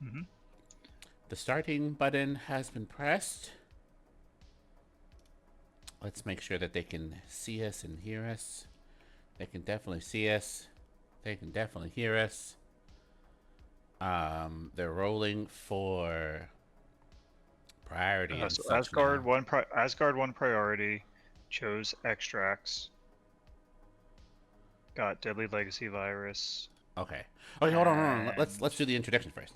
Mm-hmm. The starting button has been pressed. Let's make sure that they can see us and hear us. They can definitely see us. They can definitely hear us. They're rolling for priority and So such now. Asgard one priority, chose extracts, got deadly legacy virus, Okay. Okay, hold on. Let's and let's do the introduction first.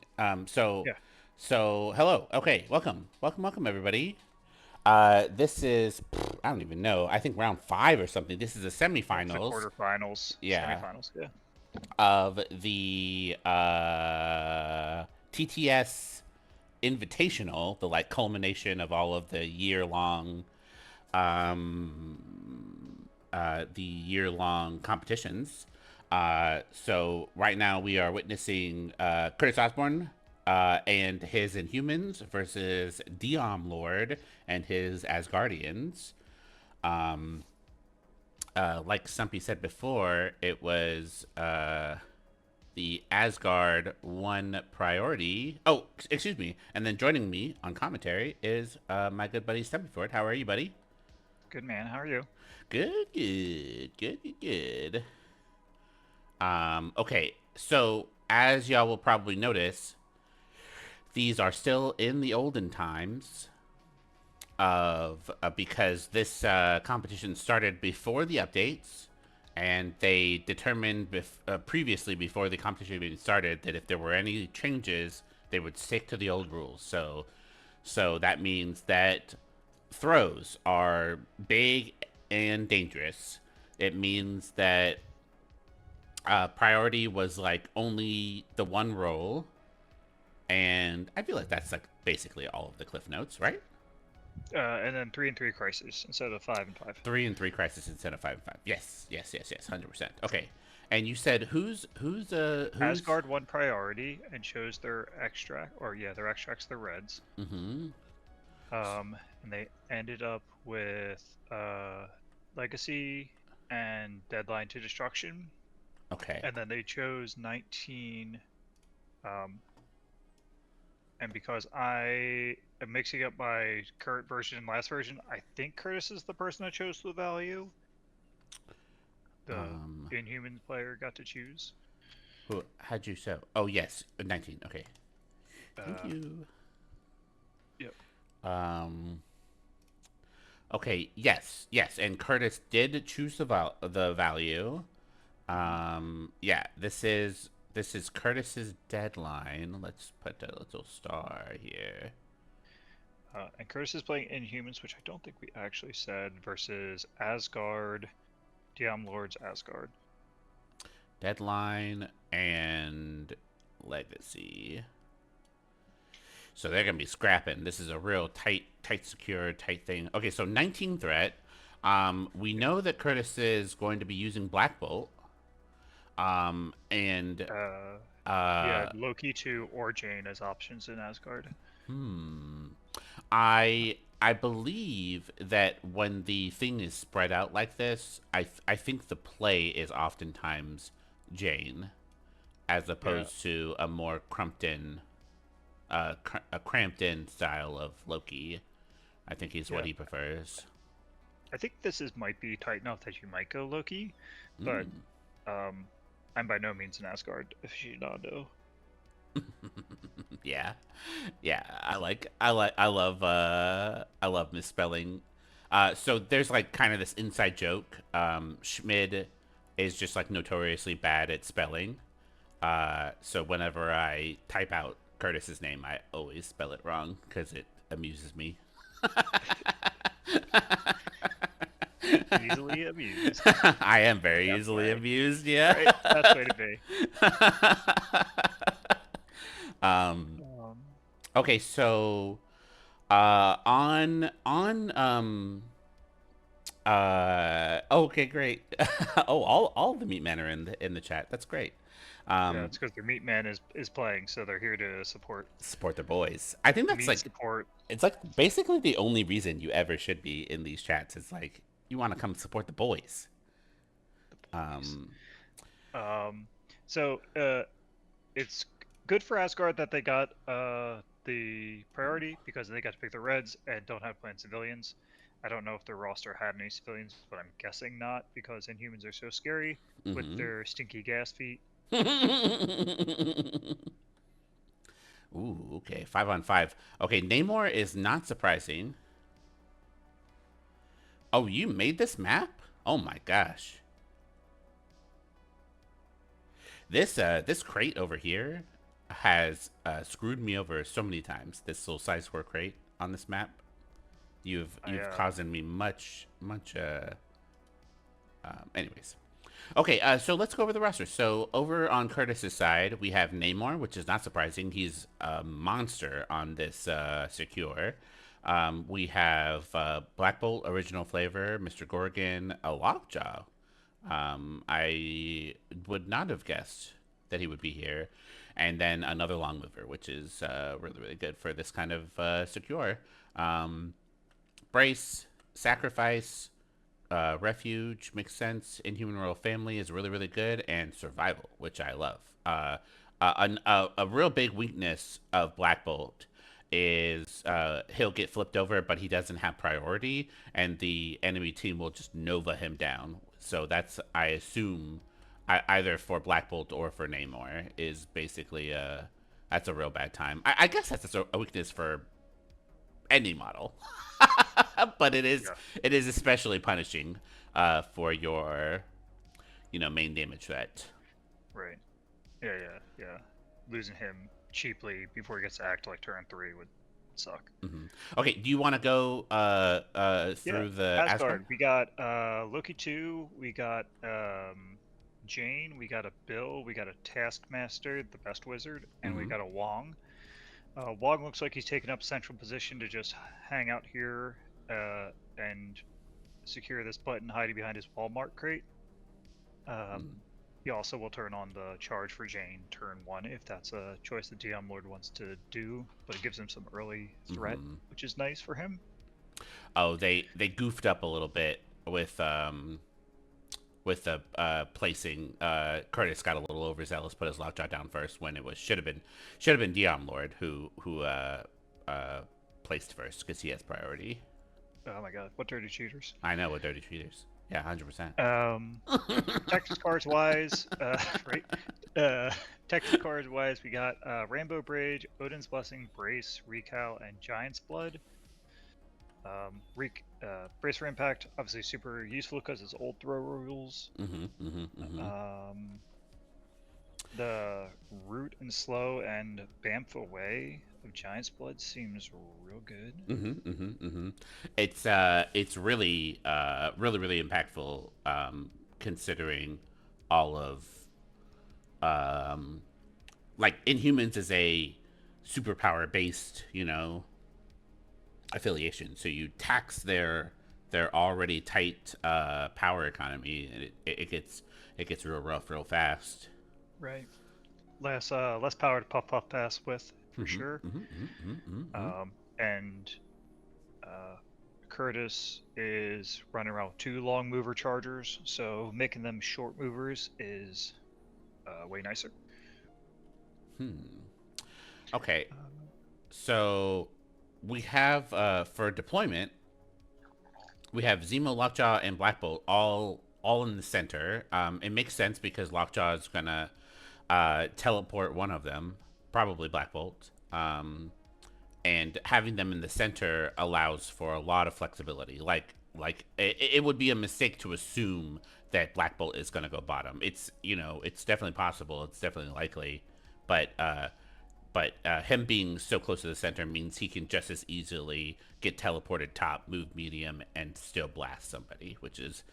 So, yeah, so hello. Okay, welcome everybody. This is I don't even know. I think round 5 or something. This is the yeah, it's the semifinals. quarterfinals, Yeah, semifinals. Yeah, of the TTS Invitational, the like culmination of all of the year long competitions. So right now we are witnessing Curtis Osborne and his Inhumans versus Diomlord and his Asgardians. Um, like Stumpy said before, it was the Asgard one priority. Oh, excuse me. And then joining me on commentary is my good buddy Stumpy Ford. How are you, buddy? good man. How are you? Good. Okay, so as y'all will probably notice, these are still in the olden times of because this competition started before the updates, and they determined previously before the competition even started that if there were any changes, they would stick to the old rules. So that means that throws are big and dangerous. It means that priority was like only the one roll, and I feel like that's like basically all of the cliff notes, right? And then 3 and 3 crisis instead of 5 and 5. 3 and 3 crisis instead of 5 and 5. Yes, 100%. Okay, and you said who's Asgard one priority and chose their extract, or yeah, their extracts, the reds. mm-hmm. And they ended up with legacy and deadline to destruction, Okay. and then they chose 19. Um, and because I am mixing up my current version and last version, I think Curtis is the person I chose the value. The Um, Inhumans player got to choose. who had you so? Oh yes, 19. Okay, thank Uh, you. yep. Um, okay, yes, and Curtis did choose the value. Hmm. Yeah, this is Curtis's deadline. Let's put a little star here. And Curtis is playing Inhumans, which I don't think we actually said, versus Asgard, Diomlord's Asgard. Deadline and legacy. So they're gonna be scrapping. This is a real secure, tight thing. Okay, so 19 threat. We know that Curtis is going to be using Black Bolt. And Uh, yeah, uh, Loki 2 or Jane as options in Asgard. hmm, I believe that when the thing is spread out like this, I think the play is oftentimes Jane, as Yeah, opposed to a more a cramped in style of Loki. I think he's what yeah. he prefers. I think this is might be tight enough that you might go Loki, but Mm. um, I'm by no means an Asgard aficionado. Yeah, yeah. I love misspelling. So there's like kind of this inside joke. Schmid is just like notoriously bad at spelling. So whenever I type out Curtis's name, I always spell it wrong because it amuses me. Easily amused. I am very That's easily right. amused. Yeah. Right. That's way to be. um. Um, Okay. So okay, great. Oh, all the meat men are in the chat. That's great. yeah, Um it's because their meat man is playing, so they're here to support support their boys. I think that's meat like support it's like basically the only reason you ever should be in these chats is like you want to come support the boys. the boys. Um Um, so it's good for Asgard that they got the priority because they got to pick the Reds and don't have planned civilians. I don't know if their roster had any civilians, but I'm guessing not because Inhumans are so scary with Mm-hmm. their stinky gas feet. Ooh, okay. 5 on 5. Okay, Namor is not surprising. Oh, you made this map? Oh my gosh. This crate over here has screwed me over so many times. This little size 4 crate on this map. You've I caused me much. Anyways, okay. So let's go over the roster. So over on Kurtis's side, we have Namor, which is not surprising. He's a monster on this secure. We have Black Bolt, original flavor, Mr. Gorgon, a Lockjaw. I would not have guessed that he would be here. And then another long mover, which is really good for this kind of secure. Brace, Sacrifice, Refuge makes sense. Inhuman Royal Family is really good, and Survival, which I love. A real big weakness of Black Bolt is he'll get flipped over, but he doesn't have priority, and the enemy team will just Nova him down. So that's, I assume, either for Black Bolt or for Namor is basically that's a real bad time. I guess that's a weakness for any model, but yeah, it is especially punishing for your main damage threat. right. Yeah. Losing him cheaply before he gets to act like turn 3 would suck. Hmm. Okay, do you want to go Yeah, through the Asgard? Asgard. We got Loki 2, we got Jane, we got a Bill, we got a Taskmaster, the best wizard, and we Hmm. got a Wong. Wong looks like he's taken up central position to just hang out here and secure this button hiding behind his Walmart crate. Hmm. He also will turn on the charge for Jane turn 1 if that's a choice that Diomlord wants to do, but it gives him some early threat, Hmm. which is nice for him. Oh, they goofed up a little bit with the placing. Kurtis got a little overzealous, put his lockjaw down first when it was should have been Diomlord who uh, placed first because he has priority. Oh my god, what dirty cheaters. I know, with dirty cheaters. Yeah, 100%. Um, Texas cards wise, right? Uh, Texas cards wise, we got Rainbow Bridge, Odin's Blessing, Brace, Recal, and Giant's Blood. Brace for Impact, obviously super useful because it's old throw rules. Um, the Root and Slow and Bamf Away of Giant's Blood seems real good. It's really really impactful, considering all of um like Inhumans is a superpower based affiliation, so you tax their already tight power economy, and it gets real rough real fast. Right. Less power to puff pass with for Hmm. sure. Hmm. Hmm. Hmm. And uh, Kurtis is running around with 2 long mover chargers, so making them short movers is way nicer. Hmm. Okay, Um, so we have for deployment, we have Zemo, Lockjaw, and Black Bolt all in the center. It makes sense because Lockjaw is gonna teleport one of them, probably Black Bolt. And having them in the center allows for a lot of flexibility. Like it would be a mistake to assume that Black Bolt is gonna go bottom. It's definitely possible. It's definitely likely, but him being so close to the center means he can just as easily get teleported top, move medium, and still blast somebody, which is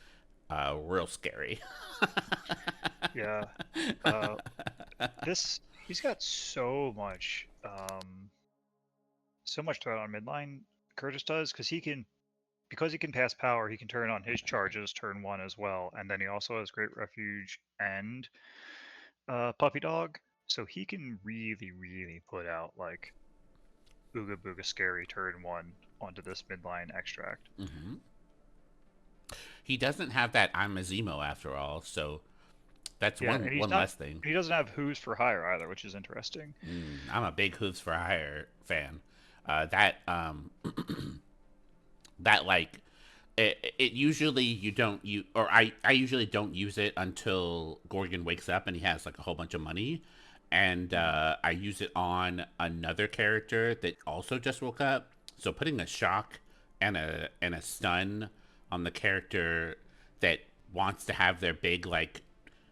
real scary. yeah, uh, this he's got so much threat on midline. Curtis does because he can pass power. He can turn on his charges turn 1 as well, and then he also has great refuge and puppy dog, so he can really put out like Ooga Booga Scary turn 1 onto this midline extract. Hmm. He doesn't have that I'm a Zemo after all, so That's Yeah, and one less thing. he doesn't have Who's for Hire either, which is interesting. I'm a big Hooves for Hire fan. That that like it usually you don't you or I usually don't use it until Gorgon wakes up and he has like a whole bunch of money, and Mhm. I use it on another character that also just woke up. So putting a shock and a stun on the character that wants to have their big like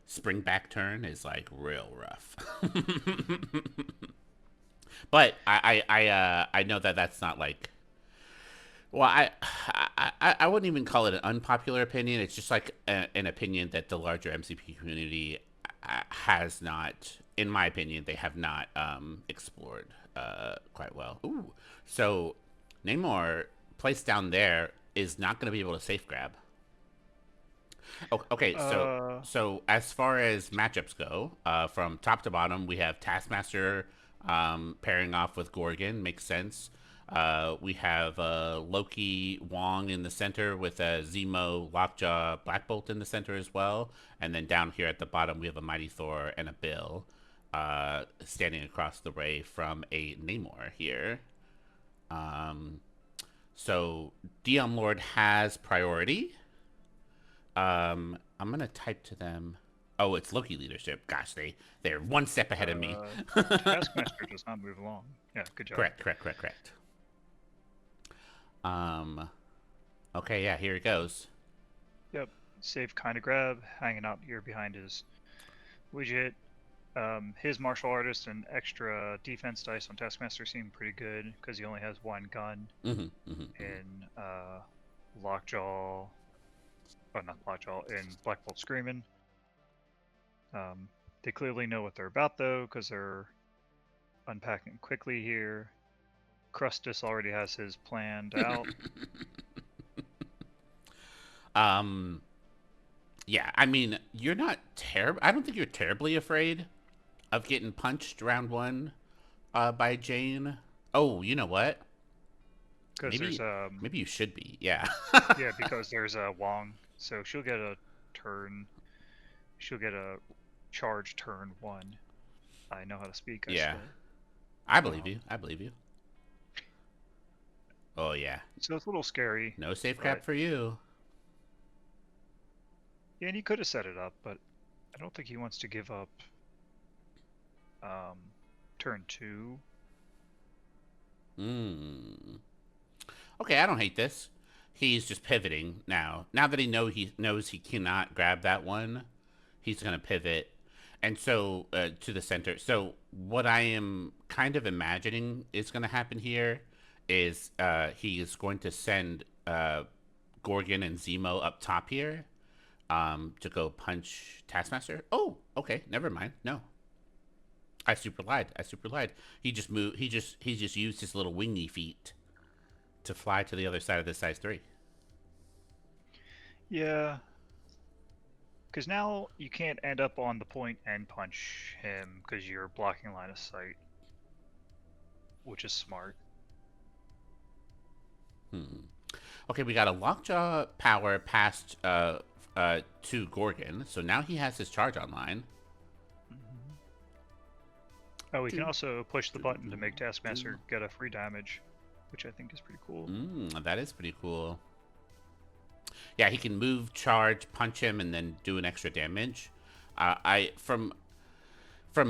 spring back turn is like real rough. But I know that that's not like, well, I wouldn't even call it an unpopular opinion. It's just like an opinion that the larger MCP community has not, in my opinion, they have not explored quite well. Ooh, so Namor placed down there is not going to be able to safe grab. Okay, so Uh, as far as matchups go, from top to bottom, we have Taskmaster pairing off with Gorgon, makes sense. We have Loki Wong in the center with Zemo, Lockjaw, Black Bolt in the center as well. And then down here at the bottom, we have a Mighty Thor and a Bill standing across the way from a Namor here. Um, so Diomlord has priority. I'm gonna type to them. Oh, it's Loki leadership. Gosh, they're one step ahead of me. uh, Taskmaster does not move along. Yeah, good job. Correct. Um, okay, yeah, here it goes. Yep, safe kind of grab, hanging out here behind his widget. His martial artist and extra defense dice on Taskmaster seem pretty good because he only has one gun in Lockjaw, or not Lockjaw, in Black Bolt Screamin'. They clearly know what they're about though because they're unpacking quickly here. Krustus already has his planned out. um, yeah, I mean, you're not terrible. I don't think you're terribly afraid of getting punched round one by Jane. Oh, you know what? Because there's Maybe you should be. Yeah. yeah, because there's a Wong, so she'll get a turn. She'll get a charge turn one. I know how to speak, I Yeah. swear. I believe you. I believe you. Oh yeah. So it's a little scary, No safe but crap for you. yeah, and he could have set it up, but I don't think he wants to give up um, turn two. Hmm. Okay, I don't hate this. He's just pivoting now. Now that he knows he cannot grab that one, he's gonna pivot, and so to the center. So what I am kind of imagining is gonna happen here is he is going to send Gorgon and Zemo up top here to go punch Taskmaster. Oh, okay, never mind. No, I super lied. He just moved. He just used his little wingy feet to fly to the other side of the size 3. Yeah, because now you can't end up on the point and punch him because you're blocking line of sight, which is smart. Hmm. Okay, we got a lockjaw power past to Gorgon, so now he has his charge online. Mhm. Oh, we can also push the button to make Taskmaster get a free damage, which I think is pretty cool. That is pretty cool. Yeah, he can move, charge, punch him, and then do an extra damage. I from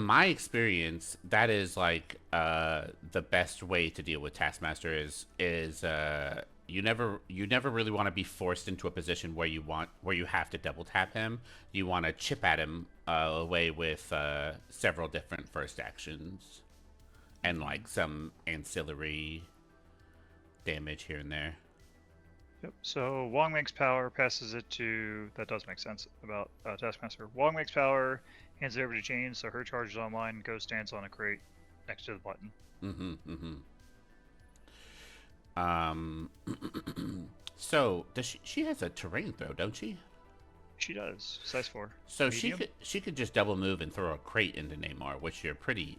my experience, that is like the best way to deal with Taskmaster is you never really want to be forced into a position where you have to double tap him. You want to chip at him away with several different first actions and like some ancillary damage here and there. Yep. So Wong makes power, passes it to. That does make sense about Taskmaster. Wong makes power, hands it over to Jane, so her charge is online. Go stands on a crate next to the button. Um, so does she has a terrain throw, don't she? She does. Size 4. So Medium. she could just double move and throw a crate into Namor, which you're pretty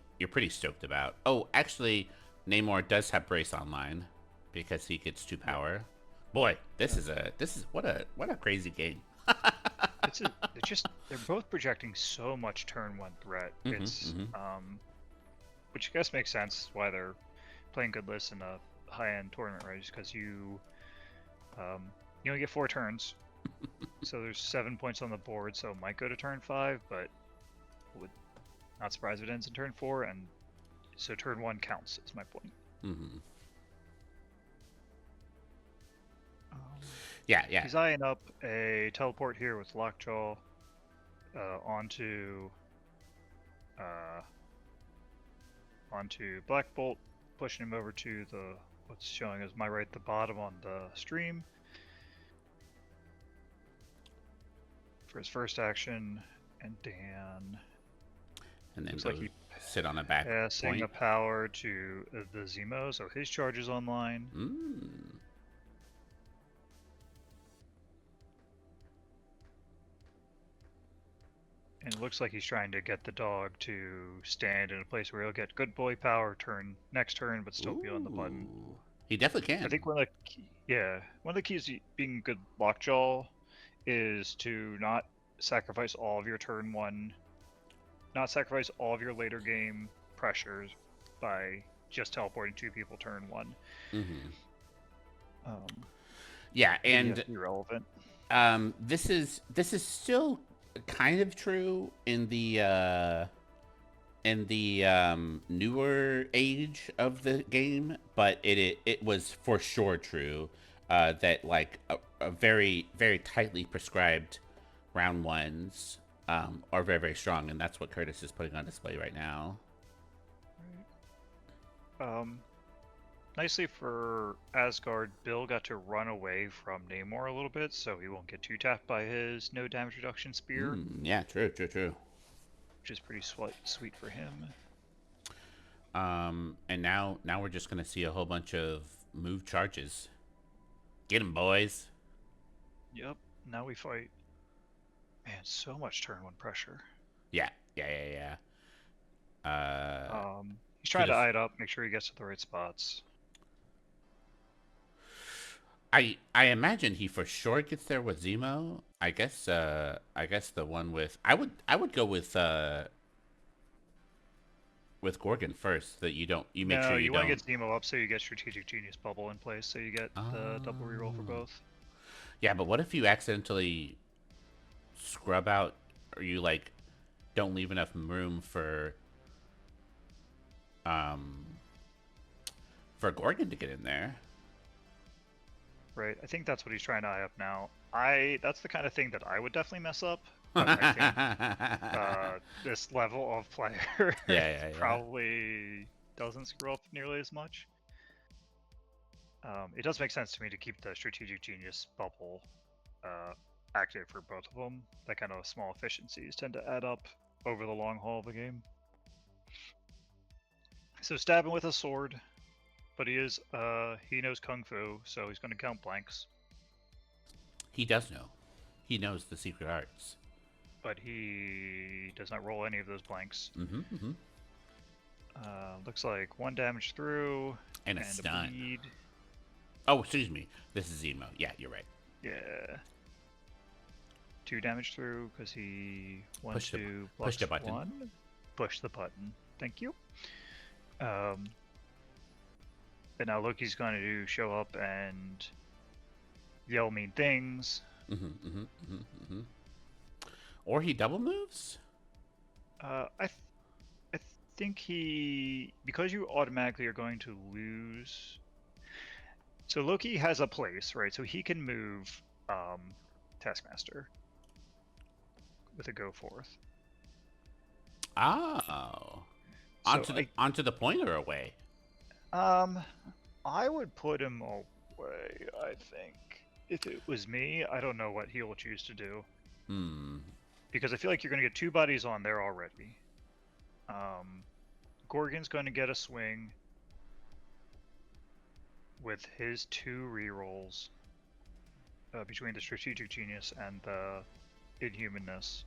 stoked about. Oh, actually, Namor does have brace online because he gets 2 power. Boy, this is what a crazy game. they're both projecting so much turn one threat. Mm-hmm, It's mm-hmm. which I guess makes sense why they're playing good lists in a high-end tournament, right? Just because you only get 4 turns, so there's 7 points on the board, so it might go to turn 5, but would not surprise if it ends in turn 4, and so turn 1 counts. Is my point. Mm-hmm. Um, Yeah, yeah. He's eyeing up a teleport here with Lockjaw uh, onto Black Bolt, pushing him over to the what's showing as my right at the bottom on the stream for his first action, and Dan And then looks go like he sit on a back passing the point. power to the Zemo, so his charge is online. Mm. And it looks like he's trying to get the dog to stand in a place where he'll get good boy power next turn, but still be on the button. Ooh. He definitely I can. think one of the keys to being a good lockjaw is to not sacrifice all of your turn one, not sacrifice all of your later game pressures by just teleporting 2 people turn 1. Mm-hmm. Um, Yeah, Video and irrelevant. this is still kind of true in the newer age of the game, but it was for sure true that like a very very tightly prescribed round ones are very very strong, and that's what Kurtis is putting on display right now. Um, Nicely for Asgard, Bill got to run away from Namor a little bit, so he won't get too tapped by his no damage reduction spear, Yeah, true, true, true. which is pretty sweet for him. And now we're just gonna see a whole bunch of move charges. Get 'em, boys. Yep, now we fight. Man, so much turn 1 pressure. Yeah, yeah, yeah, yeah. He's To trying to the eye it up, make sure he gets to the right spots. I imagine he for sure gets there with Zemo. I guess the one with I would go with Gorgon first. That you make No, sure you you want to don't. get Zemo up so you get Strategic Genius Bubble in place, so you get the double reroll for Oh. both. Yeah, but what if you accidentally scrub out, or you like don't leave enough room um for Gorgon to get in there? Right, I think that's what he's trying to eye up now. That's the kind of thing that I would definitely mess up, but I think this level of player Yeah, yeah, yeah. probably doesn't screw up nearly as much. It does make sense to me to keep the Strategic Genius bubble active for both of them. That kind of small efficiencies tend to add up over the long haul of a game. So stabbing with a sword, but he knows Kung Fu, so he's going to count blanks. He does know. He knows the secret arts. But he does not roll any of those blanks. Mm-hmm, mm-hmm. Looks like 1 damage through And a a stun. bleed. Oh, excuse me. This is Zemo. Yeah, you're right. Yeah. 2 damage through because he wants to push the button. 1. Push the button. Thank you. And now Loki's going to show up and yell mean things. Mm-hmm, mm-hmm, mm-hmm, mm-hmm. Or he double moves? I think because you automatically are going to lose. So Loki has a place, right? So he can move Taskmaster with a go forth. Oh. So Onto the point or away? I would put him away, I think. If it was me, I don't know what he will choose to do. Because I feel like you're going to get 2 bodies on there already. Gorgon's going to get a swing with his 2 rerolls between the Strategic Genius and the Inhumanness.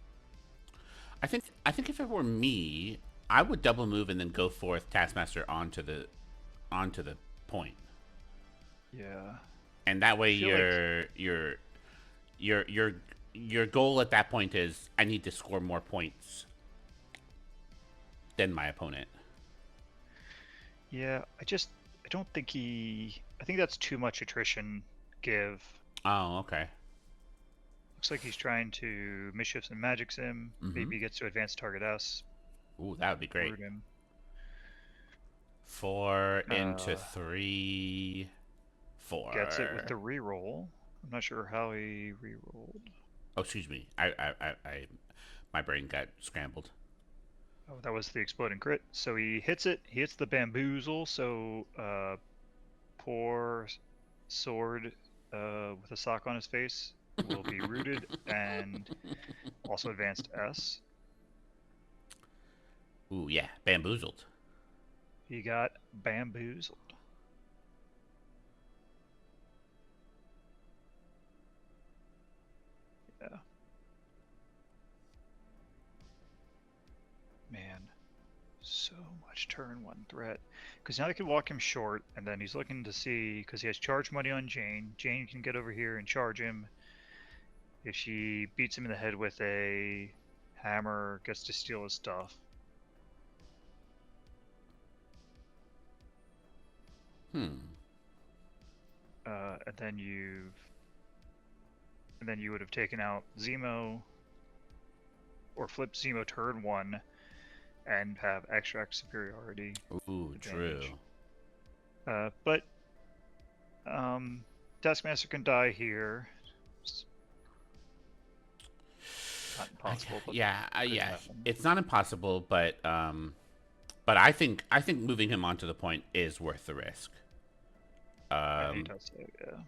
I think if it were me, I would double move and then go forth Taskmaster onto the point. Yeah. And that way I feel like your goal at that point is I need to score more points than my opponent. Yeah, I don't think I think that's too much attrition give. Oh, okay. Looks like he's trying to mischiefs and magics him. Mm-hmm. Maybe he gets to advance target S. Ooh, that would be great. Root him. 4 into Uh, 3. Gets it with 4. the reroll. I'm not sure how he rerolled. Oh, excuse me. My brain got scrambled. Oh, that was the exploding crit. So he hits it. He hits the bamboozle. So poor sword with a sock on his face will be rooted and also advanced S. Ooh, yeah, bamboozled. He got bamboozled. Yeah. Man, so much turn one threat. Because now they can walk him short, and then he's looking to see, because he has charge money on Jane. Jane can get over here and charge him. If she beats him in the head with a hammer, gets to steal his stuff. Hmm. And then you would have taken out Zemo, or flipped Zemo turn one, and have extract superiority Ooh, advantage. true. But Taskmaster can die here. It's not impossible, but Yeah, could yeah. happen. It's not impossible, but I think moving him onto the point is worth the risk. Yeah, he Um, does so, yeah.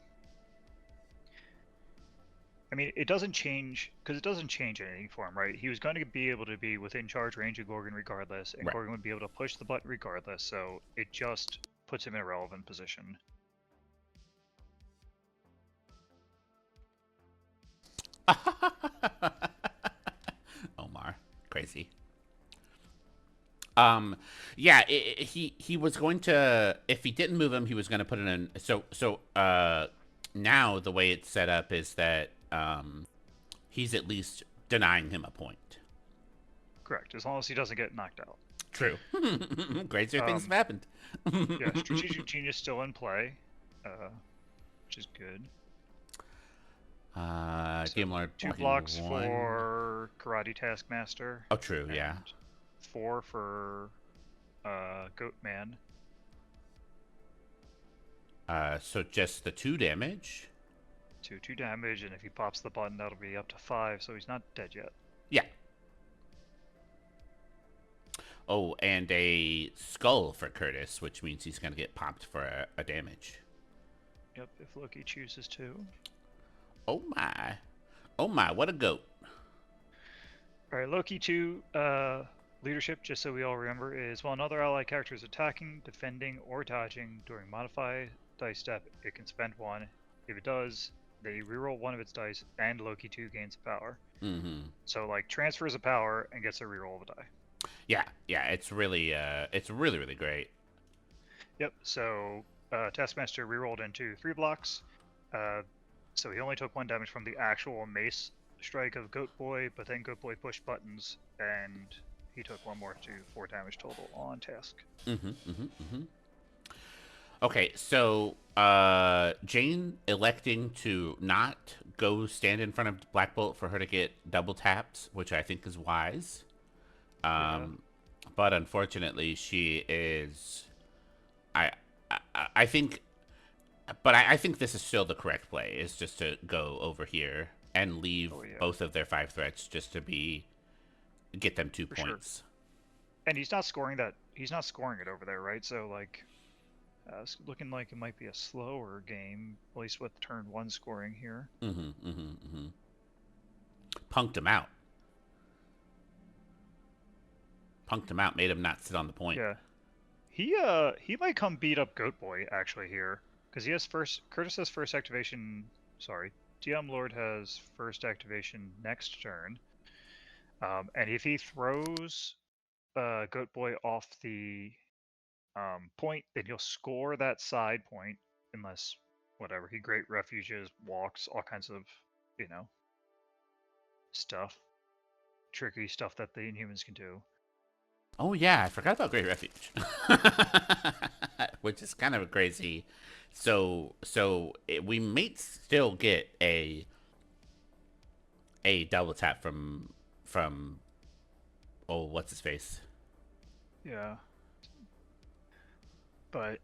I mean, it doesn't change, because it doesn't change anything for him, right? He was going to be able to be within charge range of Gorgon regardless, and right. Gorgon would be able to push the button regardless, so it just puts him in a relevant position. Omar, crazy. Um, yeah, he was going to if he didn't move him, he was going to put it in. Now the way it's set up is that he's at least denying him a point. Correct, as long as he doesn't get knocked out. True. Crazier things have Um, happened. yeah, Strategic Genius still in play, uh, which is good. So Diomlord two blocking blocks one. for Karate Taskmaster, Oh, true. Yeah. and four for Goatman. So just the 2 damage. Two damage, and if he pops the button, that'll be up to 5, so he's not dead yet. Yeah. Oh, and a skull for Kurtis, which means he's going to get popped for a damage. Yep, if Loki chooses to. Oh my. Oh my, what a goat. Alright, Loki 2, leadership, just so we all remember, is while another ally character is attacking, defending, or dodging during modify dice step, it can spend 1. If it does, they reroll one of its dice, and Loki 2 gains power. Mm-hmm. So, like, transfers a power and gets a reroll of a die. Yeah, yeah, it's really, really great. Yep, so Taskmaster rerolled into 3 blocks. Uh, so he only took 1 damage from the actual mace strike of Goat Boy, but then Goat Boy pushed buttons, and he took 1 more to 4 damage total on Task. Mm-hmm, mm-hmm, mm-hmm. Okay, so Jane electing to not go stand in front of Black Bolt for her to get double tapped, which I think is wise. Yeah. But unfortunately, she is. I I think, but I think this is still the correct play. Is just to go over here and leave Oh yeah, both of their 5 threats just to get them two for sure. points. And he's not scoring that. He's not scoring it over there, right? So like, it's looking like it might be a slower game, at least with turn 1 scoring here. Mm-hmm, mm-hmm, mm-hmm. Punked him out. Punked him out. Made him not sit on the point. Yeah. He might come beat up Goat Boy actually here, because he has first. Kurtis has first activation. Sorry, Diomlord has first activation next turn. And if he throws Goat Boy off the point, then he'll score that side point, unless whatever he great refuges, walks, all kinds of, you know. stuff, tricky stuff that the Inhumans can do. Oh yeah, I forgot about Great Refuge, which is kind of crazy. We may still get a double tap from oh what's his face. Yeah, but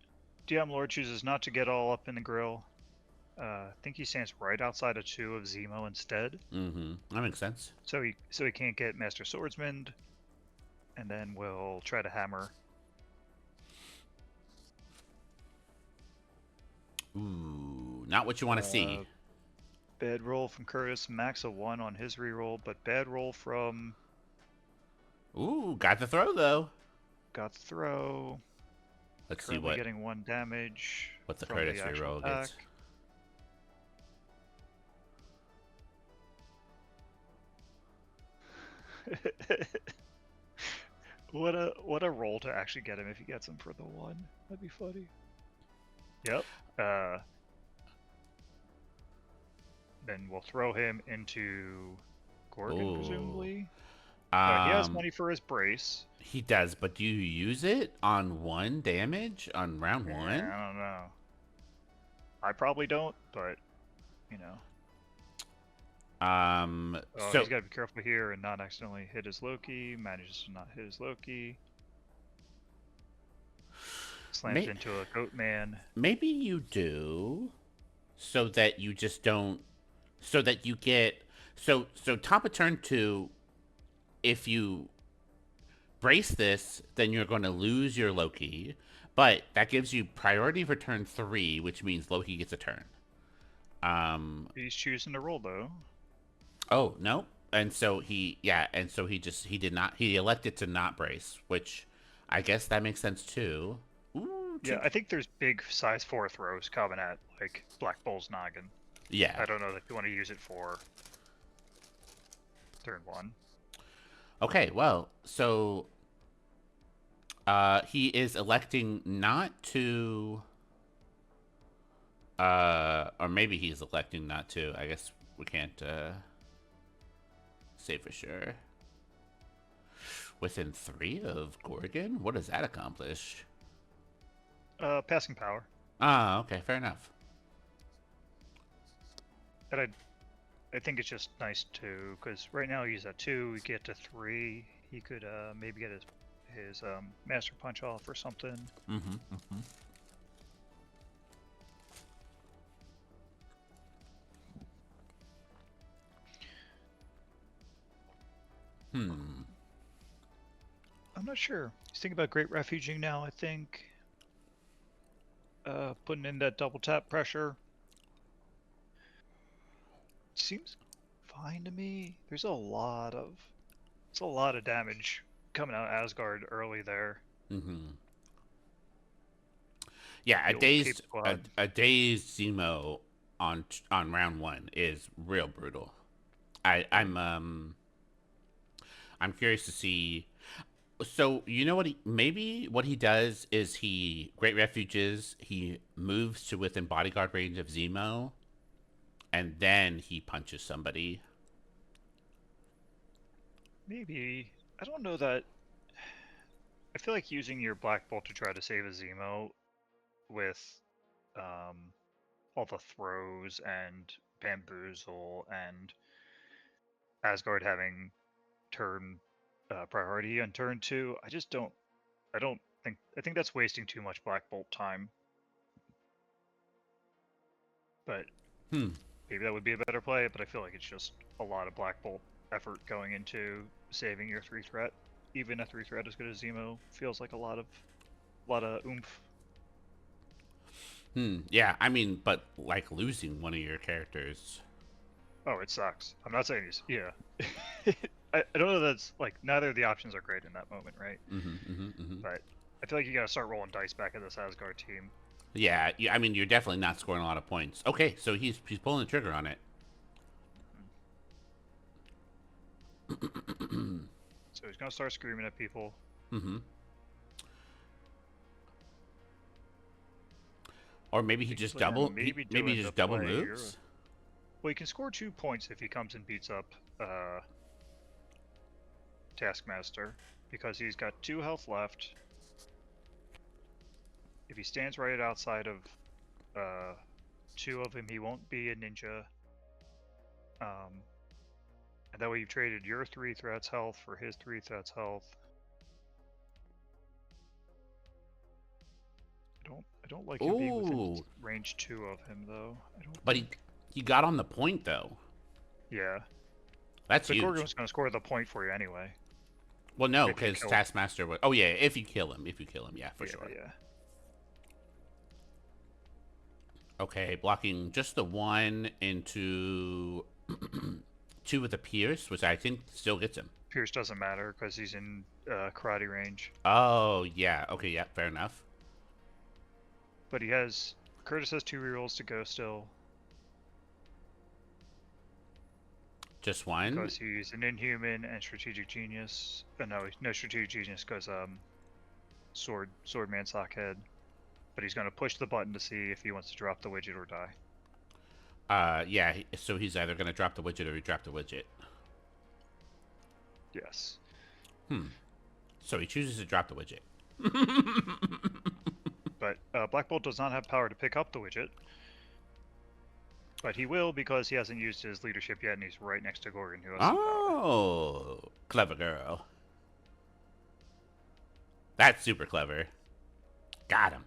Diomlord chooses not to get all up in the grill. I think he stands right outside of 2 of Zemo instead. Mm-hmm. That makes sense. So he can't get Master Swordsman, and then we'll try to hammer. Ooh, not what you want to see. Bad roll from Kurtis, max of 1 on his reroll, but bad roll from Ooh, got the throw though. got the throw. Let's see Currently getting 1 damage what the from Kurtis the actual reroll attack. gets. What a roll to actually get him if he gets him for the 1. That'd be funny. Yep. Then we'll throw him into Gorgon, Ooh. presumably. He has money for his brace. He does, but do you use it on 1 damage on round 1? I don't know. I probably don't, but you know. So he's got to be careful here and not accidentally hit his Loki. Manages to not hit his Loki. Slams into a goat man. Maybe you do, so that you just don't. So that you get so top of turn 2. If you brace this, then you're going to lose your Loki, but that gives you priority for turn 3, which means Loki gets a turn. He's choosing to roll though. Oh no, and so he elected to not brace, which I guess that makes sense too. Ooh, yeah, I think there's big size 4 throws coming at like Black Bull's noggin. Yeah, I don't know if you want to use it for turn 1. Okay, well, so he is electing not to or maybe he's electing not to. I guess we can't say for sure. Within 3 of Gorgon? What does that accomplish? Passing power. Ah, okay, fair enough. And I think it's just nice too, because right now he's at 2, we get to 3. He could maybe get his Master Punch off or something. Mm-hmm, mm-hmm. I'm not sure. He's thinking about Great Refuging now, I think. Putting in that double tap pressure. Seems fine to me. There's a lot of damage coming out of Asgard early there. Mm-hmm. Yeah, a dazed Zemo on round 1 is real brutal. I'm curious to see. So you know what what he does is he Great Refuges, he moves to within bodyguard range of Zemo, and then he punches somebody. Maybe. I don't know that. I feel like using your Black Bolt to try to save a Zemo with all the throws and bamboozle and Asgard having turn priority on turn 2. I just don't. I think that's wasting too much Black Bolt time. But maybe that would be a better play. But I feel like it's just a lot of Black Bolt effort going into saving your 3 threat. Even a 3 threat as good as Zemo feels like a lot of oomph. Yeah, I mean, but like losing one of your characters. Oh, it sucks. I'm not saying he's yeah. I don't know. That's like neither of the options are great in that moment, right? But I feel like you gotta start rolling dice back at this Asgard team. Yeah, I mean, you're definitely not scoring a lot of points. Okay, so he's pulling the trigger on it. So he's gonna start screaming at people. Or maybe he just double. Maybe he just double moves. Well, he can score 2 points if he comes and beats up Taskmaster, because he's got 2 health left. If he stands right outside of 2 of him, he won't be a ninja. And that way you've traded your 3 threats health for his 3 threats health. I don't like him being within range 2 of him though. But he got on the point though. Yeah. That's huge. Gorgon's gonna score the point for you anyway. Well, no, because Taskmaster would. Oh yeah, if you kill him, yeah, for sure. Yeah. Okay, blocking just the 1 into 2 with the Pierce, which I think still gets him. Pierce doesn't matter because he's in karate range. Oh yeah. Okay, yeah, fair enough. But Kurtis has 2 rerolls to go still. Just 1? Because he's an Inhuman and Strategic Genius. No Strategic Genius because Swordman Sockhead. But he's going to push the button to see if he wants to drop the widget or die. Yeah, so he's either going to drop the widget or he dropped the widget. Yes. So he chooses to drop the widget. But Black Bolt does not have power to pick up the widget. But he will because he hasn't used his leadership yet and he's right next to Gorgon who has some power. Clever girl. That's super clever. Got him.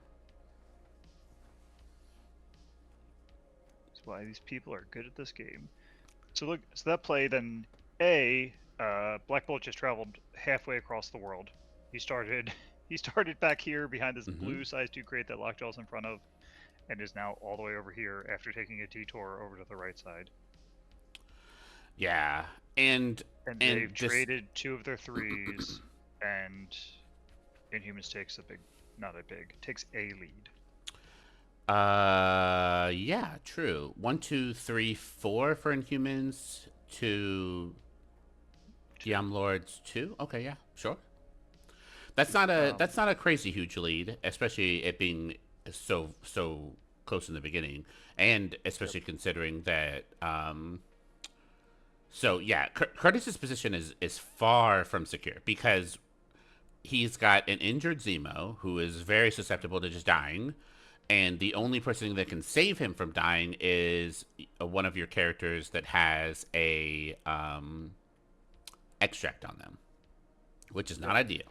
That's why these people are good at this game. So that play then Black Bolt just traveled halfway across the world. He started back here behind this blue size 2 crate that Lockjaw's in front of, and is now all the way over here after taking a detour over to the right side. Yeah, and they've traded 2 of their 3s, and Inhumans takes takes a lead. Yeah, true. 1, 2, 3, 4 for Inhumans to Diomlord's 2. Okay, yeah, sure. That's not a crazy huge lead, especially it being so close in the beginning, and especially considering that. So yeah, Kurtis's position is far from secure because he's got an injured Zemo who is very susceptible to just dying, and the only person that can save him from dying is one of your characters that has a extract on them, which is not ideal.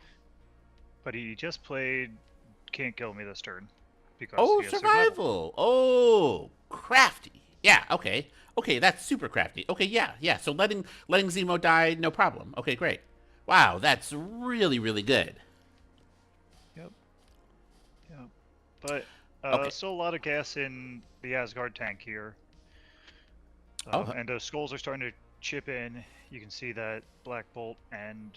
But he just played Can't Kill Me this turn. Because survival! Oh, crafty. Yeah, okay. Okay, that's super crafty. Okay, yeah. So letting Zemo die, no problem. Okay, great. Wow, that's really, really good. Yep. But still a lot of gas in the Asgard tank here. And those skulls are starting to chip in. You can see that Black Bolt and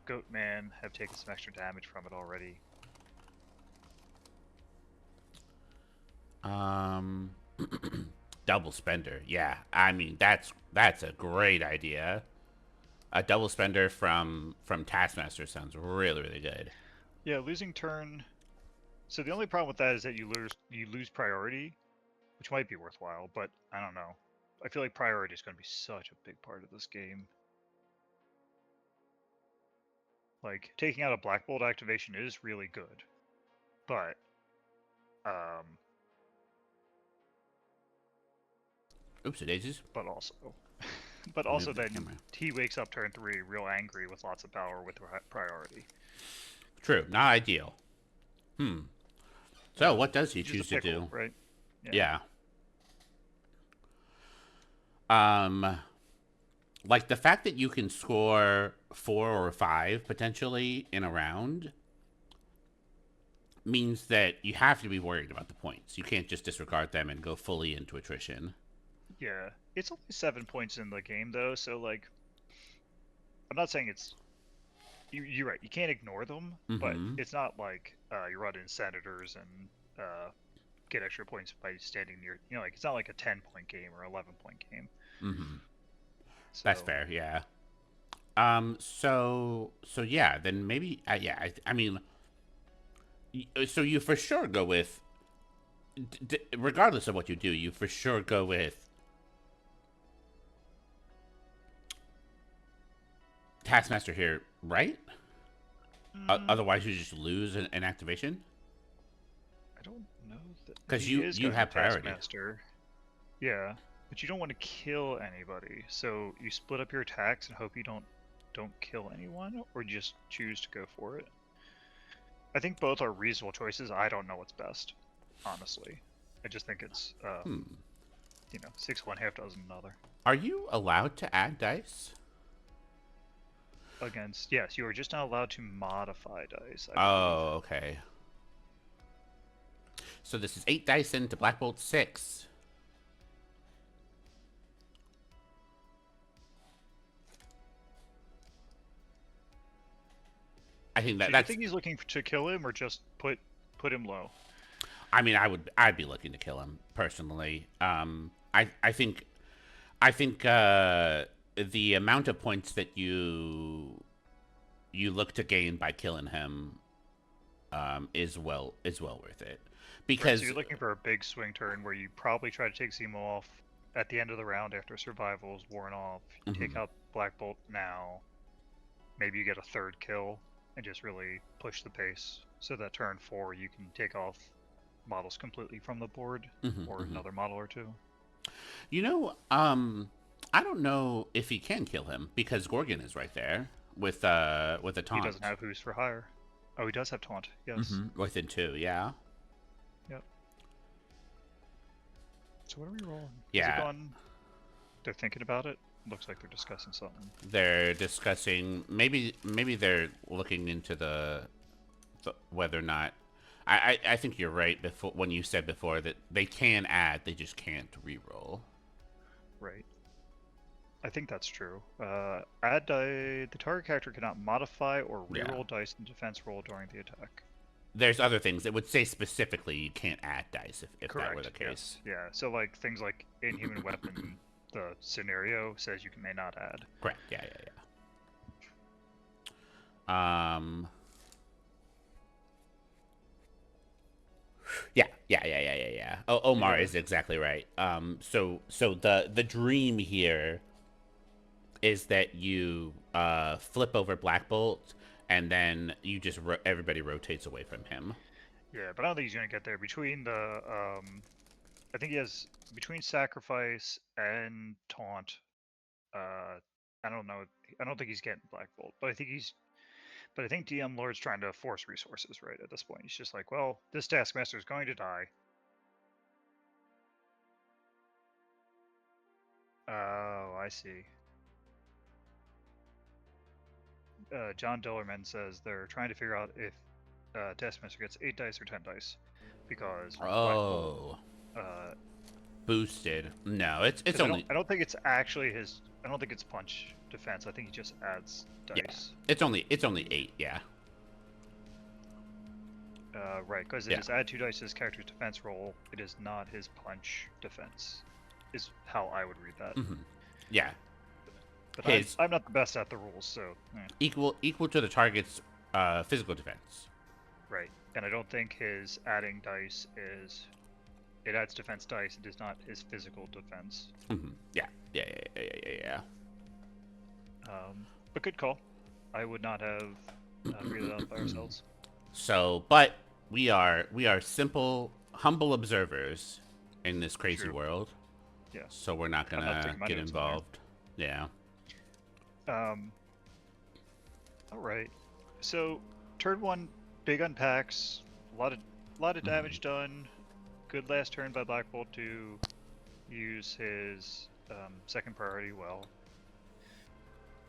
Goatman have taken some extra damage from it already. Double spender. Yeah, I mean that's a great idea. A double spender from Taskmaster sounds really, really good. Yeah, losing turn. So the only problem with that is that you lose priority, which might be worthwhile, but I don't know. I feel like priority is going to be such a big part of this game. Like, taking out a Black Bolt activation is really good, but Oopsie daisies. But also then he wakes up turn 3 real angry with lots of power with priority. True, not ideal. So what does he choose to do? Right? Yeah. Like the fact that you can score 4 or 5 potentially in a round means that you have to be worried about the points. You can't just disregard them and go fully into attrition. Yeah, it's only 7 points in the game though, so like, I'm not saying it's. You're right. You can't ignore them, but it's not like you run in senators and get extra points by standing near. Like it's not like a 10-point game or 11-point game. So, that's fair. Yeah. So yeah. Then maybe. Yeah. I mean. So you for sure go with. Regardless of what you do, you for sure go with Taskmaster here, right? Mm, Otherwise, you just lose an activation. I don't know that Because he is you going to have priority. Taskmaster. Yeah, but you don't want to kill anybody, so you split up your attacks and hope you don't kill anyone, or just choose to go for it. I think both are reasonable choices. I don't know what's best, honestly. I just think it's Hmm. 6 one, half dozen another. Are you allowed to add dice? Against, yes, you are just not allowed to modify dice, I believe. Oh, okay. So this is 8 dice into Black Bolt 6. I think So do you that's. think he's looking to kill him, or just put him low? I mean, I'd be looking to kill him personally. I think the amount of points that you look to gain by killing him is well worth it Right, so because you're looking for a big swing turn where you probably try to take Zemo off at the end of the round after survival's worn off. You take mhm. out Black Bolt now. Maybe you get a third kill and just really push the pace. So that turn 4 you can take off models completely from the board, Mhm, or mhm. another model or two. You know, I don't know if he can kill him because Gorgon is right there with a He doesn't taunt. have Who's for Hire. Oh, he does have Taunt. Yes. Within 2, yeah. Yep. So what are we rolling? Has it Yeah, gone? They're thinking about it? Looks like they're discussing something. they're discussing maybe they're looking into the whether or not I think you're right before when you said before that they can add, they just can't re-roll. Right. I think that's true. Add die. The target character cannot modify or Yeah. reroll dice in defense roll during the attack. There's other things. It would say specifically you can't add dice if that were the Correct. case. Yes. Yeah. So like things like Inhuman Weapon, the scenario says you may not add. Correct. Yeah, yeah. Yeah. Oh, Omar Yeah. is exactly right. So the dream here is that you flip over Black Bolt and then you just everybody rotates away from him. Yeah, but I don't think he's gonna get there. Between the I think he has between sacrifice and taunt. I don't know. I don't think he's getting Black Bolt, but I think Diomlord's trying to force resources right at this point. He's just like, well, this Taskmaster is going to die. Oh, I see. John Dillerman says they're trying to figure out if Taskmaster gets 8 dice or 10 dice, because Black Bolt. Oh, Because boosted. No, it's I don't only I don't think it's actually his. I don't think it's punch defense. I think he just adds yeah. dice. It's only 8. Yeah, Right, because it yeah. is add 2 dice to his character's defense roll. It is not his punch defense. Is how I would read that. Yeah. But I'm His I'm not the best at the rules, so equal to the target's physical defense. right. And I don't think his adding dice is. It adds defense dice. It is not his physical defense. Yeah. But good call. I would not have figured that out by ourselves. So, but we are simple, humble observers in this crazy True. world. Yeah. So we're not I'm not gonna taking my get notes in there. involved. Yeah. Um. All right. So turn 1, big unpacks. A lot of damage done. Good last turn by Black Bolt to use his second priority well.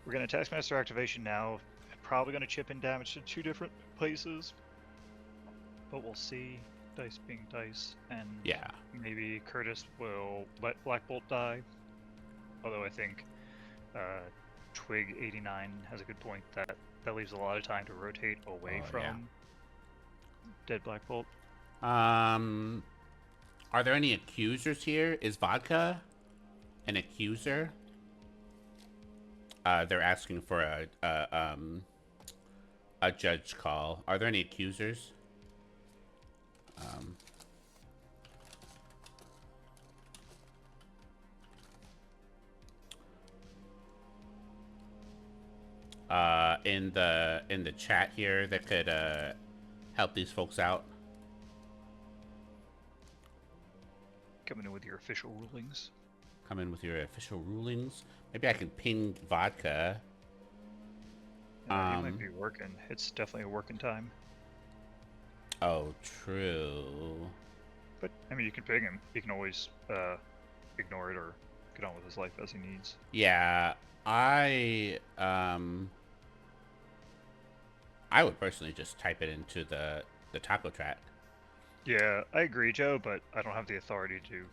We're gonna Taskmaster activation now. Probably gonna chip in damage to 2 different places, but we'll see. Dice being dice, and Yeah. maybe Kurtis will let Black Bolt die. Although I think uh, Twig 89 has a good point that leaves a lot of time to rotate away Oh yeah. from dead Black Bolt. Um, are there any accusers here? Is vodka an accuser? They're asking for a judge call. Are there any accusers? Um, in the chat here that could help these folks out? Coming in with your official rulings. Come in with your official rulings. Maybe I can ping Vodka. He might be working. It's definitely a working time. Oh, true. But I mean, you can ping him. He can always ignore it or get on with his life as he needs. Yeah, I would personally just type it into the taco chat. Yeah, I agree, Joe, but I don't have the authority to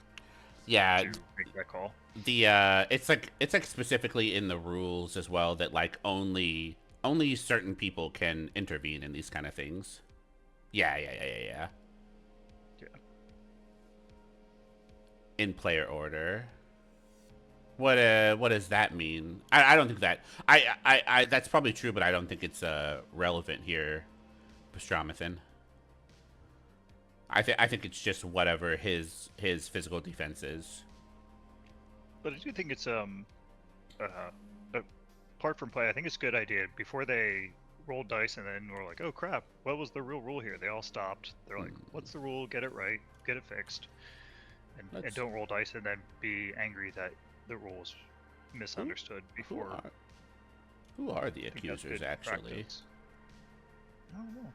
make that call. It's like specifically in the rules as well that like only certain people can intervene in these kind of things. Yeah. Yeah. In player order. What does that mean? I don't think that I that's probably true, but I don't think it's relevant here, Pastramathan. I think it's just whatever his physical defense is. But I do think it's apart from play, I think it's a good idea before they roll dice and then we're like, oh crap, what was the real rule here? They all stopped. They're like, what's the rule? Get it right, get it fixed, and don't roll dice and then be angry that the rules misunderstood before. Who are the accusers actually? Practice. I don't know.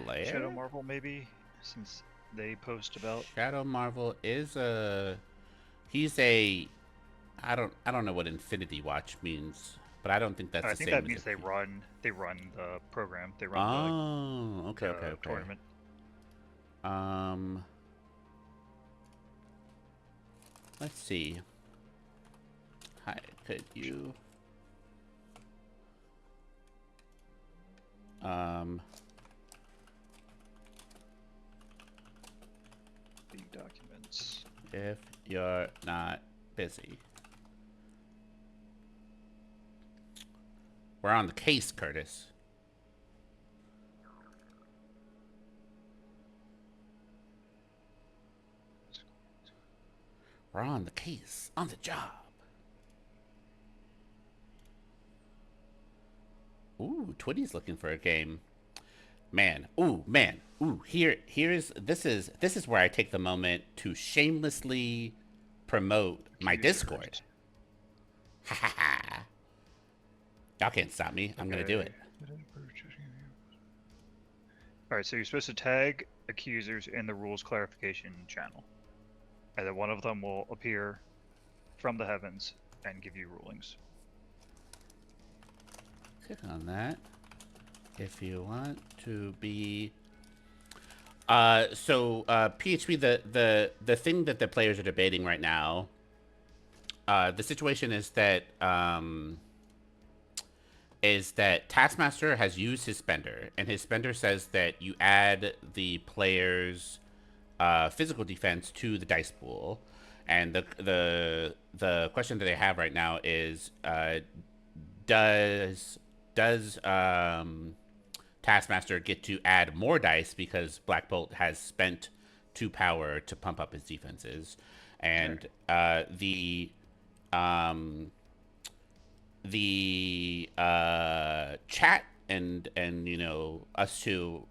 Blair? Shadow Marvel maybe, since they post about. Shadow Marvel is he's a I don't know what Infinity Watch means, but I don't think that's the same. I think that means they run the program. They run okay. Tournament. Let's see. Hi, could you the documents. if you're not busy. We're on the case, Kurtis. We're on the case, on the job. Ooh, Twitty's looking for a game. Man. Ooh, here's this is where I take the moment to shamelessly promote my Discord. Ha ha ha. Y'all can't stop me. I'm gonna do it. Alright, so you're supposed to tag accusers in the rules clarification channel. And then one of them will appear from the heavens and give you rulings. Click on that. If you want to be PHP, the thing that the players are debating right now, the situation is that Taskmaster has used his spender, and his spender says that you add the player's physical defense to the dice pool, and the question that they have right now is does Taskmaster get to add more dice because Black Bolt has spent 2 power to pump up his defenses, and the chat and you know us two,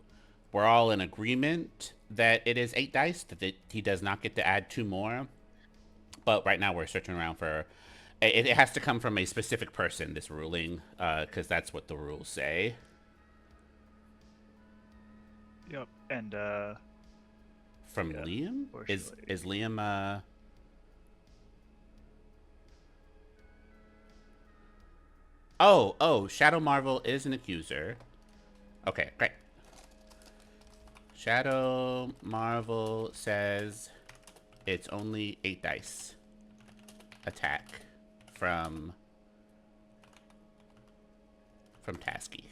we're all in agreement that it is 8 dice, that he does not get to add 2 more. But right now we're searching around for it has to come from a specific person, this ruling, because that's what the rules say. Yep, and from Liam? Is Liam Oh, Shadow Marvel is an accuser. Okay, great. Shadow Marvel says it's only 8 dice attack from Tasky.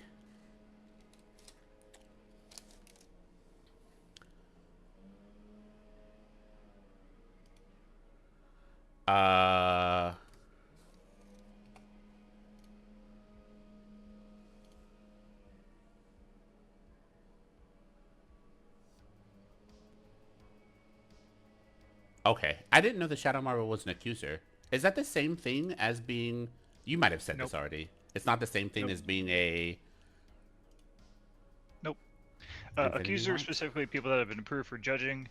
Okay. I didn't know the Shadow Marvel was an accuser. Is that the same thing as being... You might have said this already. It's not the same thing Nope. as being a Nope. Infinity Accusers, Watch. specifically people that have been approved for judging.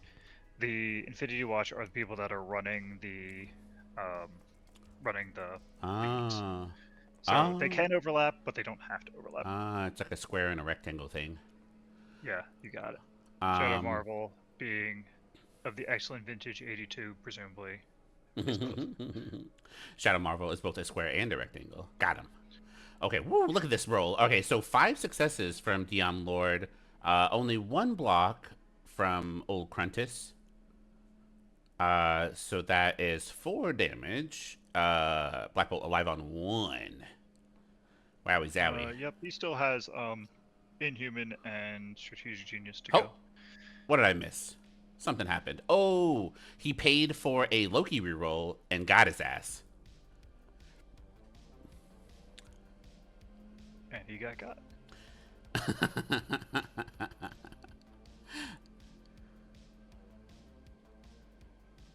The Infinity Watch are the people that are running um, the leagues. Ah, So they oh, can overlap, but they don't have to overlap. it's like a square and a rectangle thing. Yeah, you got it. Shadow Um, Marvel being of the excellent vintage 82, presumably, is both. Shadow Marvel is both a square and a rectangle. Got him. Okay, woo, look at this roll. Okay, so 5 successes from Diomlord, only 1 block from old Kurtis. So that is 4 damage. Black Bolt alive on 1. Wowie zowie. Yep, he still has Inhuman and Strategic Genius to Oh, go. what did I miss? Something happened. Oh, he paid for a Loki reroll and got his ass. And he got.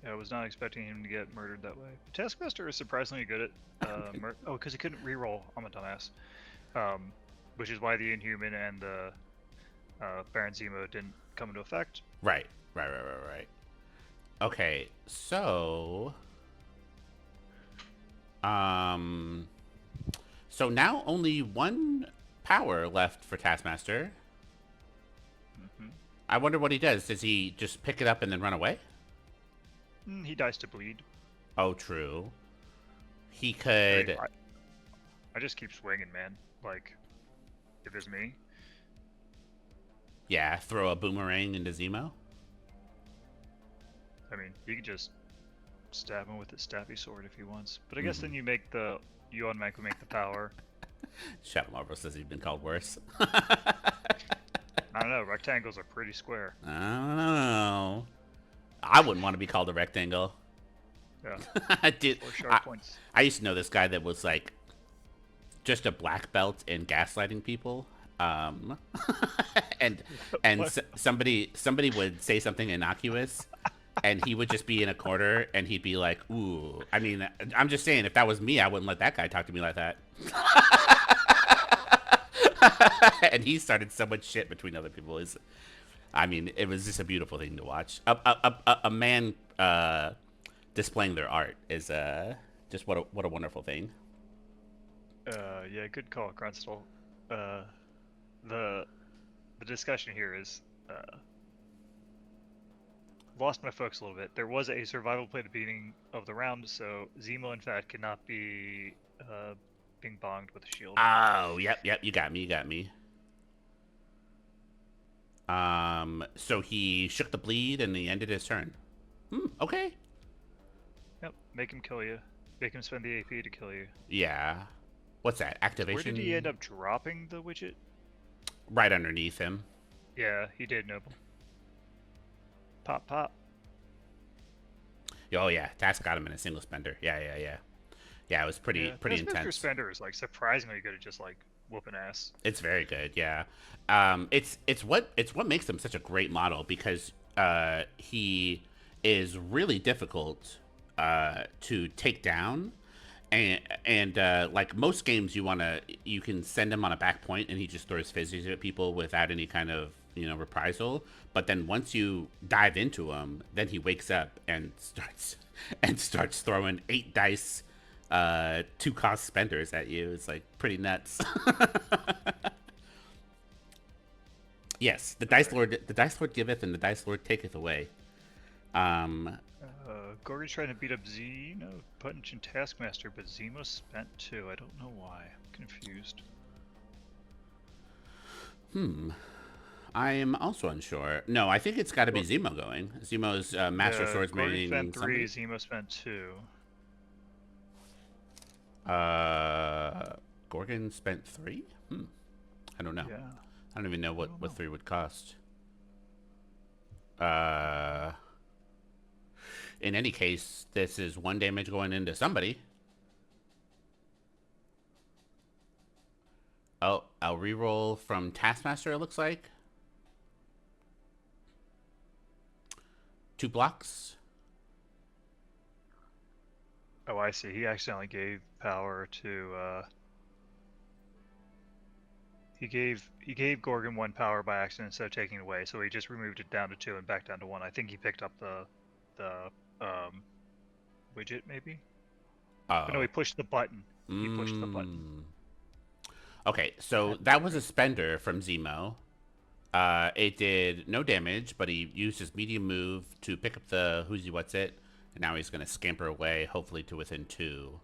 Yeah, I was not expecting him to get murdered that way. Taskmaster is surprisingly good at oh, because he couldn't reroll. I'm a dumbass. Which is why the Inhuman and the Baron Zemo didn't come into effect. Right. Right. Okay, so um so now only 1 power left for Taskmaster. Hmm. I wonder what he does. Does he just pick it up and then run away? He dies to bleed. Oh, true. He I mean, could. I just keep swinging, man. Like, if it's me, Yeah, throw a boomerang into Zemo. I mean, he could just stab him with his stabby sword if he wants. But I guess Mm-hmm. then you automatically make the power. Shadow Marvel says he's been called worse. I don't know. Rectangles are pretty square. I don't know. I wouldn't want to be called a rectangle. Yeah, Dude, or sharp points. I used to know this guy that was like just a black belt in gaslighting people. Um, and somebody would say something innocuous, and he would just be in a corner, and he'd be like, "Ooh." I mean, I'm just saying, if that was me, I wouldn't let that guy talk to me like that. And he started so much shit between other people. I mean, it was just a beautiful thing to watch. A man displaying their art is just what a wonderful thing. Yeah, good call, Grunstall. Uh, the the discussion here is lost my focus a little bit. There was a survival play at the beginning of the round, so Zemo in fact cannot be being bonged with a shield. Oh, yep. You got me. So he shook the bleed and he ended his turn. Okay. Yep, make him kill you. Make him spend the AP to kill you. Yeah. What's that? Where did he Activation? end up dropping the widget? Right underneath him. Yeah, he did, Noble. Pop, pop. Oh yeah, Task got him in a single spender. Yeah. Yeah, it was pretty Yeah, Taskmaster intense. Spender is like surprisingly good at just like whooping ass. It's very good. Yeah. It's what makes him such a great model because he is really difficult to take down. And like most games, you can send him on a back point and he just throws physics at people without any kind of reprisal. But then once you dive into him, then he wakes up and starts throwing 8 dice, 2 cost spenders at you. It's like pretty nuts. Yes, the Dice Lord giveth and the Dice Lord taketh away. Um, Gorgon's trying to beat up Zemo, punch and Taskmaster, but Zemo spent 2. I don't know why. I'm confused. I'm also unsure. No, I think it's got to be Zemo going. Zemo's Master Yeah, Swordsman. Gorgon spent 3, Zemo spent 2. Gorgon spent 3. I don't know. Yeah. I don't even know what 3 would cost. In any case, this is 1 damage going into somebody. Oh, I'll reroll from Taskmaster, it looks like. 2 blocks. Oh, I see. He accidentally gave power to he gave Gorgon 1 power by accident instead of taking it away, so he just removed it down to 2 and back down to 1. I think he picked up the widget maybe. But no, he Oh. pushed the button. He pushed the button. Okay, That so had to be that was a right. spender from Zemo. It did no damage, but he used his medium move to pick up the who's he what's it, and now he's gonna scamper away, hopefully to within 2.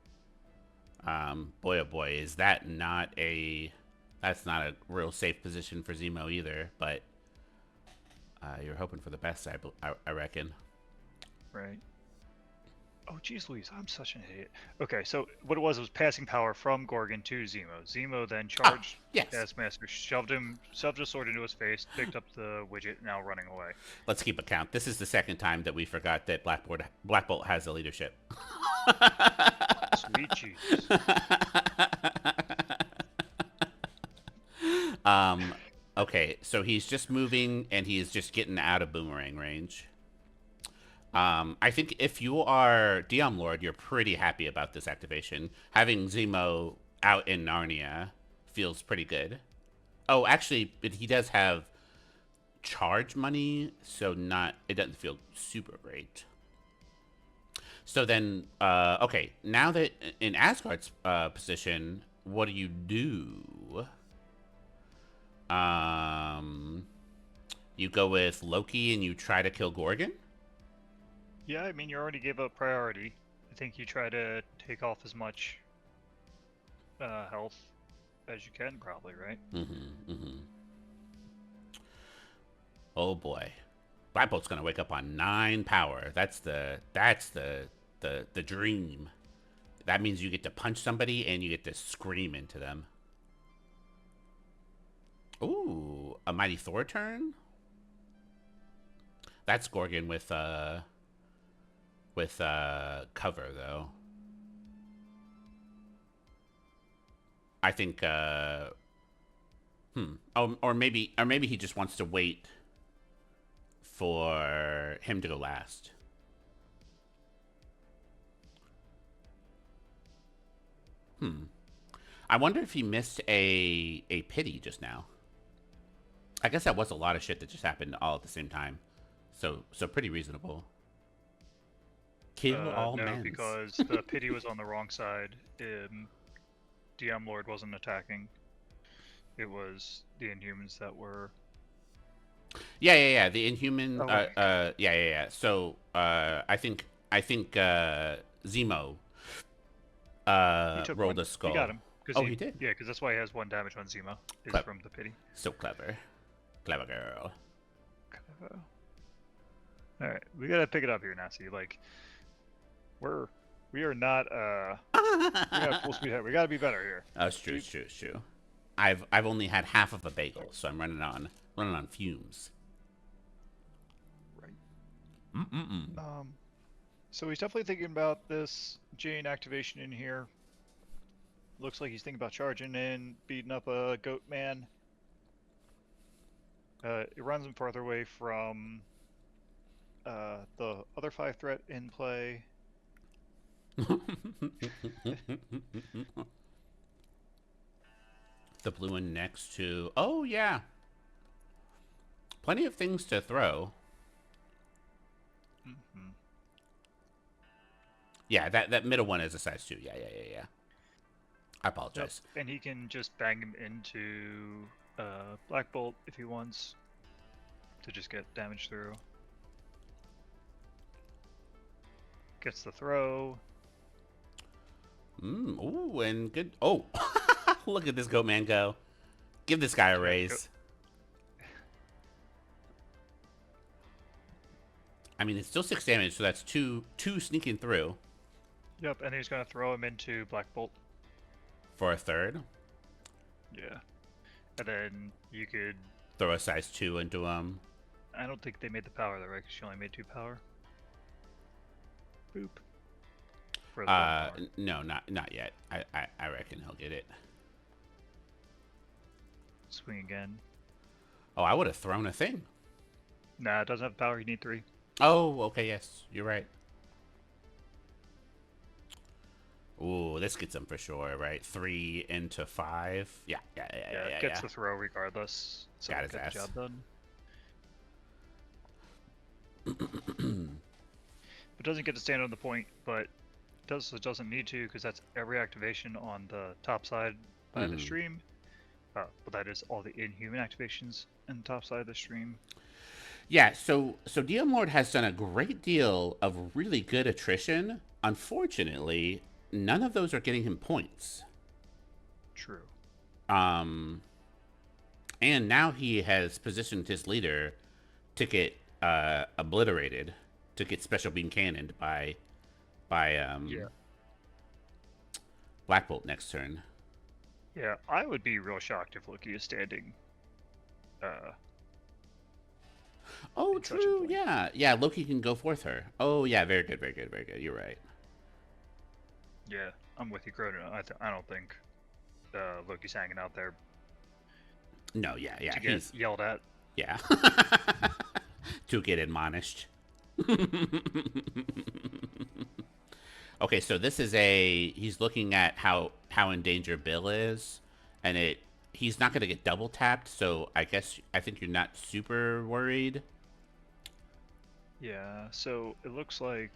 Boy oh boy, is that not a that's not a real safe position for Zemo either. But you're hoping for the best, I reckon. Right. Oh, geez, Louise, I'm such an idiot. Okay, so what it was passing power from Gorgon to Zemo. Zemo then Ah, charged yes. Taskmaster, shoved a sword into his face, picked up the widget, now running away. Let's keep a count. This is the second time that we forgot that Black Bolt has a leadership. Sweet Jesus. um, okay, so he's just moving and he's just getting out of boomerang range. I think if you are Diomlord, you're pretty happy about this activation. Having Zemo out in Narnia feels pretty good. Oh, actually, but he does have charge money, so not it doesn't feel super great. So then, okay, now that in Asgard's position, what do you do? You go with Loki and you try to kill Gorgon? Yeah, I mean, you already gave up priority. I think you try to take off as much health as you can, probably, right? Oh boy. Black Bolt's gonna wake up on 9 power. That's the dream. That means you get to punch somebody and you get to scream into them. Ooh, a Mighty Thor turn? That's Gorgon with cover though. I think or maybe he just wants to wait for him to go last. I wonder if he missed a pity just now. I guess that was a lot of shit that just happened all at the same time. So pretty reasonable. Kill all No, men's. because the pity was on the wrong side. Diomlord wasn't attacking. It was the Inhumans that were. Yeah. The Inhuman. Oh, wait. Yeah. So I think Zemo He took rolled one. a He got skull. him. Cause Oh, he did. Yeah, because that's why he has 1 damage on Zemo. Is Clever. from the pity. So clever. Clever girl. All right, we gotta pick it up here, Nasty. Like, we are not we got full speed ahead. We gotta be better here. Oh, it's true. I've only had half of a bagel, so I'm running on fumes. Right. Mm-mm-mm. So he's definitely thinking about this Jane activation in here. Looks like he's thinking about charging in, beating up a goat man. It runs him farther away from the other 5 threat in play. The blue one next to... Oh, yeah. Plenty of things to throw. Mm-hmm. Yeah, that middle one is a size 2. Yeah. I apologize. Yep. And he can just bang him into Black Bolt if he wants to just get damage through. Gets the throw. Ooh, and good... Oh, look at this goat man go. Give this guy a raise. I mean, it's still 6 damage, so that's two sneaking through. Yep, and he's gonna throw him into Black Bolt. For a third. Yeah. And then you could... Throw a size 2 into him. I don't think they made the power though, right? Because she only made 2 power. Boop. No, not yet. I reckon he'll get it. Swing again. Oh, I would have thrown a thing. Nah, it doesn't have power. You need 3. Oh, okay, yes. You're right. Ooh, this gets him for sure, right? 3 into 5. Yeah, yeah, yeah, Yeah, yeah, it yeah, gets yeah. the throw regardless, so Got we'll his get the ass. job done. It doesn't get to stand on the point, but doesn't need to because that's every activation on the top side by the Hmm. stream. But that is all the Inhuman activations in the top side of the stream. Yeah, so Diomlord has done a great deal of really good attrition. Unfortunately, none of those are getting him points. True. Um, and now he has positioned his leader to get obliterated, to get special beam cannoned by Yeah. Black Bolt next turn. Yeah, I would be real shocked if Loki is standing uh, Oh, in such a true. point. Yeah, yeah. Loki can go forth her. Oh, yeah. Very good. Very good. Very good. You're right. Yeah, I'm with you, Cronin. I don't think Loki's hanging out there No. Yeah. Yeah. to get He's yelled at. yeah. To get admonished. Okay, so this is a he's looking at how in danger Bill is, and he's not going to get double tapped. So I think you're not super worried. Yeah, so it looks like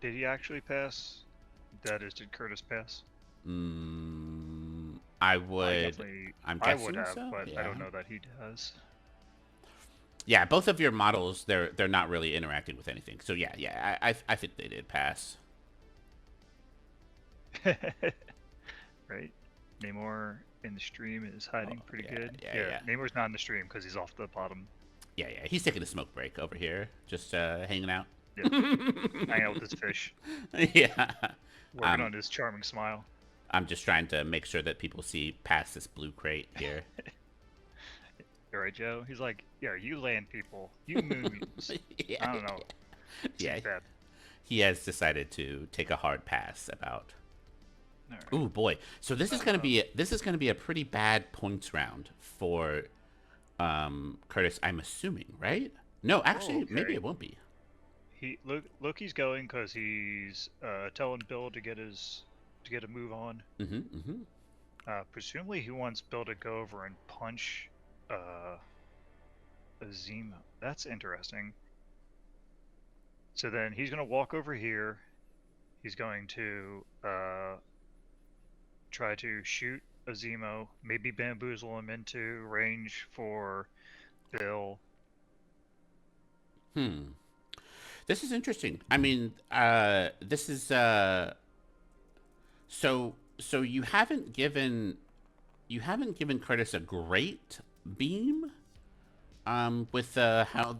did he actually pass? That is, did Kurtis pass? I I would. definitely I'm I would guessing have, so. but I Yeah. don't know that he does. Yeah. Both of your models, they're not really interacting with anything. So yeah, yeah. I think they did pass. Right? Namor in the stream is Oh, hiding pretty yeah. good. Yeah. Yeah, Yeah. Namor's not in the stream because he's off the bottom. Yeah. Yeah. He's taking a smoke break over here, just hanging out. Yep, hanging out with his fish, Yeah. working Um, on his charming smile. I'm just trying to make sure that people see past this blue crate here. All right, Joe. He's like, yeah, you land people, you moons. Yeah, I don't know. yeah. Seems bad. He has decided to take a hard pass about. All right. Ooh boy. So Uh, this is gonna be a pretty bad points round for Curtis. I'm assuming, right? No, oh, actually, maybe okay. it won't be. Loki's going because he's telling Bill to get a move on. Mm-hmm. Mm-hmm. Presumably, he wants Bill to go over and punch Zemo. That's interesting. So then he's going to walk over here. He's going to try to shoot a Zemo, maybe bamboozle him into range for Bill. Hmm. This is interesting. I mean, this is so you haven't given Curtis a great beam with how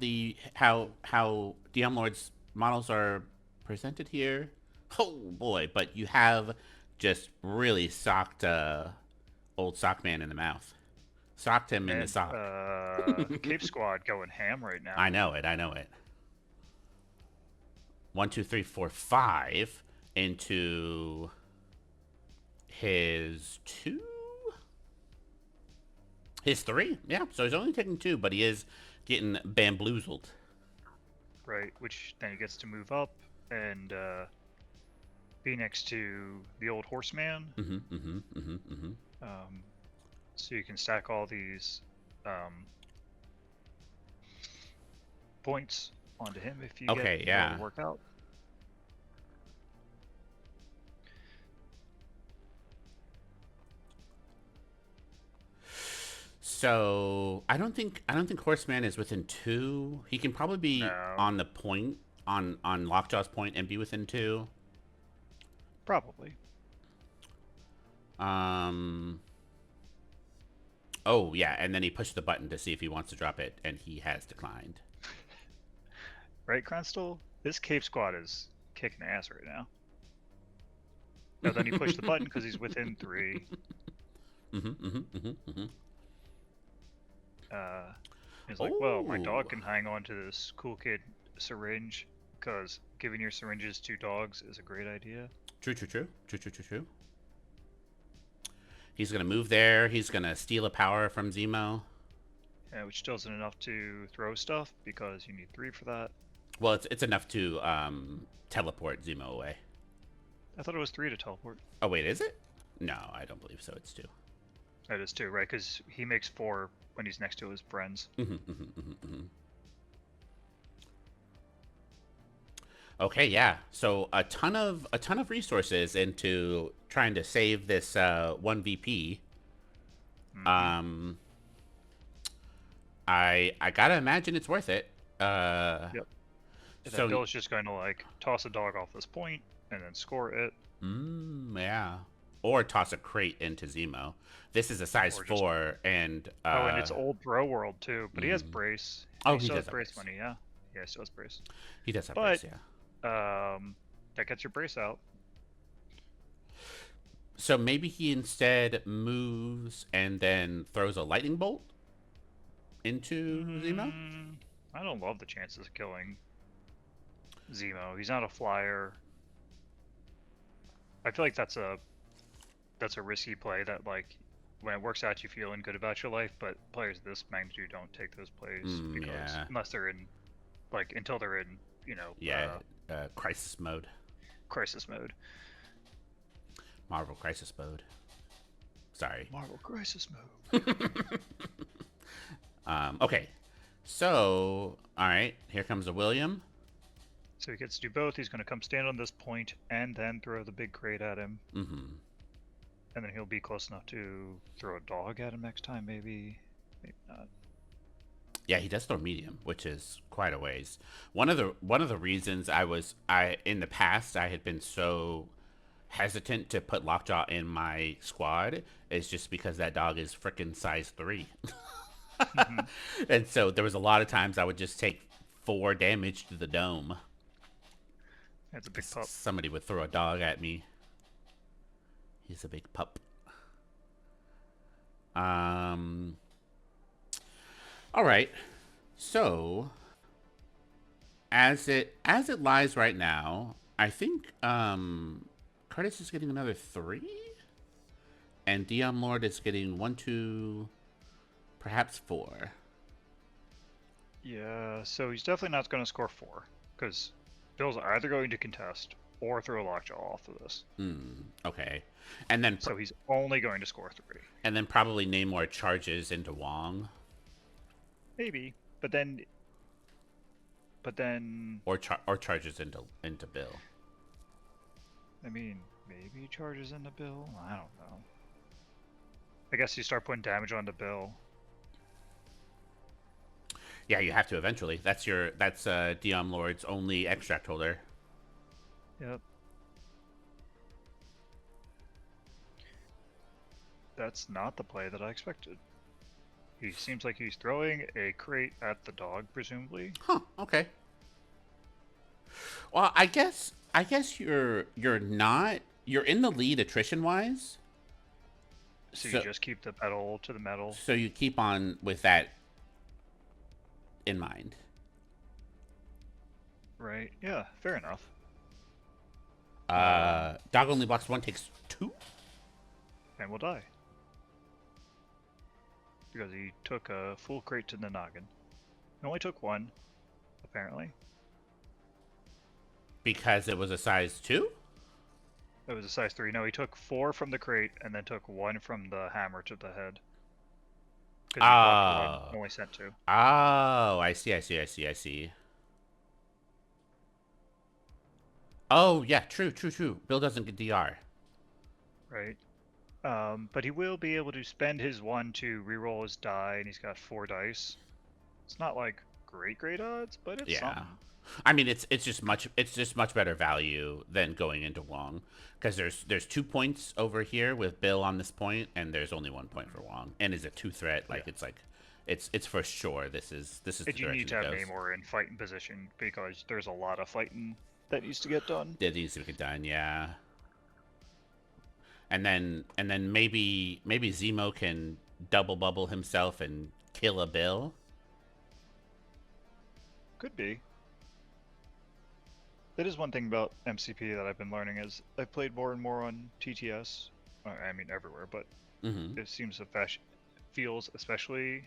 Diomlord's models are presented here. Oh boy, but you have just really socked old sock man in the mouth. Socked him in the And sock. Cape Squad going ham right I now. know it. I know it. 1, 2, 3, 4, 5 into his 2, his 3. Yeah, so he's only taking 2, but he is getting bamboozled. Right, which then he gets to move up and be next to the old horseman. Mm-hmm. Mm-hmm. Mm-hmm. Mm-hmm. Um, so you can stack all these points onto him if you get Okay, it all to yeah. work out. So I don't think Horseman is within 2. He can probably be No, on the point on Lockjaw's point and be within 2. probably. Um. Oh yeah, and then he pushed the button to see if he wants to drop it, and he has declined. Right, Cranston? This Cape Squad is kicking ass right now. No, then he pushed the button because he's within 3. Mm-hmm. Mm-hmm. Mm-hmm. Mm-hmm. Uh, he's like, well, my dog Oh. can hang on to this cool kid syringe because giving your syringes to dogs is a great idea. True. True. True. True. True. True. True. He's gonna move there. He's gonna steal a power from Zemo. Which still isn't enough to throw stuff because you need 3 for that. Well, it's enough to teleport Zemo away. I thought it was 3 to teleport. Oh wait, is it? No, I don't believe so. It's 2. That is 2, right? Because he makes 4 when he's next to his friends. Okay, yeah. So a ton of resources into trying to save this one VP. Mm-hmm. Um, I gotta imagine it's worth it. Yep. And then So Bill's just going to like toss a dog off this point and then score it, yeah, or toss a crate into Zemo. This is a size or just 4, and oh, and it's old bro world too. But he has brace, and oh, he he still has does have brace brace. money. Yeah, yeah, he still has brace. He does have But brace, yeah. that gets your brace out. So maybe he instead moves and then throws a lightning bolt into Zemo. I don't love the chances of killing Zemo. He's not a flyer. I feel like that's a risky play that like when it works out you feeling good about your life, but players of this magnitude don't take those plays because Yeah, unless they're in like until they're in yeah. Crisis mode, crisis mode. Marvel crisis mode. Sorry. Marvel crisis mode. Okay. So, all right. Here comes a William. So he gets to do both. He's going to come stand on this point and then throw the big crate at him. And then he'll be close enough to throw a dog at him next time, maybe. Maybe not. Yeah, he does throw medium, which is quite a ways. One of the reasons I in the past I had been so hesitant to put Lockjaw in my squad is just because that dog is freaking size 3. And so there was a lot of times I would just take 4 damage to the dome. That's a big pup. Somebody would throw a dog at me. He's a big pup. All right. So as it lies right now, I think Kurtis is getting another 3, and Diomlord is getting 1, 2, perhaps 4. Yeah, so he's definitely not going to score 4, because Bill's either going to contest or throw Lockjaw off of this. Okay. And then so he's only going to score 3. And then probably Namor charges into Wong. Maybe, but then or charges into Bill. I mean, maybe he charges into Bill. I don't know. I guess you start putting damage onto Bill. Yeah, you have to eventually. That's Diomlord's only extract holder. Yep. That's not the play that I expected. He seems like he's throwing a crate at the dog, presumably. Huh, okay. Well, I guess you're not, you're in the lead attrition wise. So you just keep the pedal to the metal. So you keep on with that in mind. Right. Yeah, fair enough. Dog only blocks 1, takes 2. And will die. Because he took a full crate to the noggin. He only took 1, apparently. Because it was a size 2? It was a size 3. No, he took 4 from the crate and then took 1 from the hammer to the head. Because he blocked 1, only sent 2. Oh, I see. Oh, yeah, true. Bill doesn't get DR. Right. But he will be able to spend his 1 to reroll his die, and he's got 4 dice. It's not like great odds, but it's something. I mean, it's just much better value than going into Wong, because there's 2 points over here with Bill on this point, and there's only 1 point for Wong, and is a 2 threat. Like it's for sure. This is the direction you need to have goes. Namor in fighting position because there's a lot of fighting that needs to get done. That needs to get done, yeah. And then maybe Zemo can double bubble himself and kill a Bill. Could be. That is one thing about MCP that I've been learning is I've played more and more on TTS. I mean everywhere, but it seems to feels especially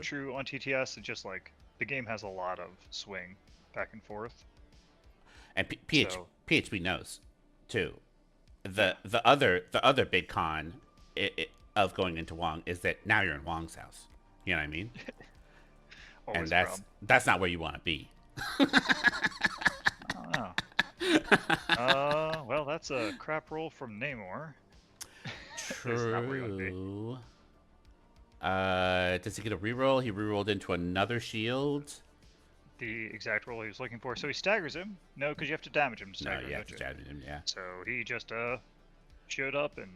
true on TTS. It's just like the game has a lot of swing back and forth. And PHP knows. too. Yeah, The other big con of going into Wong is that now you're in Wong's house. You know what I mean? And always a that's problem. that's not where you want to be. I don't know. Well, that's a crap roll from Namor. Is not where you want to be. True. Does he get a reroll? He rerolled into another shield. The exact roll he was looking for. So he staggers him. No, because you have to damage him to No, stagger him, yeah, don't to you? jab him. Yeah, So he just showed up and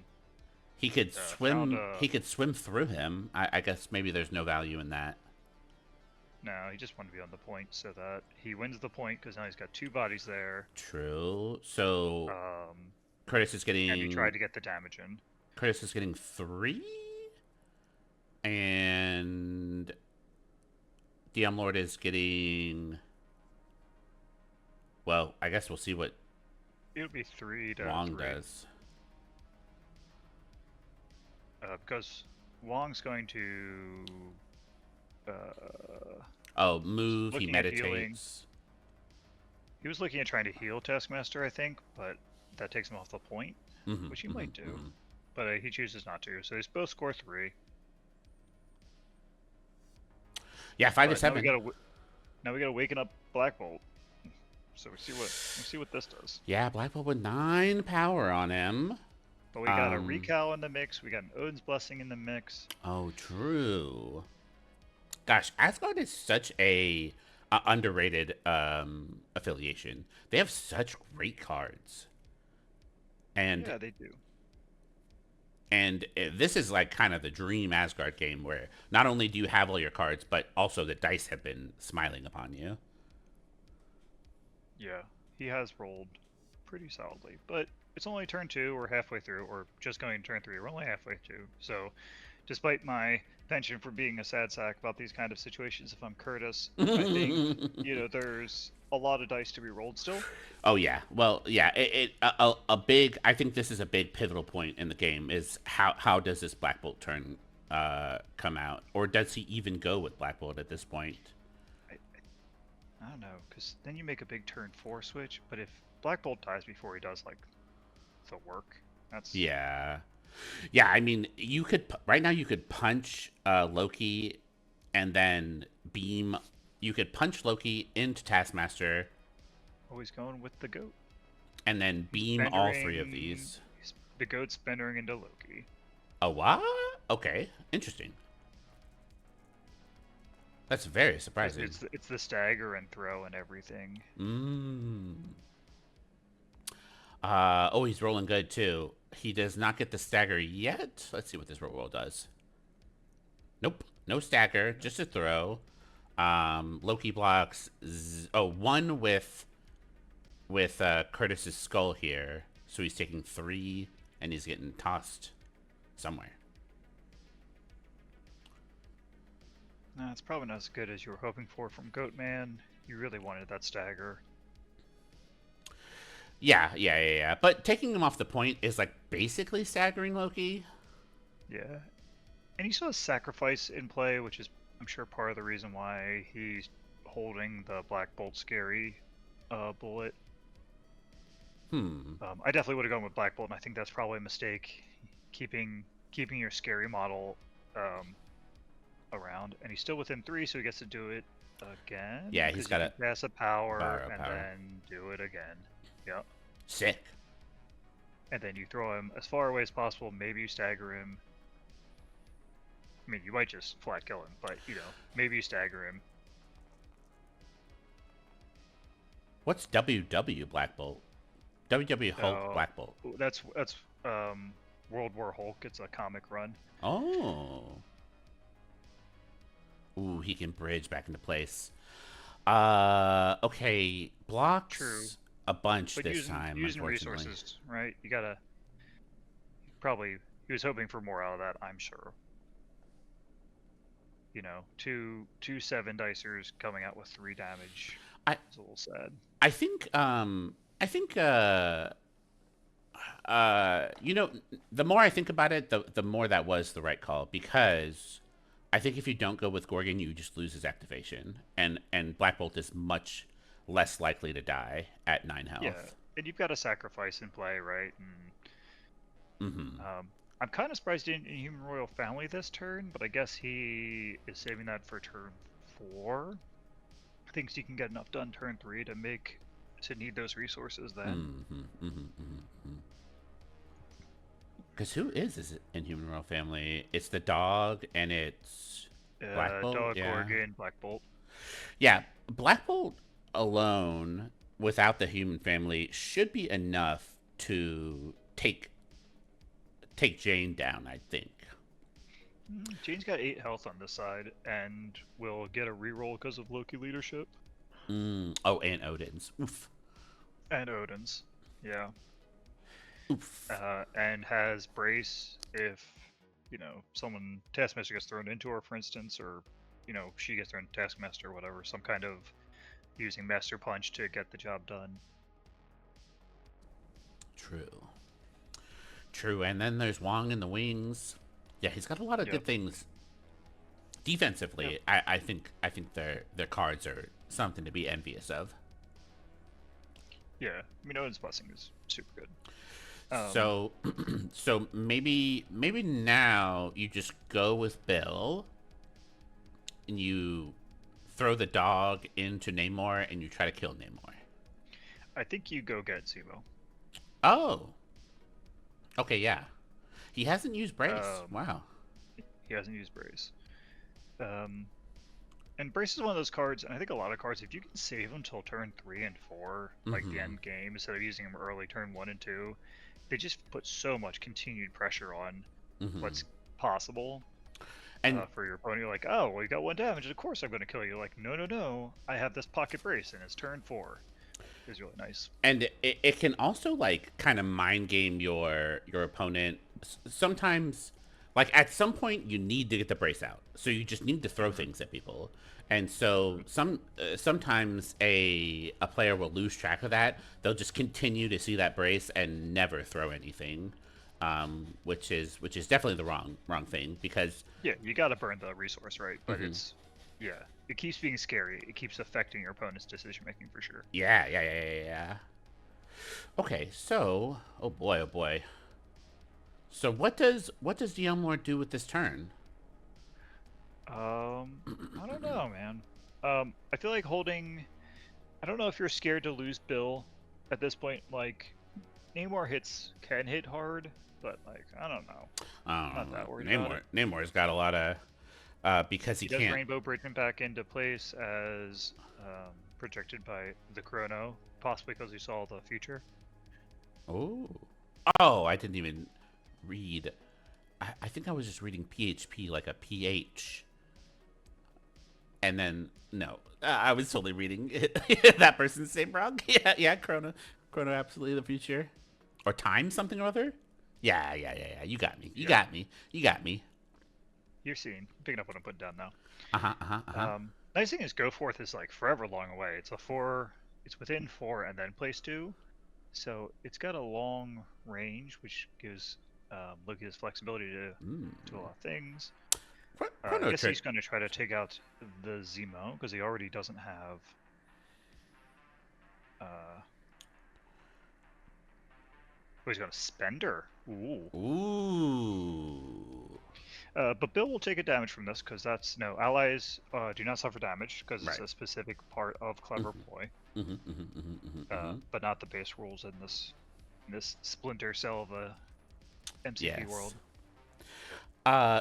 he could found swim. a. He could swim through him. I guess maybe there's no value in that. No, he just wanted to be on the point so that he wins the point because now he's got two bodies there. True. So Um, Curtis is and he getting tried to get the damage in. 3, and Diomlord is getting. Well, I guess we'll see what It would be 3 to Wong 3 does. because Wong's going to. Uh, Oh, move. He looking at healing. meditates. He was looking at trying to heal Taskmaster, I think, but that takes him off the point, Mm-hmm, which he mm-hmm, might do. mm-hmm. But he chooses not to. So they both score 3. Yeah, 5 to But now 7. we gotta waken up Black Bolt. So we see what this does. Yeah, Black Bolt with 9 power on him. But we got a Recal in the mix. We got an Odin's Blessing in the mix. Oh, true. Gosh, Asgard is such a underrated affiliation. They have such great cards, and Yeah, they do. this is like kind of the dream Asgard game where not only do you have all your cards, but also the dice have been smiling upon you. Yeah, he has rolled pretty solidly. But it's only turn 2. We're halfway through, or just going to turn 3. We're only halfway through. So, despite my penchant for being a sad sack about these kind of situations, if I'm Kurtis, I think there's a lot of dice to be rolled still. Oh yeah, well yeah, a big. I think this is a big pivotal point in the game. Is how does this Black Bolt turn come out, or does he even go with Black Bolt at this point? I don't know, because then you make a big turn 4 switch. But if Black Bolt dies before he does like the work, that's Yeah, yeah. I mean, you could right now you could punch Loki, and then beam. You could punch Loki into Taskmaster, always going with the goat. and then beam all 3 of these. The goat's bendering into Loki. Oh what? Okay, interesting. That's very surprising. It's the stagger and throw and everything. Mm. Oh, he's rolling good too. He does not get the stagger yet. Let's see what this roll does. Nope, no stagger, just a throw. Loki blocks. One with Curtis's skull here, so he's taking 3, and he's getting tossed somewhere. No, it's probably not as good as you were hoping for from Goatman. You really wanted that stagger. Yeah. But taking him off the point is like basically staggering Loki. Yeah. And he still has sacrifice in play, which is, I'm sure, part of the reason why he's holding the Black Bolt Scary bullet. I definitely would have gone with Black Bolt, and I think that's probably a mistake. Keeping your Scary model around, and he's still within 3, so he gets to do it again. Yeah, he's got to pass a power and power. then do it again. Yep. Sick. And then you throw him as far away as possible. Maybe you stagger him. I mean, you might just flat kill him, but maybe you stagger him. What's WW Black Bolt? WW Hulk Black Bolt. That's World War Hulk. It's a comic run. Oh. Ooh, he can bridge back into place. Okay, blocks. True. A bunch but this time. Using Unfortunately, resources, right? You gotta. He was hoping for more out of that. I'm sure. Two 7-dicers coming out with 3 damage. It's a little sad. I think. The more I think about it, the more that was the right call, because I think if you don't go with Gorgon, you just lose his activation, and Black Bolt is much less likely to die at 9 health. Yeah, and you've got a sacrifice in play, right? And Mm-hmm. I'm kind of surprised he didn't Inhuman Royal Family this turn, but I guess he is saving that for turn 4. Thinks he can get enough done turn 3 to need those resources then. Mm-hmm. Mm-hmm. Mm-hmm. Because who is this Inhuman Royal Family? It's the dog and it's Black Bolt. Dog, Yeah. Gorgon, Black Bolt. Yeah. Black Bolt alone, without the human family, should be enough to take Jane down. I think. Jane's got 8 health on this side and will get a reroll because of Loki leadership. Oh, and Odin's. Oof. And Odin's. Yeah. Oof. And has Brace if, someone, Taskmaster gets thrown into her, for instance, or, she gets thrown into Taskmaster or whatever, some kind of using Master Punch to get the job done. True. True. And then there's Wong in the wings. Yeah, he's got a lot of good things. Defensively, Yep. I think their cards are something to be envious of. Yeah, I mean, Odin's Blessing is super good. So, so maybe now you just go with Bill, and you throw the dog into Namor, and you try to kill Namor. I think you go get Zemo. Oh, okay, yeah. He hasn't used Brace. Wow. He hasn't used Brace. And Brace is one of those cards, and I think a lot of cards, if you can save them till turn 3 and 4, like the end game, instead of using them early turn 1 and 2, they just put so much continued pressure on what's possible. And for your opponent, you're like, oh, well, you got 1 damage, of course I'm going to kill you. Like, no, I have this pocket Brace, and it's turn 4. It's really nice. And it can also, like, kind of mind game your opponent. Sometimes, like, at some point, you need to get the Brace out. So you just need to throw things at people. And so sometimes a player will lose track of that. They'll just continue to see that Brace and never throw anything, which is definitely the wrong thing, because yeah, you got to burn the resource, right? But it keeps being scary. It keeps affecting your opponent's decision making for sure. Yeah. Okay, so oh boy. So what does Diomlord do with this turn? I don't know, man. I feel like holding. I don't know if you're scared to lose Bill at this point. Like, Namor can hit hard, but like I don't know. Not that worried about it. Namor's got a lot of because he does can't. Rainbow Bridgman back into place as projected by the Chrono, possibly because he saw the future. Oh, I didn't even read. I think I was just reading PHP like a PH. And then no, I was totally reading that person's name wrong. Yeah, Chrono, absolutely the future, or time something or other. Yeah. You got me. You got me. You're seeing, picking up what I'm putting down now. Nice thing is, Go Forth is like forever long away. It's a 4. It's within 4 and then place 2, so it's got a long range, which gives Loki his flexibility to do a lot of things. I guess he's going to try to take out the Zemo because he already doesn't have. He's got a Spender. Ooh. But Bill will take a damage from this because that's allies do not suffer damage because it's a specific part of Clever Ploy. But not the base rules in this splinter cell of a MCP world.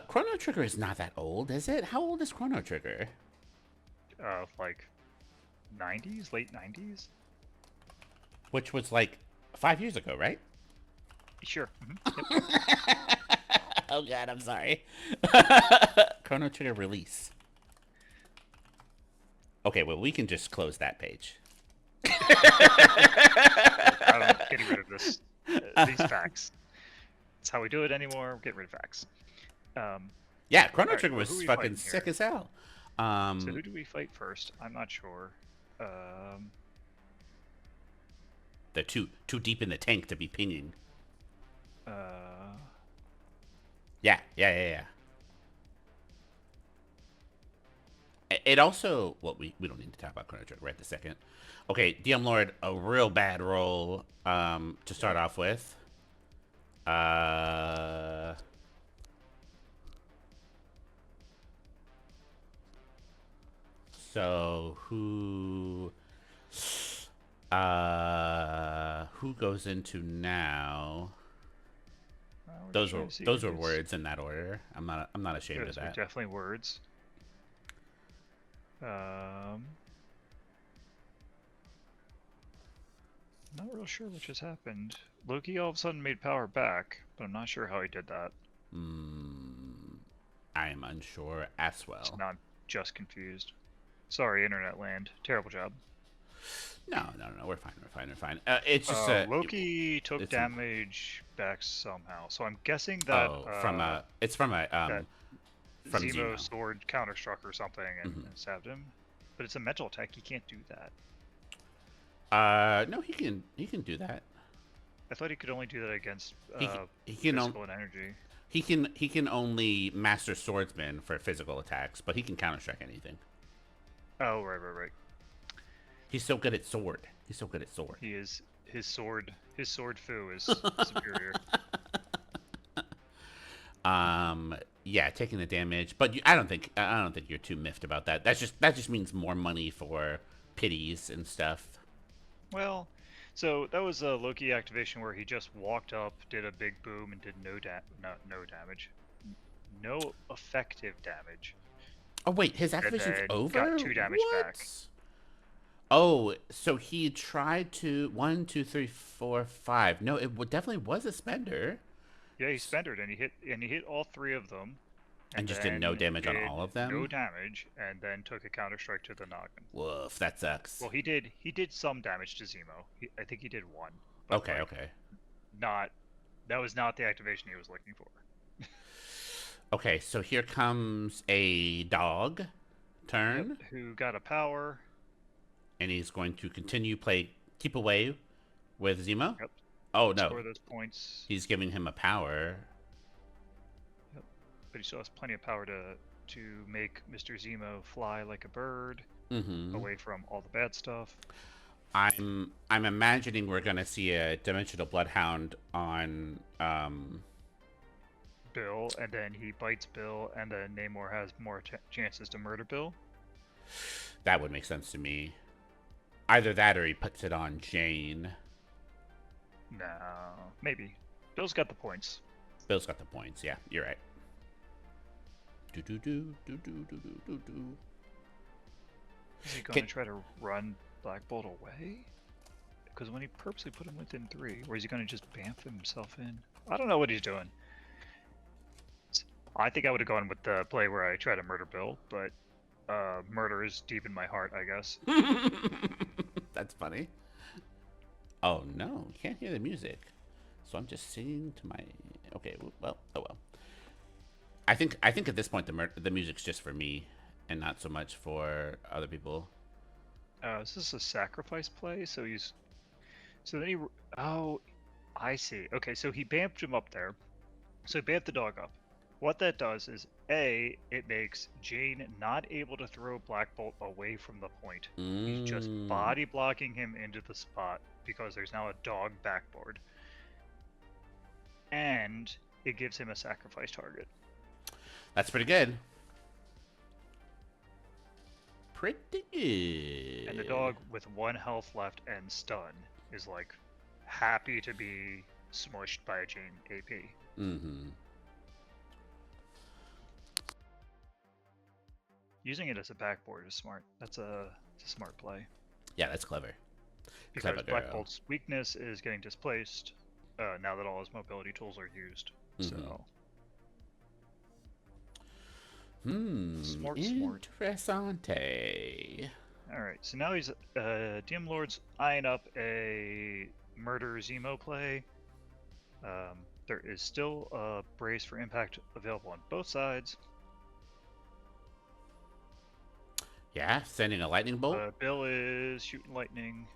Chrono Trigger is not that old, is it? How old is Chrono Trigger? Like 90s, late 90s. Which was like 5 years ago, right? Sure. Yep. Oh god, I'm sorry. Chrono Trigger release. Okay, well, we can just close that page. I'm getting rid of these facts. That's how we do it anymore. Get rid of facts. Yeah, Chrono Trigger was fucking sick as hell. So who do we fight first? I'm not sure. They're too deep in the tank to be pinging. Yeah. It also, well, we don't need to talk about Chrono Trigger right this second. Okay, Diomlord, a real bad roll to start Yep. off with. Uh, so who goes into now? We're just Those trying were to see who those were gets. words in that order. I'm not ashamed of Those were that. definitely words. Um, not real sure what just happened. Loki all of a sudden made power back, but I'm not sure how he did that. I am unsure as So well. now I'm just confused. Sorry, Internet Land. Terrible job. No. We're fine. We're fine. We're fine. It's just Loki took it's damage back somehow. So I'm guessing that from it's that from Zemo Zemo. sword counterstruck or something and stabbed him. But it's a mental attack. He can't do that. No, he can do that. I thought he could only do that against He can physical and energy. he can only master swordsman for physical attacks, but he can counter strike anything. Oh, right. He's so good at sword. He's so good at sword. He is his sword foo is superior. Yeah, taking the damage, but I don't think you're too miffed about that. That just means more money for pities and stuff. Well, so that was a Loki activation where he just walked up, did a big boom, and did no damage, no effective damage, Oh wait, his and activation's then got over? 2 damage back. What? Oh, so he tried to 1, 2, 3, 4, 5. No, definitely was a spender, Yeah, he spendered and he hit all 3 of them, and and just did no then damage on did all of no them. damage, and then took a counter strike to the noggin. Woof, that sucks. Well, he did some damage to Zemo. I think he did one, but Okay, like okay, not that was not the activation he was looking for. okay. So here comes a dog Yep, turn, who got a power. and he's going to continue keep away with Zemo. Yep, Oh no, score those points. he's giving him a power. Yep, but he still has plenty of power to make Mr. Zemo fly like a bird away from all the bad stuff. I'm imagining we're gonna see a dimensional bloodhound on Bill, and then he bites Bill, and then Namor has more chances to murder Bill. That would make sense to me. Either that or he puts it on Jane. No, maybe. Bill's got the points. Bill's got the points. Yeah, you're right. Do do do do do do do do. Is he going to try to run Black Bolt away? Because when he purposely put him within 3, or is he going to just bamf himself in? I don't know what he's doing. I think I would have gone with the play where I try to murder Bill, but murder is deep in my heart, I guess. That's funny. Oh no, you can't hear the music. So I'm just singing to my. Okay, well, oh well. I think at this point the music's just for me, and not so much for other people. Is this a sacrifice play? So he's. So then he. Oh, I see. Okay, so he bamped him up there. So he bamped the dog up. What that does is, A, it makes Jane not able to throw Black Bolt away from the point. He's just body blocking him into the spot because there's now a dog backboard. And it gives him a sacrifice target. That's pretty good. Pretty good. And the dog with 1 health left and stun is like happy to be smushed by a Jane AP. Using it as a backboard is smart. It's a smart play. Yeah, that's clever. Because Clever Black girl. Bolt's weakness is getting displaced now that all his mobility tools are used. So. Smart. Interessante. Alright, so now he's Diomlord's eyeing up a murder Zemo play. There is still a brace for impact available on both sides. Yeah, sending a lightning bolt. Bill is shooting lightning.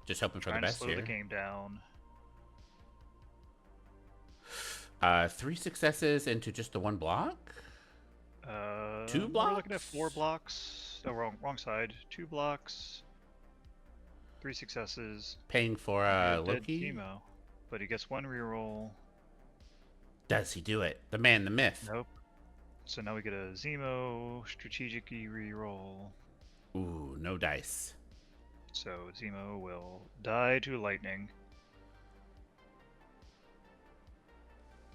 Just hoping for the Trying to best slow here. the game down. 3 successes into just the 1 block. 2 We're looking at 4 blocks? blocks. Oh, wrong side. 2 blocks, 3 successes. Paying for Could be a dead Loki? chemo, but he gets 1 reroll. Does he do it? The man, the myth. Nope. So now we get a Zemo strategic reroll. Ooh, no dice. So Zemo will die to lightning.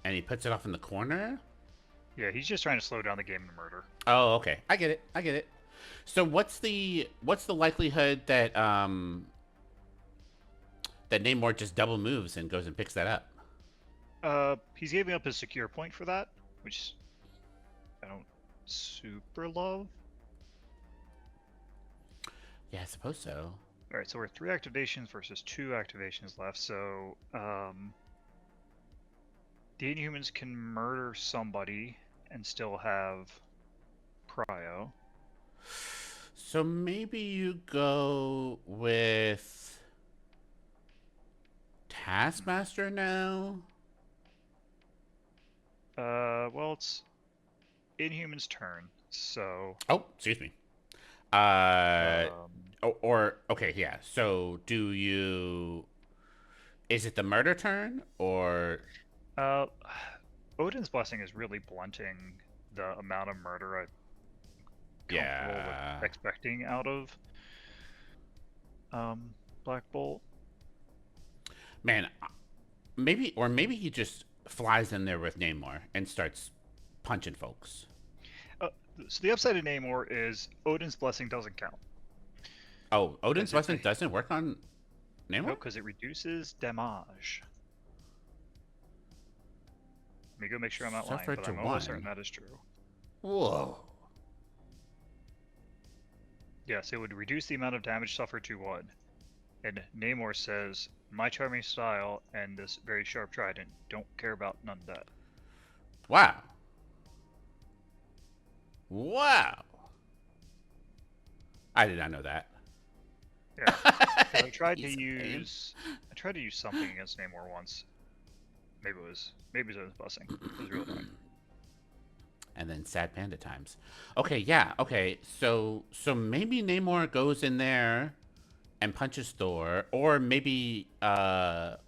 And he puts it off in the corner? Yeah, he's just trying to slow down the game to murder. Oh, okay. I get it. I get it. So what's the likelihood that that Namor just double moves and goes and picks that up? He's giving up his secure point for that, which I don't super love. Yeah, I suppose so. Alright, so we're 3 activations versus 2 activations left, so the Inhumans can murder somebody and still have Prio. So maybe you go with Taskmaster now? Well, it's Inhumans' turn, so Oh, excuse me. Okay, yeah. So do you? Is it the murder turn or? uh, Odin's Blessing is really blunting the amount of murder I'm comfortable Yeah. with expecting out of Black Bolt. Man, maybe he just flies in there with Namor and starts punching folks. So the upside of Namor is Odin's Blessing doesn't count. Oh, Odin's Blessing doesn't work on Namor? No, because it reduces damage. Let me go make sure I'm not lying, but I'm almost certain that is true. Whoa. Yes, it would reduce the amount of damage suffered to 1. And Namor says, my charming style and this very sharp trident don't care about none of that. Wow. Wow. I did not know that. Yeah. I tried to use something against Namor once. Maybe it was Odin's Blessing. It was real annoying. And then sad panda times. Okay, yeah, okay. So maybe Namor goes in there and punches Thor, or maybe what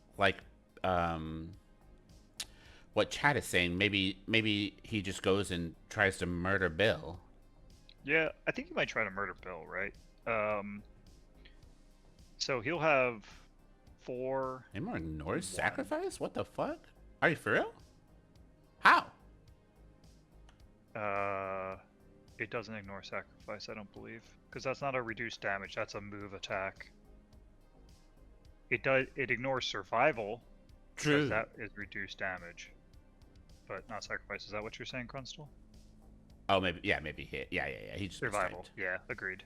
Chad is saying, maybe he just goes and tries to murder Bill. Yeah, I think he might try to murder Bill, right? So he'll have 4. Namor ignores sacrifice? What the fuck? Are you for real? How? It doesn't ignore sacrifice, I don't believe, because that's not a reduced damage. That's a move attack. It ignores survival. True. Because that is reduced damage, but not sacrifice. Is that what you're saying, Crunstal? Oh, maybe hit. Yeah. He just survival. Mistaked. Yeah, agreed.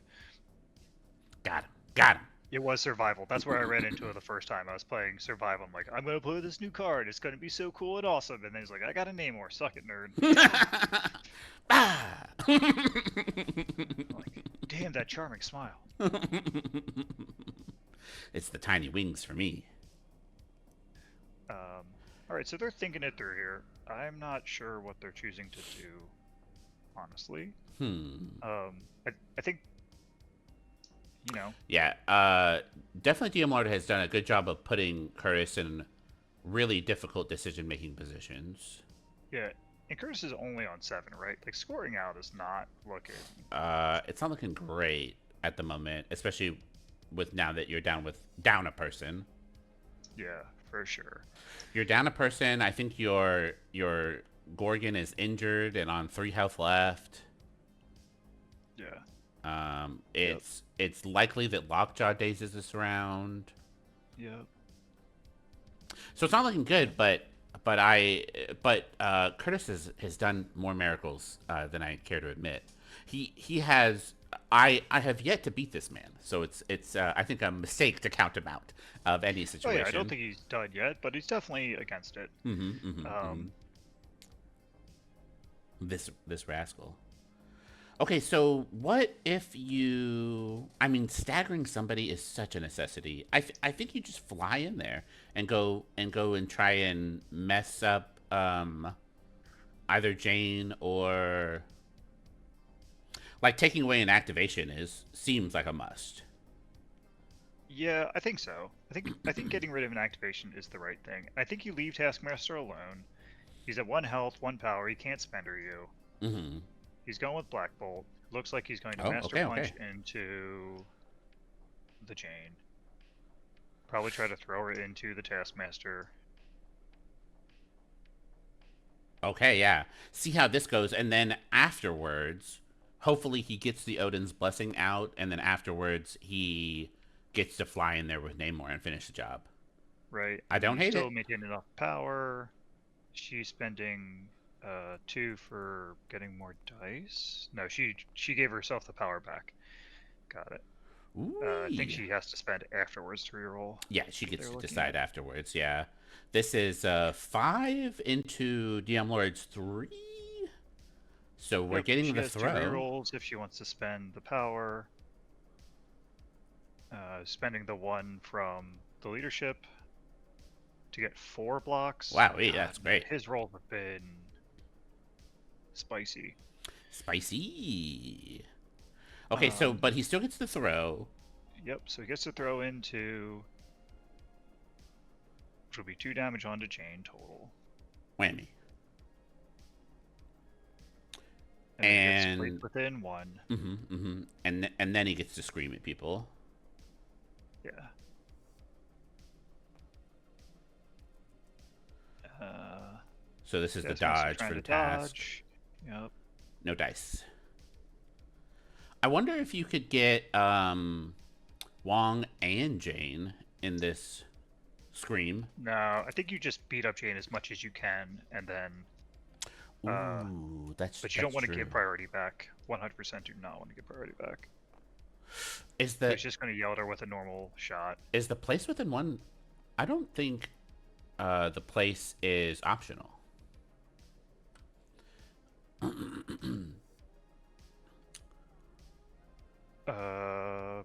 Got him. It was survival. That's where I ran into it the first time. I was playing survival. I'm like, I'm gonna play this new card. It's gonna be so cool and awesome. And then he's like, I got a Namor. Suck it, nerd. Like, damn that charming smile. It's the tiny wings for me. All right, so they're thinking it through here. I'm not sure what they're choosing to do, honestly. I think, you know. Yeah, definitely Diomlord has done a good job of putting Kurtis in really difficult decision-making positions. Yeah, and Kurtis is only on 7, right? Like, scoring out is not looking... It's not looking great at the moment, especially with now that you're down a person. Yeah, for sure. You're down a person. I think your Gorgon is injured and on 3 health left. Yeah. It's likely that Lockjaw dazes this round. Yep. So it's not looking good, but Kurtis has done more miracles than I care to admit. He has. I have yet to beat this man, so it's I think a mistake to count him out of any situation. Oh yeah, I don't think he's done yet, but he's definitely against it. This rascal. Okay, so what if you... I mean, staggering somebody is such a necessity. I think you just fly in there and go and try and mess up either Jane or Like taking away an activation seems like a must. Yeah, I think so. I think getting rid of an activation is the right thing. I think you leave Taskmaster alone. He's at 1 health, 1 power. He can't spender you. Mm-hmm. He's going with Black Bolt. Looks like he's going to Oh, Master okay, okay. Punch into the Jane. Probably try to throw her into the Taskmaster. Okay, yeah. See how this goes, and then afterwards, hopefully he gets the Odin's Blessing out, and then afterwards he gets to fly in there with Namor and finish the job. Right, I and then don't you hate still it. maintain enough power. She's spending 2 for getting more dice. No, she gave herself the power back. Got it. I think Ooh. she has to spend afterwards to reroll. Yeah, she That's what gets they're to looking at. decide afterwards. Yeah, this is 5 into Diomlord's 3, so we're Yep, getting she the has 2 throw. rerolls if she wants to spend the power. Spending the 1 from the leadership to get 4 blocks. Wow, hey, God, that's man, great. his rolls have been spicy. Spicy. Okay, so Um, but he still gets the throw. yep, so he gets to throw into, which will be 2 damage onto Jane total. Whammy. And then he gets placed And within 1. and then he gets to scream at people. Yeah. Uh, So this is the Taskmaster dodge trying for the to task. dodge. Yep. No dice. I wonder if you could get Wong and Jane in this scream. No, I think you just beat up Jane as much as you can, and then, Ooh, but you don't that's want to true. give priority back. 100% do not want to give priority back. Is So the he's just going to yell at her with a normal shot. is the place within one? I don't think the place is optional.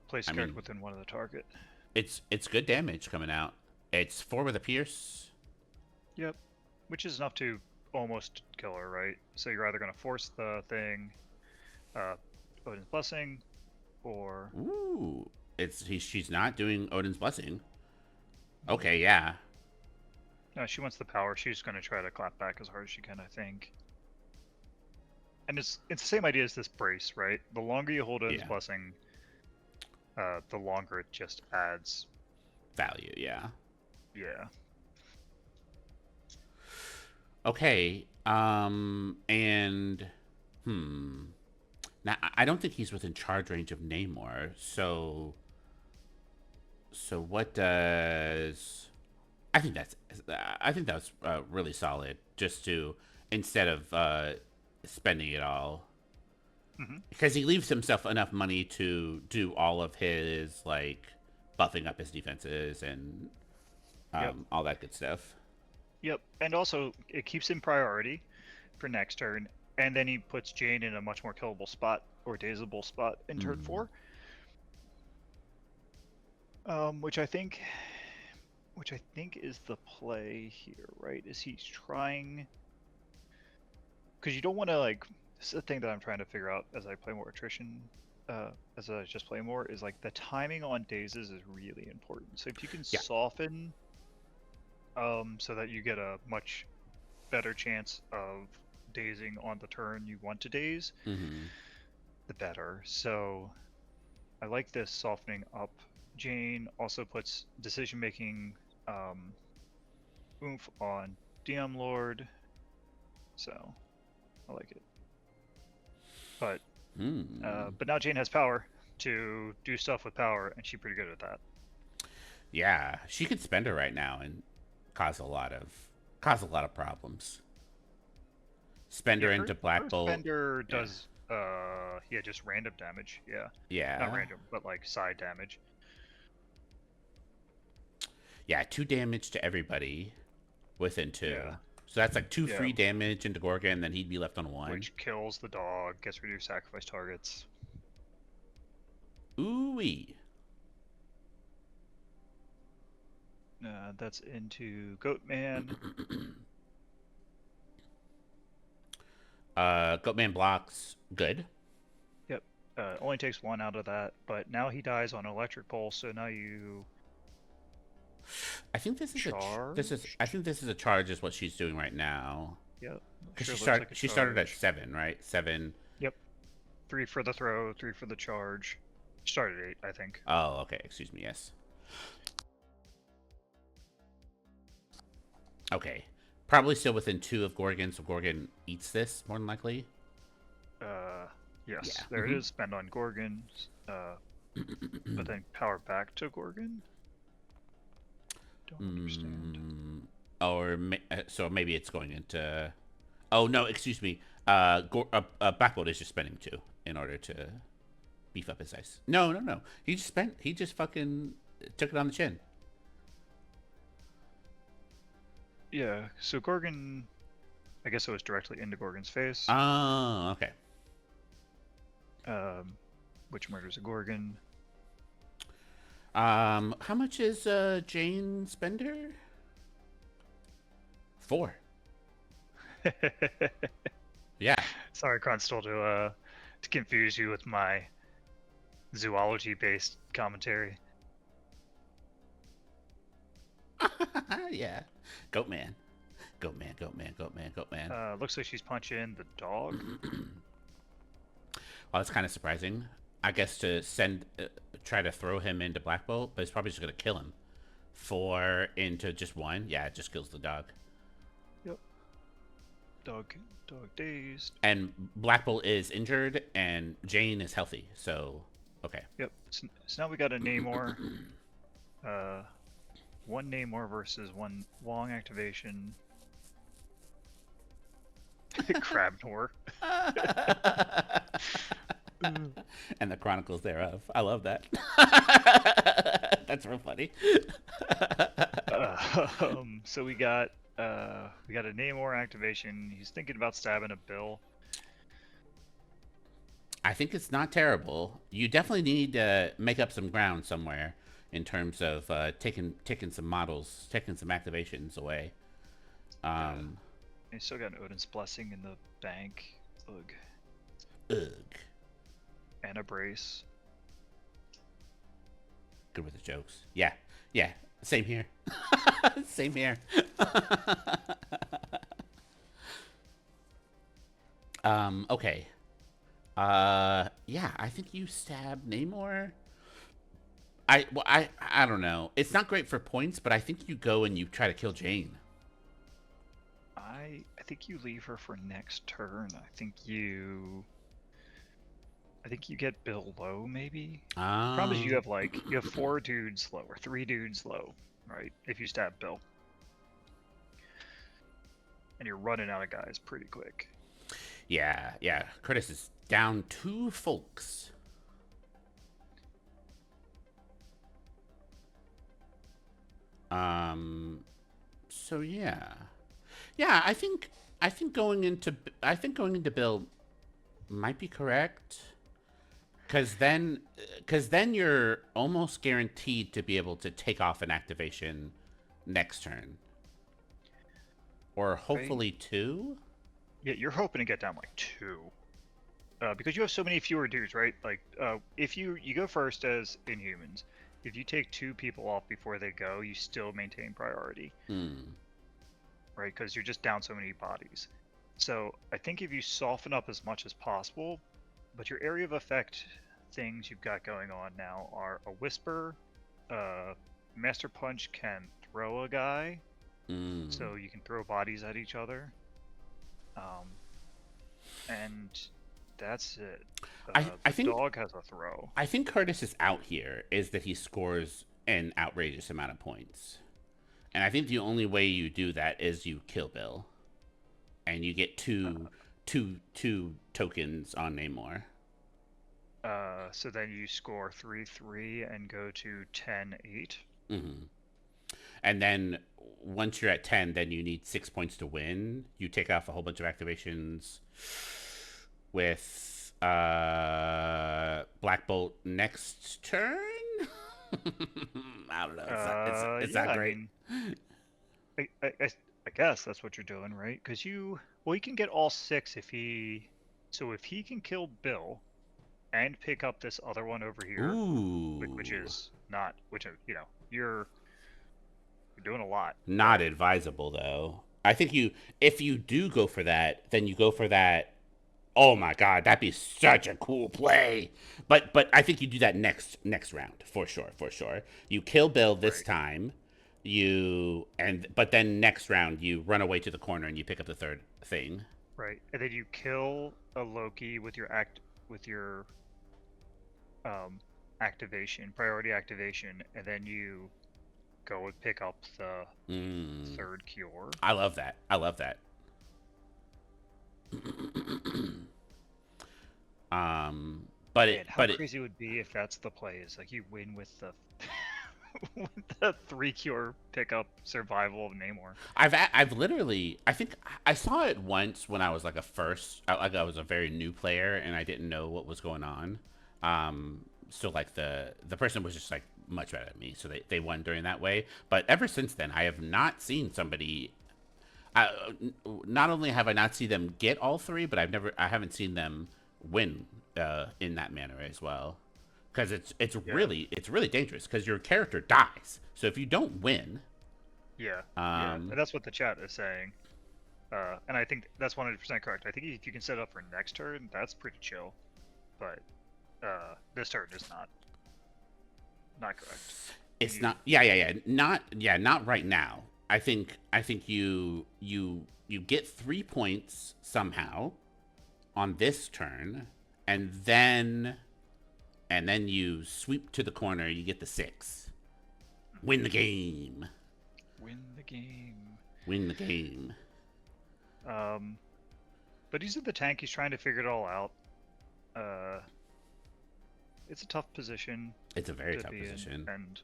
Place I character mean, within 1 of the target. it's good damage coming out. It's 4 with a pierce. Yep. Which is enough to almost kill her, right? So you're either going to force the thing, uh, Odin's Blessing, or Ooh, she's not doing Odin's Blessing. Okay, yeah. no, she wants the power. She's going to try to clap back as hard as she can, I think. And it's the same idea as this brace, right? The longer you hold Odin's Yeah. Blessing, the longer it just adds. Value, yeah. Yeah. Okay. And hmm. Now I don't think he's within charge range of Namor. So what does I think that's really solid. Just to instead of spending it all, Hmm. because he leaves himself enough money to do all of his like buffing up his defenses and Yep. all that good stuff. Yep. And also, it keeps him priority for next turn, and then he puts Jane in a much more killable spot or dazable spot in turn Mm. 4. Which I think is the play here, right? Is he's trying, because you don't want to like. This is the thing that I'm trying to figure out as I play more attrition. As I just play more, is like the timing on dazes is really important. So if you can Yeah. soften, so that you get a much better chance of dazing on the turn you want to daze, Mm-hmm. the better. So I like this softening up. Jane also puts decision making oomph on Diomlord, so I like it. But Hmm. but now Jane has power to do stuff with power, and she's pretty good at that. Yeah, she could spend her right now and cause a lot of problems. Spend Yeah, her her into Black her Bolt. spender Yeah. does yeah, just random damage. Yeah, not Yeah. random, but like side damage, Yeah, 2 damage to everybody within 2. yeah, So that's like 2 yeah, free damage into Gorga, and then he'd be left on 1. which kills the dog, gets rid of sacrifice targets. Ooh-wee. That's into Goatman. Goatman blocks. Good. Yep, Only takes one out of that, but now he dies on electric pulse, so now you I think this is charge. I think this is a charge is what she's doing right now. Yep, Cuz sure looks like a she started at charge. 7, right? 7. Yep, 3 for the throw, 3 for the charge. Started 8, I think. Oh, okay, excuse me. Yes. Okay. Probably still within 2 of Gorgon, so Gorgon eats this more than likely. Uh, Yeah. yes, there it is. Spend on Gorgon, but then power back to Gorgon. Don't understand. Or so maybe it's going into. Oh no, excuse me. Backbolt is just spending 2 in order to beef up his ice. No, no, no. He just spent. He just fucking took it on the chin. Yeah, so Gorgon, I guess it was directly into Gorgon's face, Oh, okay. which murders a Gorgon. How much is Jane Spender? 4. Yeah. Sorry, Crunstal, to confuse you with my zoology-based commentary. Yeah. Goat man. Goat man, goat man, goat man, goat man. Looks like she's punching the dog. Well, that's kind of surprising. I guess to try to throw him into Black Bolt, but it's probably just going to kill him. 4 into just 1. Yeah, it just kills the dog. Yep. Dog dazed. And Black Bolt is injured, and Jane is healthy, so okay. Yep. So now we got a Namor. One Namor versus one long activation. Crabnor. And the chronicles thereof. I love that. That's real funny. So we got a Namor activation. He's thinking about stabbing a Bill. I think it's not terrible. You definitely need to make up some ground somewhere in terms of taking some models, taking some activations away. He's still got an Odin's Blessing in the bank. Ugh. Ugh. And a brace. Good with the jokes. Yeah. Yeah. Same here. Same here. Okay. Yeah, I think you stab Namor. I don't know. It's not great for points, but I think you go and you try to kill Jane. I think you leave her for next turn. I think you get Bill low, maybe. Problem is you have 4 dudes low or 3 dudes low, right? If you stab Bill, and you're running out of guys pretty quick. Yeah, yeah. Kurtis is down 2 folks. So yeah. Yeah, I think going into Bill might be correct. Cuz then you're almost guaranteed to be able to take off an activation next turn. Or hopefully right. 2. Yeah, you're hoping to get down like 2. Because you have so many fewer dudes, right? Like, if you go first as Inhumans, if you take 2 people off before they go, you still maintain priority. Right? Because you're just down so many bodies. So I think if you soften up as much as possible, but your area of effect things you've got going on now are a Whisper, Master Punch can throw a guy, so you can throw bodies at each other. And that's it. I think dog has a throw. I think Kurtis is out here is that he scores an outrageous amount of points. And I think the only way you do that is you kill Bill. And you get two tokens on Namor. So then you score 3-3 and go to 10-8. And then once you're at 10, then you need 6 points to win. You take off a whole bunch of activations with Black Bolt next turn. I don't know. It's not great. I guess that's what you're doing, right? Because you can get all 6 if he can kill Bill, and pick up this other one over here, which Ooh. is not, you're doing a lot. Not advisable though. I think if you do go for that, then you go for that. Oh my god, that'd be such a cool play. But I think you do that next round for sure, for sure. You kill Bill this Right, time. But then next round you run away to the corner and you pick up the third thing. right, and then you kill a Loki with your um priority activation, and then you go and pick up the Mm, third cure. I love that. I love that. But Man, it how but it crazy would it be if that's the play? Is like you win with the with the three cure pickup survival of Namor. I've literally I think I saw it once when I was like I was a very new player and I didn't know what was going on. So like the person was just like much better than me, so they won during that way. But ever since then, I have not seen somebody. I, not only have I not seen them get all three, but I haven't seen them win in that manner as well. Because Yeah, it's really dangerous because your character dies. So if you don't win, yeah, yeah, um, and that's what the chat is saying. And I think that's 100% correct. I think if you can set up for next turn, that's pretty chill. But this turn is not correct. it's You not. Not right now. I think you get 3 points somehow on this turn, and then you sweep to the corner. You get the 6. Win the game. win the game. Win the game. Um, but he's in the tank. He's trying to figure it all out. Uh, it's a tough position It's a very to tough be in, position. and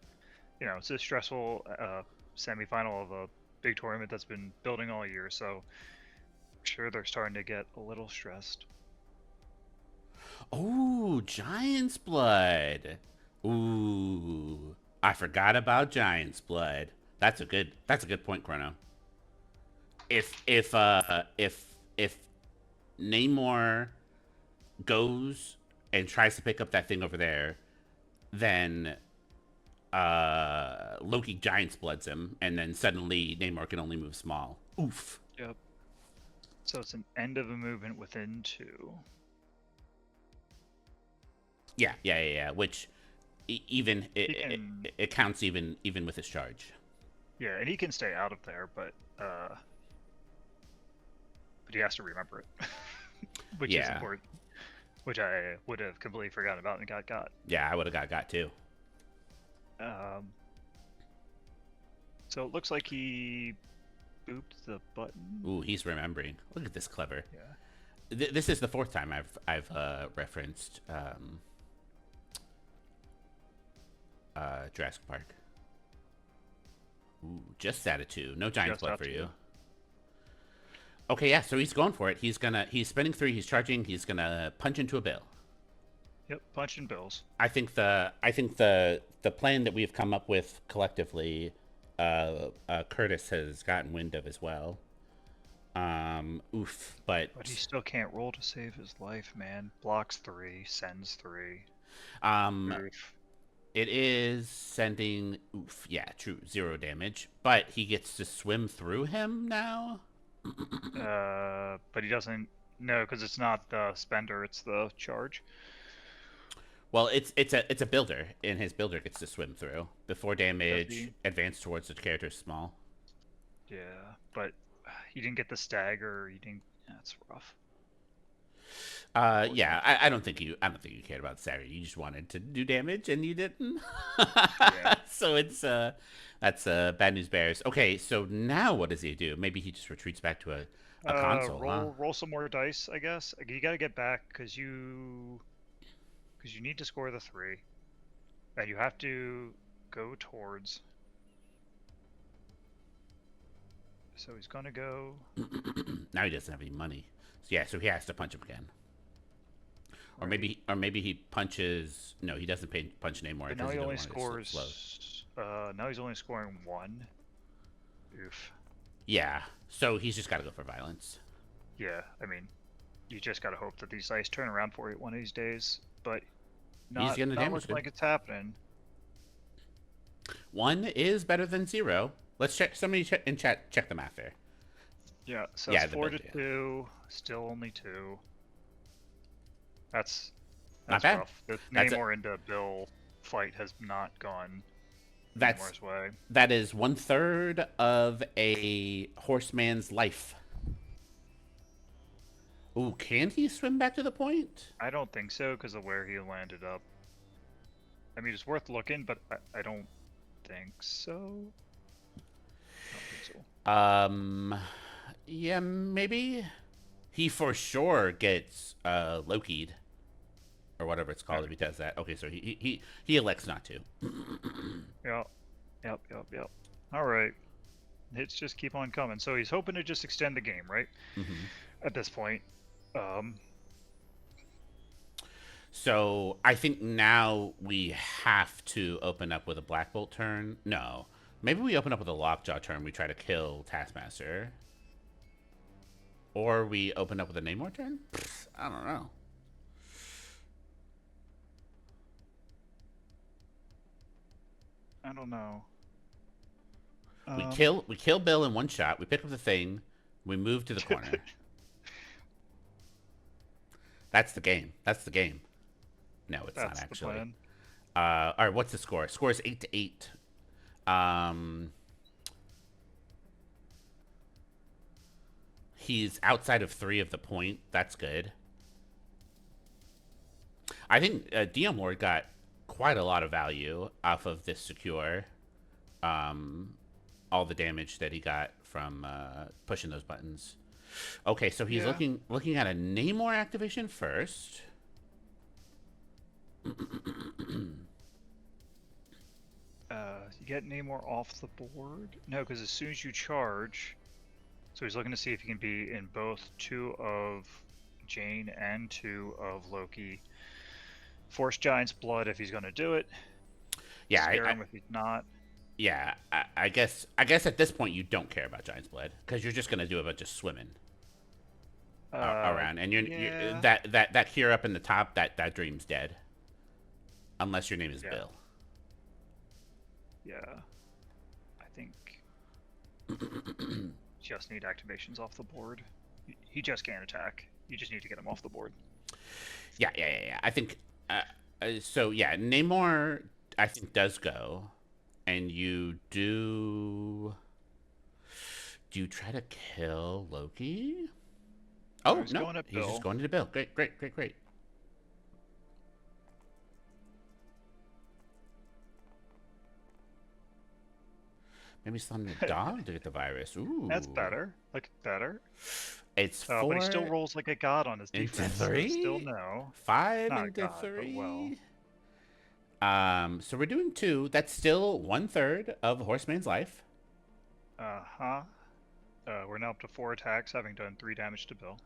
it's a stressful semifinal of a big tournament that's been building all year. So I'm sure they're starting to get a little stressed. Oh, Giant's Blood. Ooh, I forgot about Giant's Blood. That's a good point, Chrono. If Namor goes and tries to pick up that thing over there, then Loki Giant's Bloods him, and then suddenly Namor can only move small. Oof. Yep. So it's an end of a movement within 2. Yeah. Which even He can, it counts even with his charge. yeah, and he can stay out of there, but he has to remember it, which is Yeah, important. Which I would have completely forgotten about and got. yeah. I would have got too. Um, so it looks like he booped the button. Ooh, he's remembering. Look at this clever. Yeah. This is the fourth time I've referenced Jurassic Park. Ooh, just out of 2. No Giant's Just Blood out for to. you. Okay, yeah. So he's going for it. He's spending 3. He's charging. He's gonna punch into a bill. Yep, punching bills. I think the plan that we've come up with collectively, Kurtis has gotten wind of as well. Oof, But he but still can't roll to save his life, man. Blocks 3, sends 3. um, Oof. it is sending. Oof, yeah, true, 0 damage. But he gets to swim through him now. But he doesn't. No, because it's not the spender, it's the charge. Well, it's a builder, and his builder gets to swim through before Does damage. he? Advance towards the character's small. Yeah, but you didn't get the stagger. You didn't. That's rough. Yeah, Unfortunate. I don't think you cared about Saturday. You just wanted to do damage, and you didn't. Yeah. So it's that's bad news bears. Okay, so now what does he do? Maybe he just retreats back to a console, huh? Roll some more dice, I guess. You got to get back because you need to score the 3, and you have to go towards. So he's gonna go Now he doesn't have any money. So yeah, so he has to punch him again. right, Or maybe he punches. No, he doesn't punch anymore but now because he he doesn't only want to slow. scores. Now he's only scoring 1. Oof. Yeah, so he's just got to go for violence. Yeah, I mean, you just gotta hope that these dice turn around for you one of these days. but He's not getting the not damage looking good. like it's happening. 1 is better than 0. Let's check. Somebody in chat check the math there. Yeah, so Yeah, it's the 4 build, to yeah. 2, still only 2. That's Not that's bad. rough. The That's a, Namor into Bill fight has not gone that's Namor's way. that is 1/3 of a horseman's life. Ooh, can he swim back to the point? I don't think so because of where he landed up. I mean, it's worth looking, but I don't think so. I don't think so. Yeah, maybe. He for sure gets Loki'd or whatever it's called if he does that. Okay, so he elects not to. Yep, yep. All right, hits just keep on coming. So he's hoping to just extend the game, right? Mm-hmm. At this point. So I think now we have to open up with a Black Bolt turn. No, maybe we open up with a Lockjaw turn. We try to kill Taskmaster, or we open up with a Namor turn. I don't know. I don't know. We kill Bill in one shot. We pick up the thing. We move to the corner. That's the game. That's the game. No, it's not That's the actually. plan. All right, what's the score? Score is 8-8. He's outside of 3 of the point. That's good. I think Diomlord got quite a lot of value off of this secure. All the damage that he got from pushing those buttons. Okay, so he's looking at a Namor activation first. You get Namor off the board? No, because as soon as you charge, so he's looking to see if he can be in both 2 of Jane and 2 of Loki. Force Giant's Blood if he's going to do it. Yeah, Spare him if he's not. Yeah, I guess at this point you don't care about Giant's Blood because you're just gonna do a bunch of swimming around, and you're that cure up in the top. That dream's dead, unless your name is Bill. Yeah, I think just need activations off the board. He just can't attack. You just need to get him off the board. Yeah. I think so. Yeah, Namor I think does go. And you do you try to kill Loki? Oh, he's no. He's just going to Bill. Great. Maybe summon a dog to get the virus. Ooh. That's better. Like, better. It's 4. But he still rolls like a god on his defense. Into 3? So still no. 5 Not into god, 3. Well. So we're doing 2. That's still 1/3 of Horseman's life. We're now up to 4 attacks, having done 3 damage to Bill.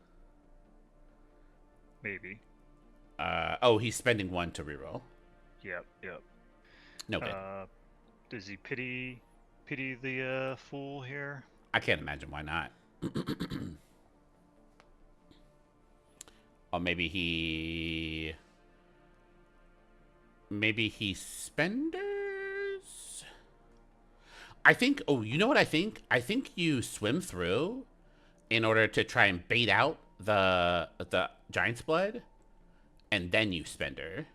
Maybe. Oh, he's spending 1 to reroll. Yep. No good. Does he pity the fool here? I can't imagine why not. Or maybe he spenders. I think. Oh, you know what I think? I think you swim through in order to try and bait out the Giant's Blood, and then you spender,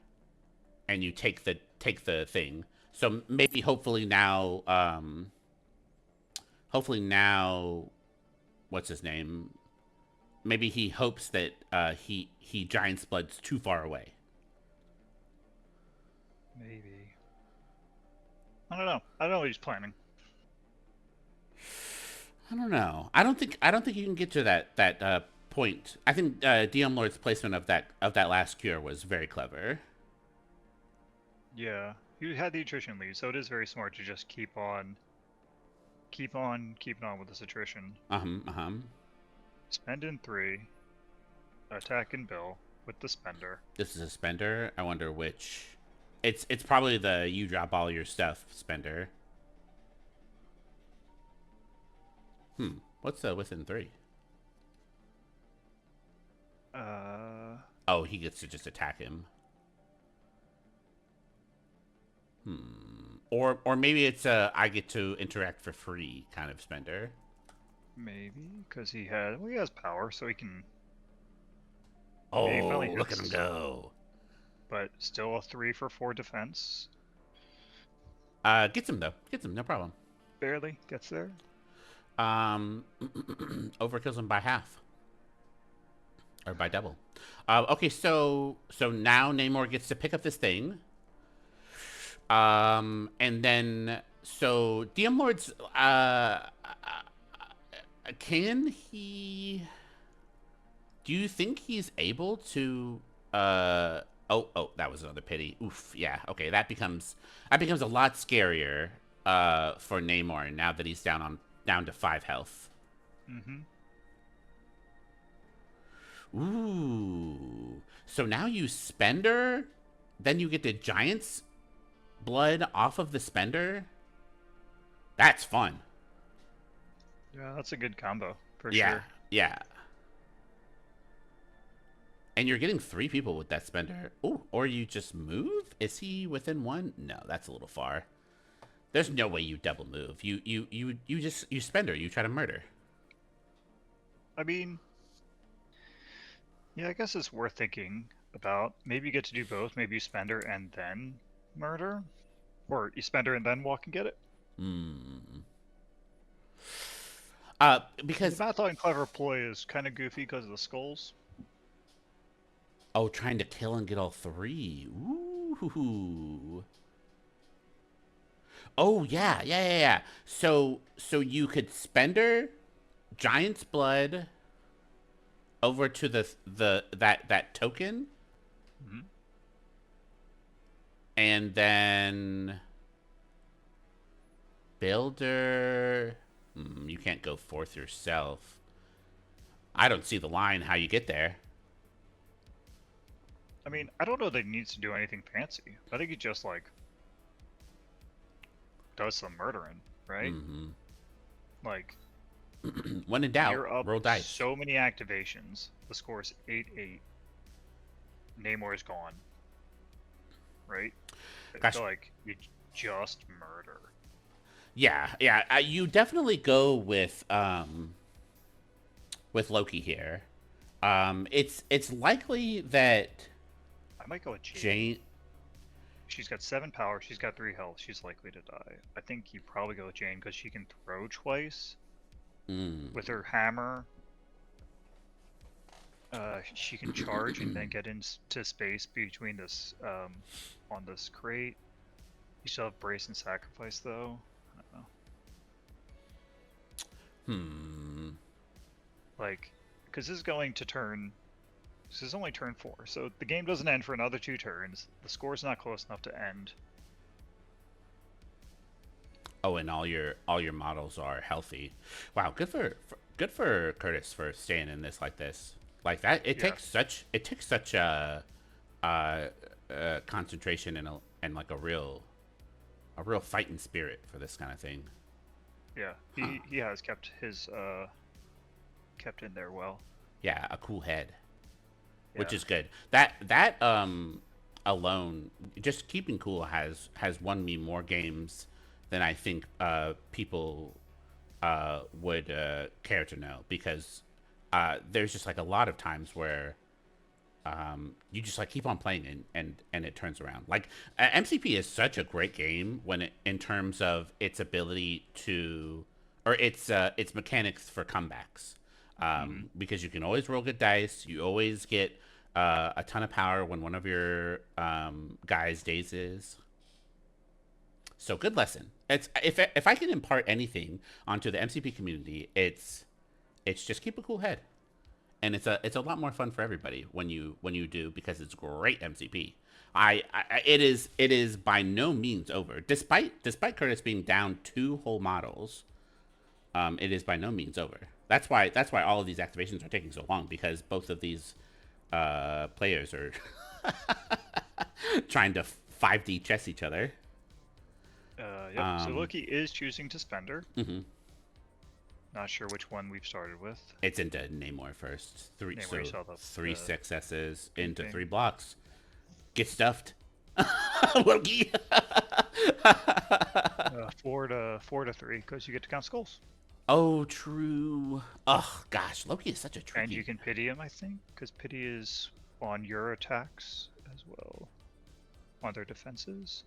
and you take the thing. So maybe hopefully now, what's his name? Maybe he hopes that he Giant's Blood's too far away. Maybe. I don't know. I don't know what he's planning. I don't know. I don't think you can get to that point. I think Diomlord's placement of that last cure was very clever. Yeah, he had the attrition lead, so it is very smart to just keep on keeping on with this attrition. Spend in 3, attack in Bill with the spender. This is a spender. I wonder which. It's probably the you drop all your stuff spender. What's the within 3? Oh, he gets to just attack him. Or maybe it's a I get to interact for free kind of spender. Maybe because he has power, so he can. Yeah, he finally Oh, look at him hits, go. but still a 3 for 4 defense. Gets him though. Gets him, no problem. Barely gets there. Um, overkills him by half or by double. Okay, so now Namor gets to pick up this thing. And then so Diomlord's can he? Do you think he's able to? Oh, that was another pity. Oof. Yeah. Okay. That becomes a lot scarier. For Namor now that he's down to 5 health. Mm-hmm. Ooh. So now you spender, then you get the giant's blood off of the spender. That's fun. Yeah, that's a good combo for Yeah. sure. Yeah. And you're getting 3 people with that spender. Ooh, or you just move? Is he within 1? No, that's a little far. There's no way you double move. You spender. You try to murder. I mean, yeah, I guess it's worth thinking about. Maybe you get to do both. Maybe you spender and then murder, or you spender and then walk and get it. Hmm. The Because math on clever ploy is kind of goofy because of the skulls. trying to kill and get all 3. Ooh. Oh yeah. So you could spender giant's blood over to that token, Mm-hmm. and then builder. You can't go forth yourself. I don't see the line how you get there. I mean, I don't know that he needs to do anything fancy. I think he just like does some murdering, right? Mm-hmm. Like When in doubt, you're up roll dice. so many activations. The score's 8-8. Namor is gone, right? I Gosh, feel like you just murder. yeah. You definitely go with Loki here. It's likely that I might go with Jane. Jane. She's got 7 power. She's got 3 health. She's likely to die. I think you probably go with Jane because she can throw twice with her hammer. She can charge and then get into space between this on this crate. You still have brace and sacrifice though. I don't know. Hmm. Like, because this is going to turn. This is only turn 4, so the game doesn't end for another 2 turns. The score's not close enough to end. Oh, and all your models are healthy. Wow, good for Kurtis for staying in this like this. Like that, Yeah, it takes such uh, concentration and like a real fighting spirit for this kind of thing. yeah. Huh. He has kept his kept in there well. Yeah, a cool head, which Yeah. is good. That alone, just keeping cool has won me more games than I think people would care to know, because there's just like a lot of times where you just like keep on playing and it turns around. Like MCP is such a great game in terms of its ability to, or its mechanics for comebacks. Hmm. Because you can always roll good dice. You always get a ton of power when one of your guys dazes. So good lesson. It's if I can impart anything onto the MCP community, it's just keep a cool head, and it's a lot more fun for everybody when you do, because it's great MCP. It is by no means over, despite Curtis being down 2 whole models. It is by no means over. That's why all of these activations are taking so long, because both of these players are trying to 5D chess each other. Yep. So Loki is choosing to spender. Mm-hmm. Not sure which one we've started with. It's into Namor first. Namor, you saw Three the successes into painting. 3 blocks. Get stuffed. Loki. 4 to 3, because you get to count skulls. Oh, true. Oh, gosh. Loki is such a And you tricky... can pity him, I think, because pity is on your attacks as well. On their defenses.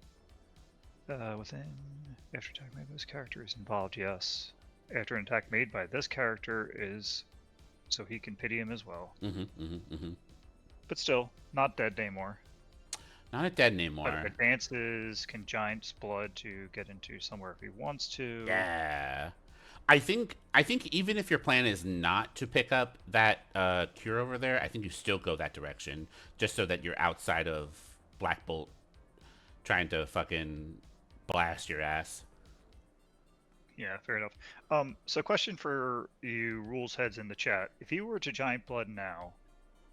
Within. After attack made by this character is involved, yes. After an attack made by this character is. So he can pity him as well. But still, not dead anymore. Not dead But anymore. advances can Giant's Blood to get into somewhere if he wants to. Yeah. I think even if your plan is not to pick up that cure over there, I think you still go that direction, just so that you're outside of Black Bolt trying to fucking blast your ass. Yeah, fair enough. So question for you rules heads in the chat. If he were to Giant Blood now,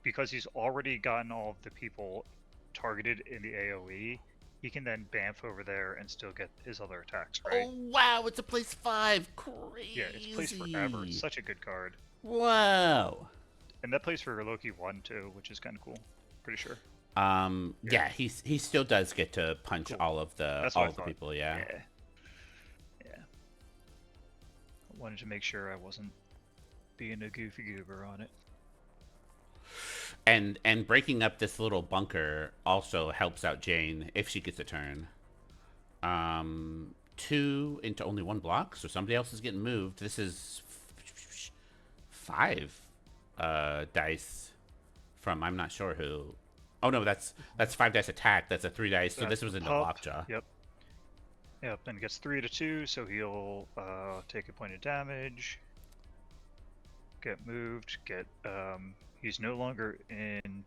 because he's already gotten all of the people targeted in the AoE, he can then bamf over there and still get his other attacks, right? Oh wow, it's a place 5. Crazy. Yeah, it's placed forever. It's such a good card. Wow. And that plays for Loki 1 too, which is kind of cool. Pretty sure. Yeah, he still does get to punch Cool. all of the people, yeah. Yeah. I wanted to make sure I wasn't being a goofy goober on it. And breaking up this little bunker also helps out Jane if she gets a turn. 2 into only 1 block, so somebody else is getting moved. This is 5 dice from I'm not sure who. Oh no, that's 5 dice attack. That's a 3 dice. So this was into Lockjaw. Yep. Yep, and gets 3 to 2, so he'll take a point of damage. Get moved. Get he's no longer in.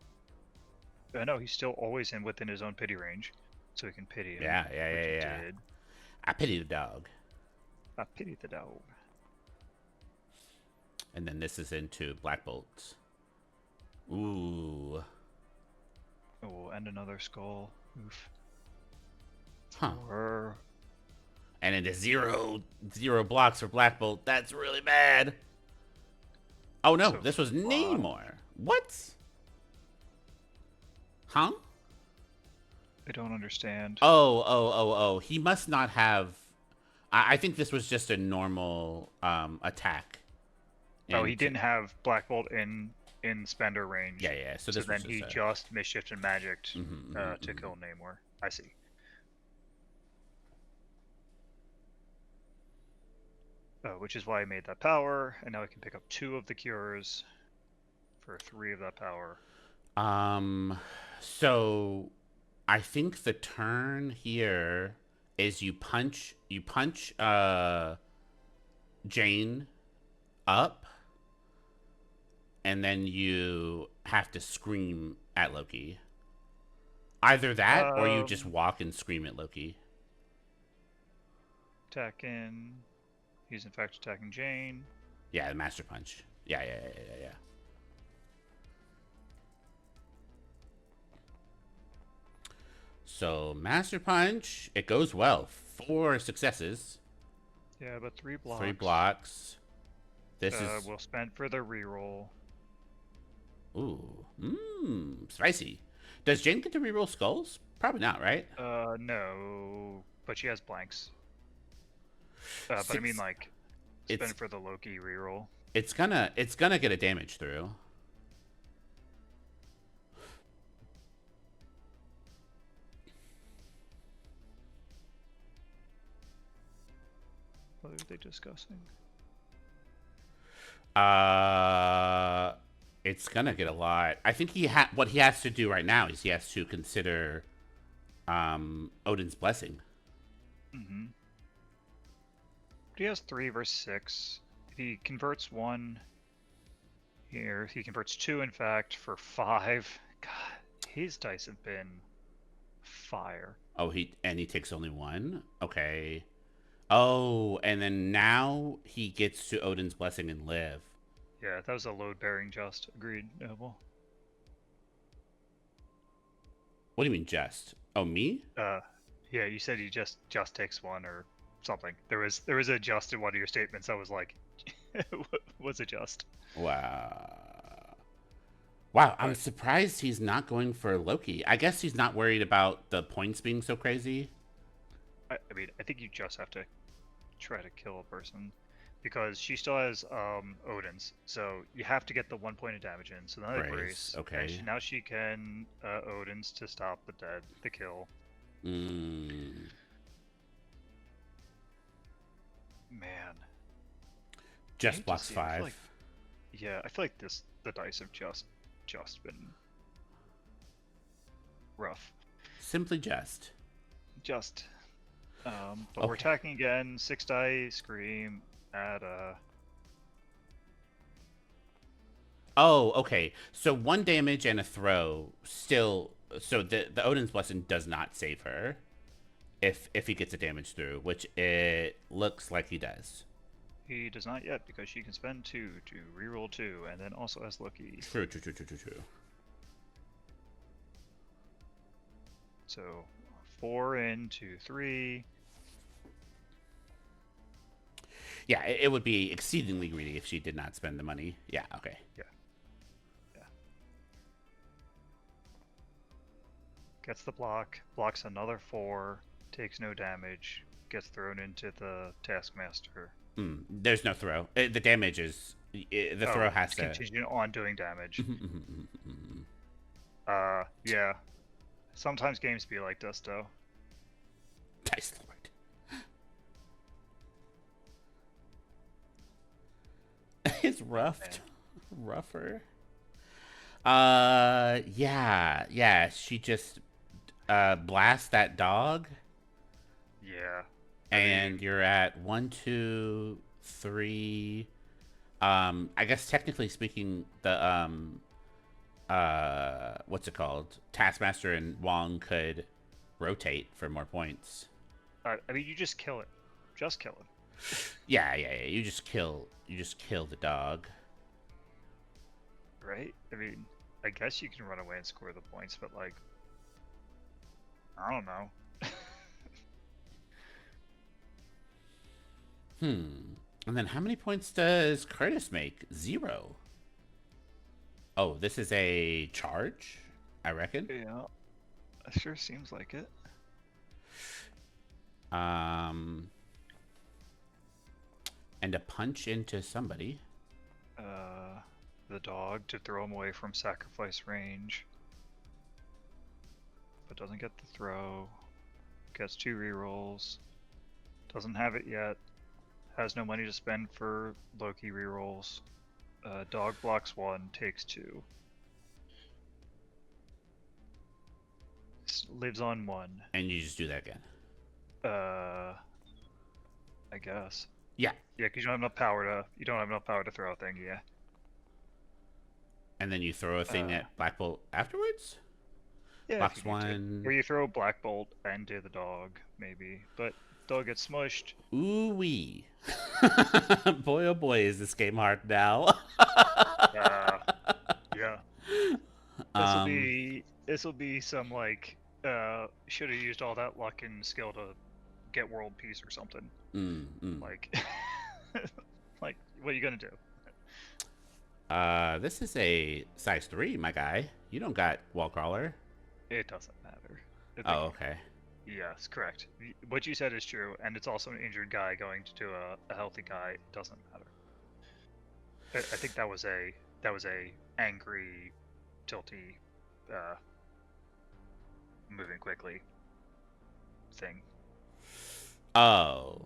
No, he's still always within his own pity range, so he can pity him. Yeah. I pity the dog. I pity the dog. And then this is into Black Bolt. Ooh. Oh, and another skull. Oof. Huh. Or... And into 0 blocks for Black Bolt. That's really bad. Oh no, So this was Namor. What? Huh? I don't understand. Oh. He must not have... I think this was just a normal attack. Oh, he didn't have Black Bolt in spender range. Yeah. So then he just misshifted and magicked to kill Namor. I see. Which is why he made that power, and now he can pick up 2 of the cures for 3 of that power. So I think the turn here is you punch Jane up, and then you have to scream at Loki. Either that, or you just walk and scream at Loki. Attack in. He's in fact attacking Jane. Yeah, the Master Punch. Yeah. So, Master Punch, it goes well. 4 successes. Yeah, but 3 blocks. 3 blocks. This is... We'll spend for the reroll. Ooh. Spicy. Does Jane get to reroll skulls? Probably not, right? No. But she has blanks. But I mean, like, spend for the Loki reroll. It's gonna get a damage through. What are they discussing? It's gonna get a lot. I think what he has to do right now is he has to consider Odin's blessing. Mm-hmm. He has 3 versus 6. If he converts 1 here, he converts 2 in fact for 5. God, his dice have been fire. Oh, he takes only 1? Okay. Oh, and then now he gets to Odin's blessing and live. Yeah, that was a load bearing just. Agreed, Noble. What do you mean just? Oh, me? Yeah, you said he just takes 1 or something. There was a just in one of your statements. I was like, was it just? Wow, I'm surprised he's not going for Loki. I guess he's not worried about the points being so crazy. I mean, I think you just have to try to kill a person because she still has Odin's, so you have to get the 1 point of damage in. So now they Brace. brace, and Okay. now she can Odin's to stop the kill. Mm. Man, I Just hate to blocks see it. I feel 5. like yeah, I feel like the dice have just been rough. Simply just. Just but we're Okay. attacking again. 6 die scream at Oh, okay. So 1 damage and a throw still. So the Odin's Blessing does not save her if he gets a damage through, which it looks like he does. he does not yet because she can spend 2 to reroll 2, and then also has Loki. True, true, true, true, true, true. So 4 into 3. Yeah, it would be exceedingly greedy if she did not spend the money. Yeah, okay. Yeah, yeah. Gets the block, blocks another 4, takes no damage, gets thrown into the Taskmaster. There's no throw. The damage is the throw Oh, has it's to. contingent on doing damage. Yeah. Sometimes games be like this, though. Dice Lord. It's Oh, roughed. man. Rougher. Yeah. She just blasts that dog, Yeah. I and mean, you're at 1, 2, 3. I guess technically speaking, the what's it called? Taskmaster and Wong could rotate for more points. I mean, you just kill it. Just kill it. Yeah. You just kill the dog. Right? I mean, I guess you can run away and score the points, but like, I don't know. And then how many points does Kurtis make? 0. Oh, this is a charge, I reckon. Yeah, it sure seems like it. Um, and a punch into somebody. Uh, the dog to throw him away from sacrifice range, but doesn't get the throw. Gets 2 rerolls. Doesn't have it yet. Has no money to spend for Loki rerolls. Dog blocks 1, takes 2. Lives on 1. And you just do that again. I guess. Yeah. Yeah, because you don't have enough power to throw a thing. Yeah. And then you throw a thing Uh, at Black Bolt afterwards? yeah, if you Blocks need to. Or 1. you throw Black Bolt and do the dog, maybe. But dog gets smushed. Ooh wee. Boy, oh boy, is this game hard now. Uh, yeah. This'll um, be this'll be some like should have used all that luck and skill to get world peace or something. mm, mm. Like like what are you gonna do? This is a size 3, my guy. You don't got wall crawler. It doesn't matter. Oh, okay. Yes, correct. What you said is true, and it's also an injured guy going to a healthy guy. It doesn't matter. I think that was a angry, tilty, uh, moving quickly thing. Oh,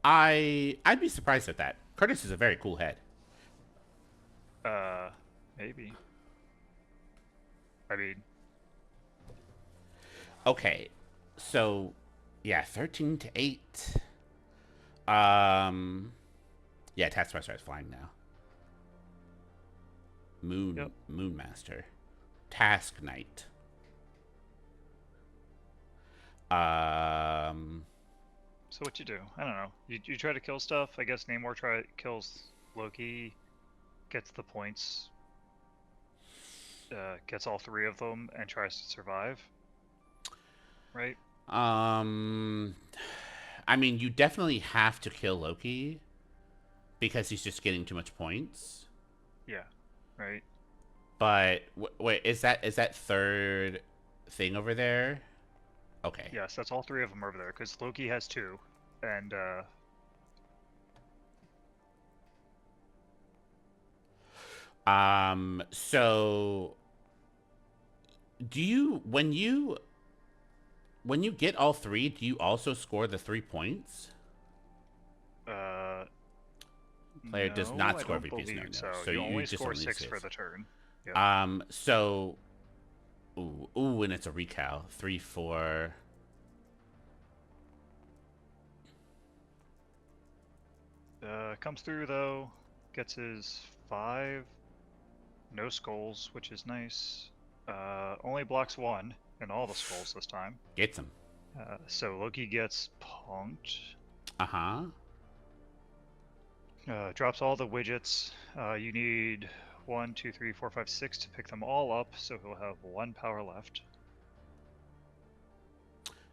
I'd be surprised at that. Kurtis is a very cool head. Uh, Maybe. I mean, Okay, so yeah, 13 to 8. Um, yeah, Taskmaster is flying now. yep. Moonmaster, Task Knight. Um, So what you do? I don't know. You try to kill stuff. I guess Namor kills Loki, gets the points, gets all 3 of them, and tries to survive. Right? um, I mean, you definitely have to kill Loki because he's just getting too much points. Yeah. Right. But wait, is that third? thing over there? Okay. Yes, that's all 3 of them over there, because Loki has 2. And, So do you when you get all 3, do you also score the 3 points? uh, Player does no, not I score don't VPs. No, believe no. so. So You you only just score only 6 for saves. the turn. Yep. So ooh, and it's a recal. 3, 4. Comes through, though, gets his 5. No skulls, which is nice. Only blocks 1 in all the skulls this time. Gets him. So Loki gets punked. Uh-huh. Drops all the widgets. You need 1, 2, 3, 4, 5, 6 to pick them all up, so he'll have 1 power left.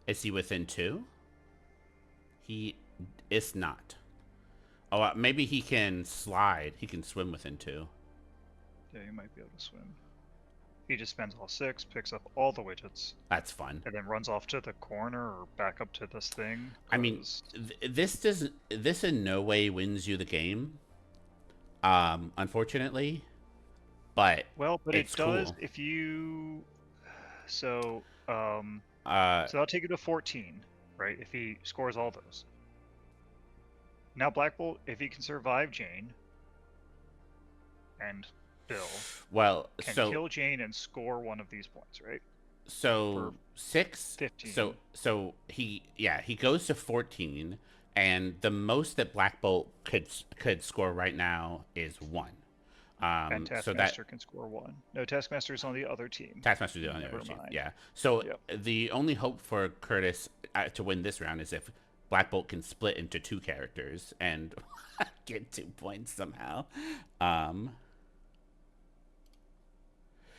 Is he within 2? He is not. Oh, maybe he can slide. He can swim within 2. Yeah, you might be able to swim. He just spends all 6, picks up all the widgets, That's fun. and then runs off to the corner or back up to this thing. I mean, this in no way wins you the game. Unfortunately, but Well, but it it's does cool. if you. So, Uh, so that'll take you to 14, right? If he scores all those. Now Black Bolt, if he can survive Jane and Bill, well, can kill Jane and score one of these points, right? For 6. 15. He goes to 14, and the most that Black Bolt could score right now is 1. And So that Taskmaster can score 1. No, Taskmaster's on the other team. Taskmaster's on the other Never team. mind. Yeah. So Yep. the only hope for Kurtis to win this round is if Black Bolt can split into 2 characters and get 2 points somehow.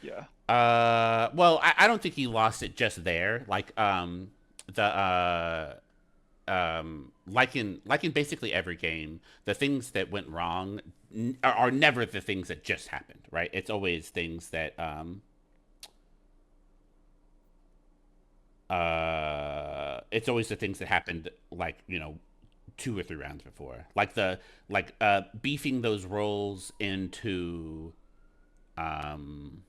Yeah. Well, I don't think he lost it just there. Like the like in basically every game, the things that went wrong are never the things that just happened, right? It's always things that it's always the things that happened, like, 2 or 3 rounds before, like beefing those rolls into um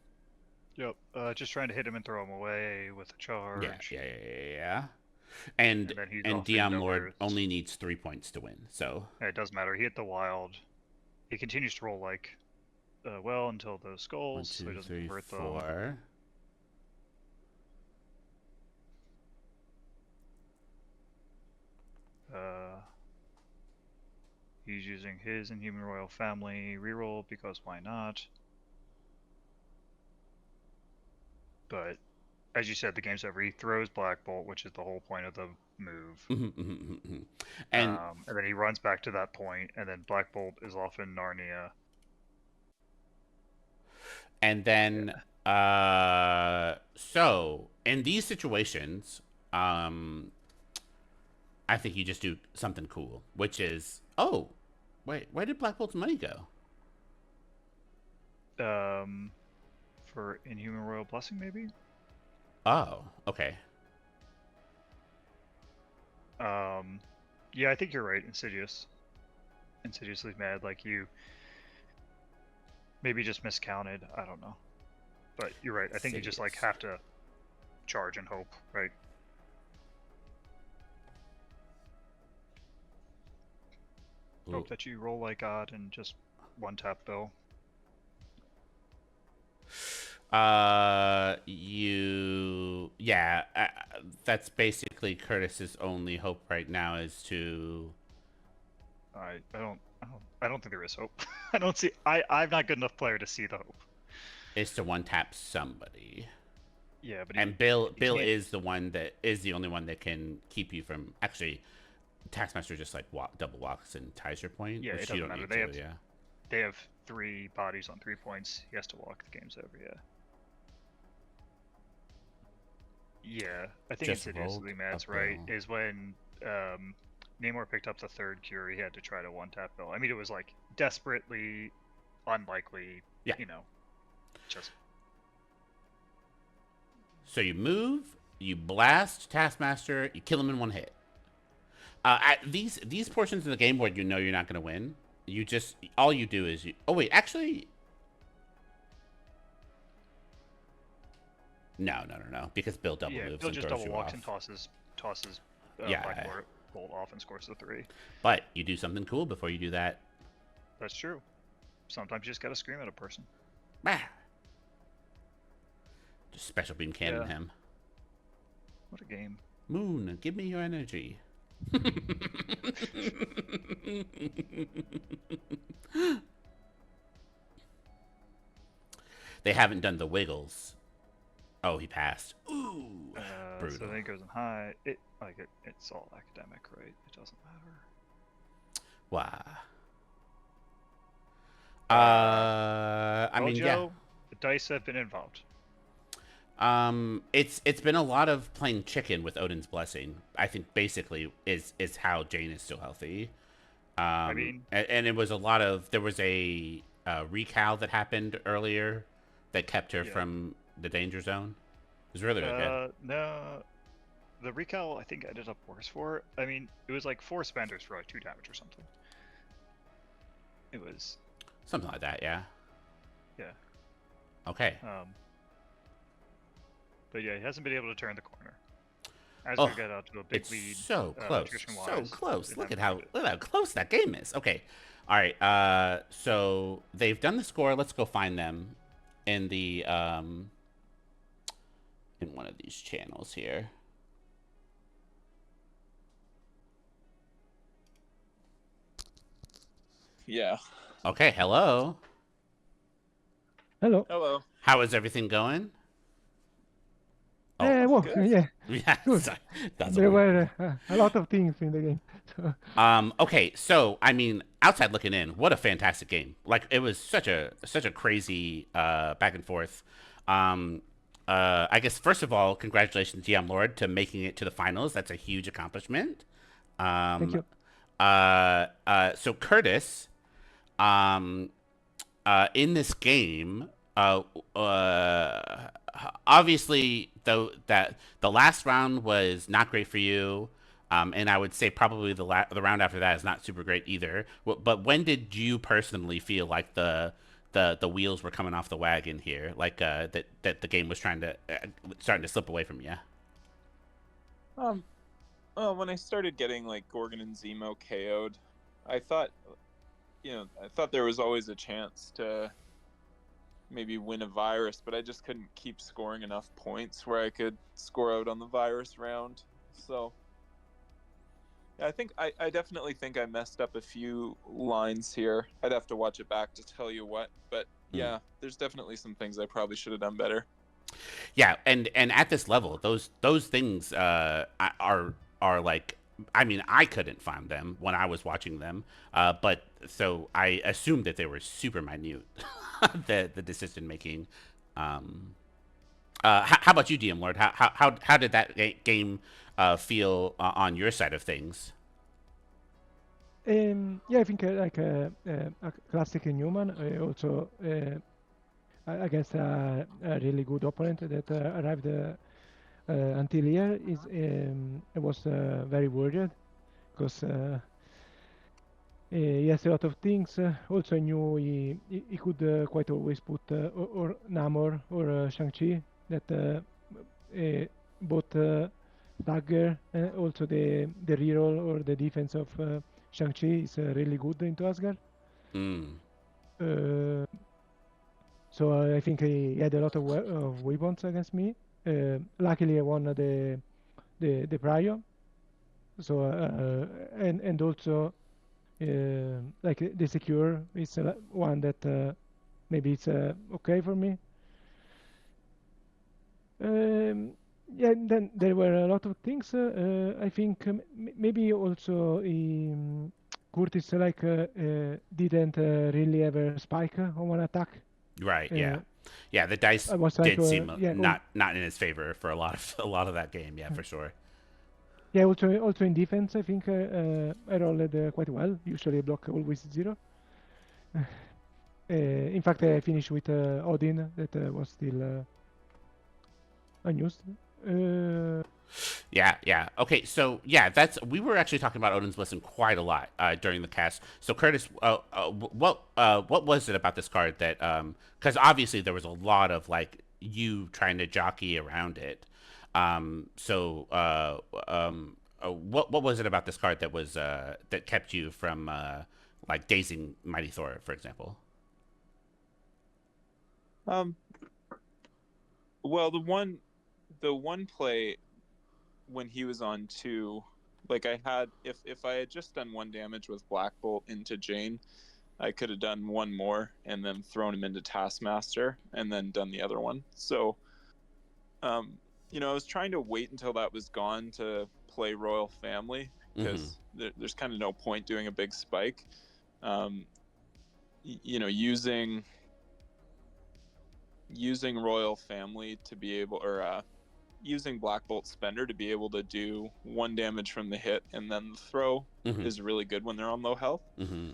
Yep. Just trying to hit him and throw him away with a yeah, charge. yeah, yeah, yeah, yeah. and And then he's and off into Diomlord nowhere. only needs 3 points to win. So It doesn't matter. He hit the wild. He continues to roll like well until those one, skulls, so he two, doesn't three, convert them. 4. He's using his Inhuman Royal Family reroll because why not? But as you said, the game's over. He throws Black Bolt, which is the whole point of the move. And And then he runs back to that point, and then Black Bolt is off in Narnia. and then so in these situations, I think you just do something cool, which is, oh, wait, where did Black Bolt's money go? For Inhuman Royal Blessing, maybe? Oh, okay. Yeah, I think you're right, Insidious. Insidiously mad, like you maybe just miscounted, I don't know. But you're right, I think you just like Sidious. have to charge and hope, right? Ooh. Hope that you roll like God and just one tap Bill. Yeah, that's basically Curtis's only hope right now is to. I don't think there is hope. I don't see. I'm not good enough player to see the hope. Is to one tap somebody. Yeah, but And he Bill can't. is the only one that can keep you from actually. Taskmaster just like double walks and ties your point, Yeah, which it you doesn't don't matter. need to. Yeah. They have 3 bodies on 3 points. He has to walk the game's over. Yeah. Yeah, I think Just rolled Insidiously a Mad's right. bill. Is when Namor picked up the 3rd cure, he had to try to one tap Bill. I mean, it was like desperately unlikely. Yeah. Just So you move, you blast Taskmaster, you kill him in one hit. At these portions of the game where you know you're not going to win, you just all you do is you. Oh wait, actually, no, because Bill double Yeah, moves Bill and just throws double you walks off. and tosses Black Yeah, Bolt off and scores the 3. but you do something cool before you do that. That's true. Sometimes you just gotta scream at a person. Bah! Just special beam cannon Yeah. him. What a game. Moon, give me your energy. They haven't done the wiggles. Oh, he passed. Ooh, brutal. So then it goes in high. It's all academic, right? It doesn't matter. Wow. I Well, mean, yeah. Joe, the dice have been involved. It's been a lot of playing chicken with Odin's blessing. I think basically is how Jane is still healthy. I mean, And it was a lot of there was a recal that happened earlier that kept her from the danger zone. It was really good. No, the recal I think ended up worse for her. I mean, it was like 4 spenders for like 2 damage or something. It was something like that, yeah. Yeah. Okay. But yeah, he hasn't been able to turn the corner. Asgard got out to a big it's lead. So close. So close. Look at how close that game is. Okay. All right. So they've done the score. Let's go find them in the in one of these channels here. Yeah. Okay. Hello. Hello. How is everything going? Well, yeah. Yeah. Good. There were a lot of things in the game. Okay, so I mean, outside looking in, what a fantastic game! Like it was such a crazy back and forth. I guess first of all, congratulations, Diomlord, to making it to the finals. That's a huge accomplishment. Thank you. So Kurtis, in this game, obviously, though, that the last round was not great for you, and I would say probably the round after that is not super great either. But when did you personally feel like the wheels were coming off the wagon here, like that the game was starting to slip away from you? Well, when I started getting like Gorgon and Zemo KO'd, I thought there was always a chance to maybe win a virus, but I just couldn't keep scoring enough points where I could score out on the virus round. So yeah, I definitely think I messed up a few lines here. I'd have to watch it back to tell you what, but yeah, there's definitely some things I probably should have done better. Yeah, and at this level, those things are like, I mean, I couldn't find them when I was watching them, but so I assumed that they were super minute, the decision making. How about you, Diomlord? How did that game feel on your side of things? Yeah, I think like a classic Inhuman, also against a really good opponent that arrived until here I was very worried because he has a lot of things. Also, I knew he could quite always put or Namor or Shang-Chi that both dagger and also the reroll or the defense of Shang-Chi is really good into Asgard. So I think he had a lot of weapons against me. Luckily, I won the prior. So and also like the secure is one that maybe it's okay for me. Yeah, and then there were a lot of things. I think maybe also Kurtis didn't really have a spike on one attack. Right. Yeah. Yeah. The dice did seem not in his favor for a lot of that game. Yeah, for sure. Yeah. Also in defense, I think I rolled quite well. Usually I block always 0. In fact, I finished with Odin that was still unused. Yeah. Okay, so we were actually talking about Odin's Blessing quite a lot during the cast. So Curtis, what was it about this card that because obviously there was a lot of like you trying to jockey around it. What was it about this card that was that kept you from like dazing Mighty Thor, for example? Um, well, the one play when he was on two, like I had, if I had just done one damage with Black Bolt into Jane, I could have done one more and then thrown him into Taskmaster and then done the other one. So, um, I was trying to wait until that was gone to play Royal Family Mm-hmm. because there's kind of no point doing a big spike. Um, using Royal Family to be able, or using Black Bolt Spender to be able to do one damage from the hit and then the throw Mm-hmm. is really good when they're on low health. Mm-hmm.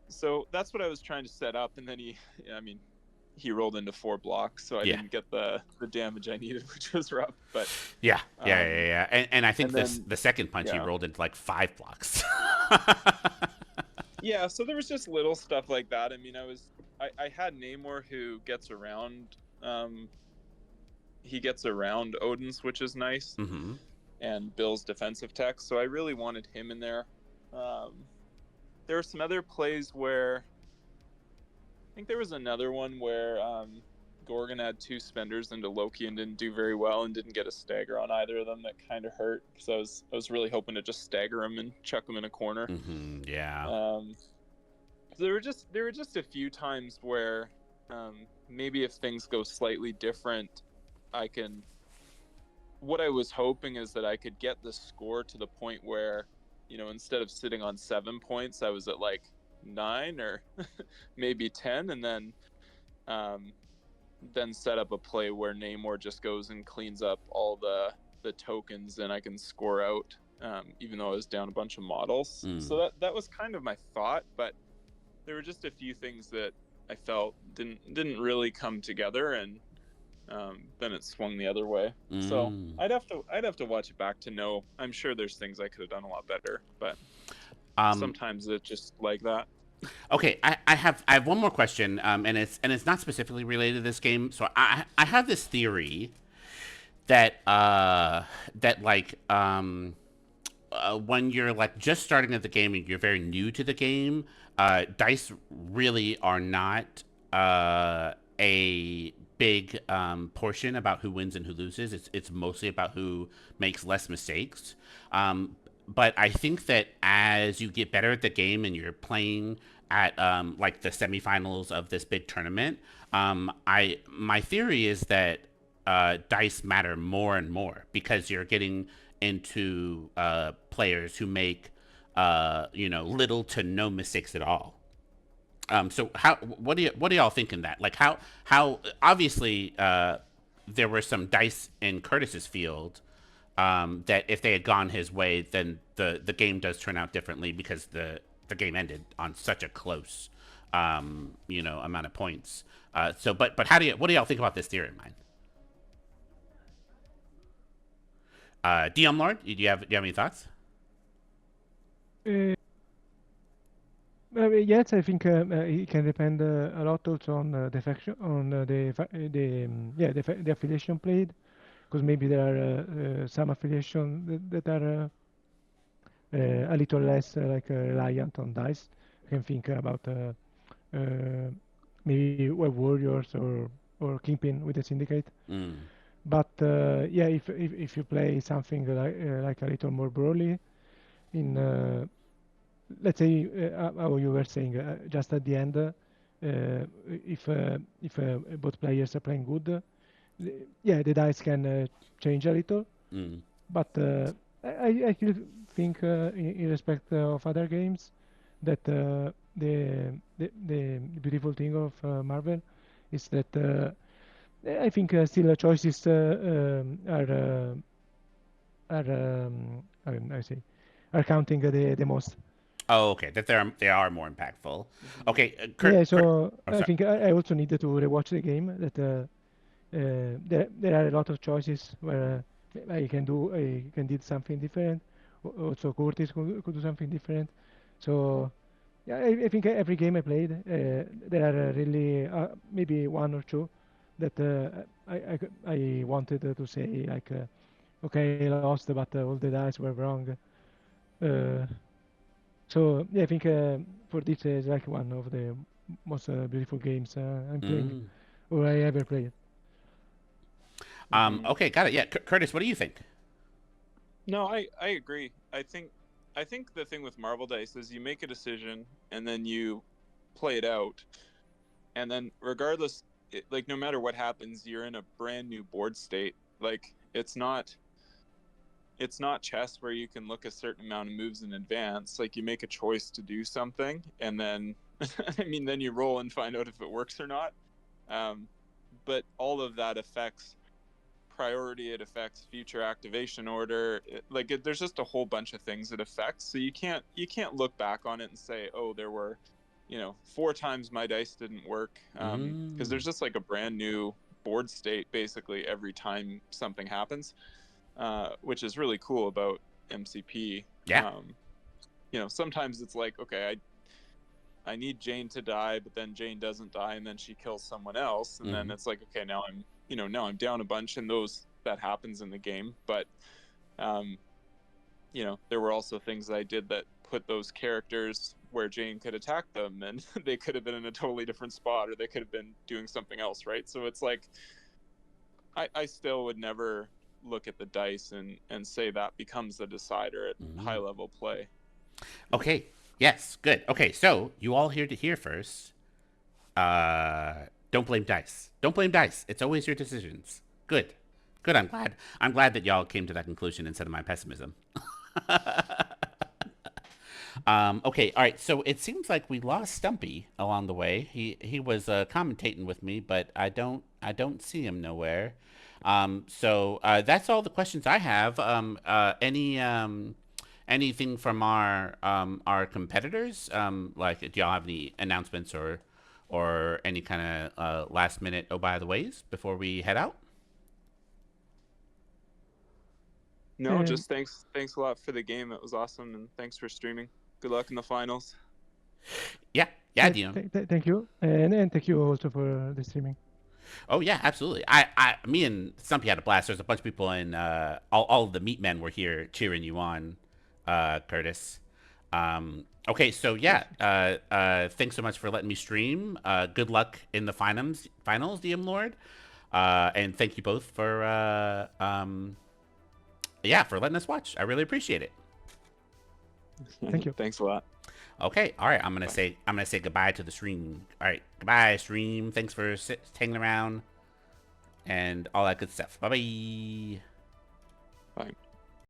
So that's what I was trying to set up, and then he rolled into 4 blocks, so I didn't get the damage I needed, which was rough. But Yeah. And I think and then the second punch he yeah, rolled into like 5 blocks. yeah. So there was just little stuff like that. I mean, I had Namor who gets around. He gets around Odin's, which is nice, Mm-hmm. and Bill's defensive tech. So I really wanted him in there. There were some other plays where I think there was another one where Gorgon had 2 spenders into Loki and didn't do very well and didn't get a stagger on either of them. That kind of hurt because I was really hoping to just stagger him and chuck him in a corner. Mm-hmm. Yeah. So there were just a few times where maybe if things go slightly different, I can. What I was hoping is that I could get the score to the point where, instead of sitting on 7 points, I was at like 9 or maybe 10, and then set up a play where Namor just goes and cleans up all the tokens, and I can score out, even though I was down a bunch of models. So that was kind of my thought, but there were just a few things that I felt didn't really come together, and then it swung the other way. So I'd have to watch it back to know. I'm sure there's things I could have done a lot better, but sometimes it's just like that. Okay, I have one more question, and it's not specifically related to this game. So I have this theory that when you're like just starting at the game and you're very new to the game, dice really are not a big portion about who wins and who loses. It's mostly about who makes less mistakes. But I think that as you get better at the game and you're playing at like the semifinals of this big tournament, my theory is that dice matter more and more because you're getting into players who make little to no mistakes at all. So what do y'all think in that? Like how obviously there were some dice in Curtis's field that if they had gone his way, then the game does turn out differently because the game ended on such a close amount of points. But what do y'all think about this theory of mine? Diomlord, do you have any thoughts? Yes, I think it can depend a lot also on the faction, on the affiliation played, because maybe there are some affiliation that are a little less reliant on dice. You can think about maybe Web Warriors or Kingpin with the Syndicate. But yeah, if you play something like a little more broadly, in let's say how you were saying, just at the end, if both players are playing good, yeah, the dice can change a little. But I still think, in respect of other games, that the beautiful thing of Marvel is that I think still choices I say are counting the most. Oh, okay. That they are more impactful. Okay, Yeah, so oh, I sorry. think I also needed to rewatch the game. That There are a lot of choices where I can did something different. Also, Kurtis could do something different. So yeah, I think every game I played, there are really maybe one or two that I wanted to say like, okay, I lost, but all the dice were wrong. Uh, so yeah, I think for this is like one of the most beautiful games I'm playing Mm. or I ever played. Okay, got it. Yeah, Curtis, what do you think? No, I agree. I think the thing with Marvel Dice is you make a decision and then you play it out, and then regardless, like no matter what happens, you're in a brand new board state. Like it's not chess where you can look a certain amount of moves in advance. Like you make a choice to do something, and then I mean, then you roll and find out if it works or not. Um, but all of that affects priority, it affects future activation order, there's just a whole bunch of things it affects, so you can't look back on it and say, oh, there were 4 times my dice didn't work, because there's just like a brand new board state basically every time something happens, which is really cool about MCP. Yeah. Sometimes it's like, okay, I need Jane to die, but then Jane doesn't die, and then she kills someone else, and then it's like, okay, now I'm down a bunch, and that happens in the game. But there were also things I did that put those characters where Jane could attack them, and they could have been in a totally different spot, or they could have been doing something else, right? So it's like I still would never look at the dice and say that becomes the decider at high level play. Okay. Yes. Good. Okay. So you all here to hear first. Don't blame dice. Don't blame dice. It's always your decisions. Good. Good. I'm glad. I'm glad that y'all came to that conclusion instead of my pessimism. Okay. All right. So it seems like we lost Stumpy along the way. He was commentating with me, but I don't see him nowhere. So that's all the questions I have. Anything from our competitors? Like, do y'all have any announcements or any kind of last minute oh by the ways before we head out? No, just thanks a lot for the game. It was awesome, and thanks for streaming. Good luck in the finals. Yeah, yeah, Dion. Thank you, and thank you also for the streaming. Oh yeah, absolutely. Me and Stumpy had a blast. There's a bunch of people in all of the meat men were here cheering you on, Curtis. Okay, so yeah, thanks so much for letting me stream. Good luck in the finals, Diomlord. And thank you both for for letting us watch. I really appreciate it. Thank you. Thanks a lot. Okay, all right. I'm gonna say goodbye to the stream. All right, goodbye, stream. Thanks for hanging around and all that good stuff. Bye bye.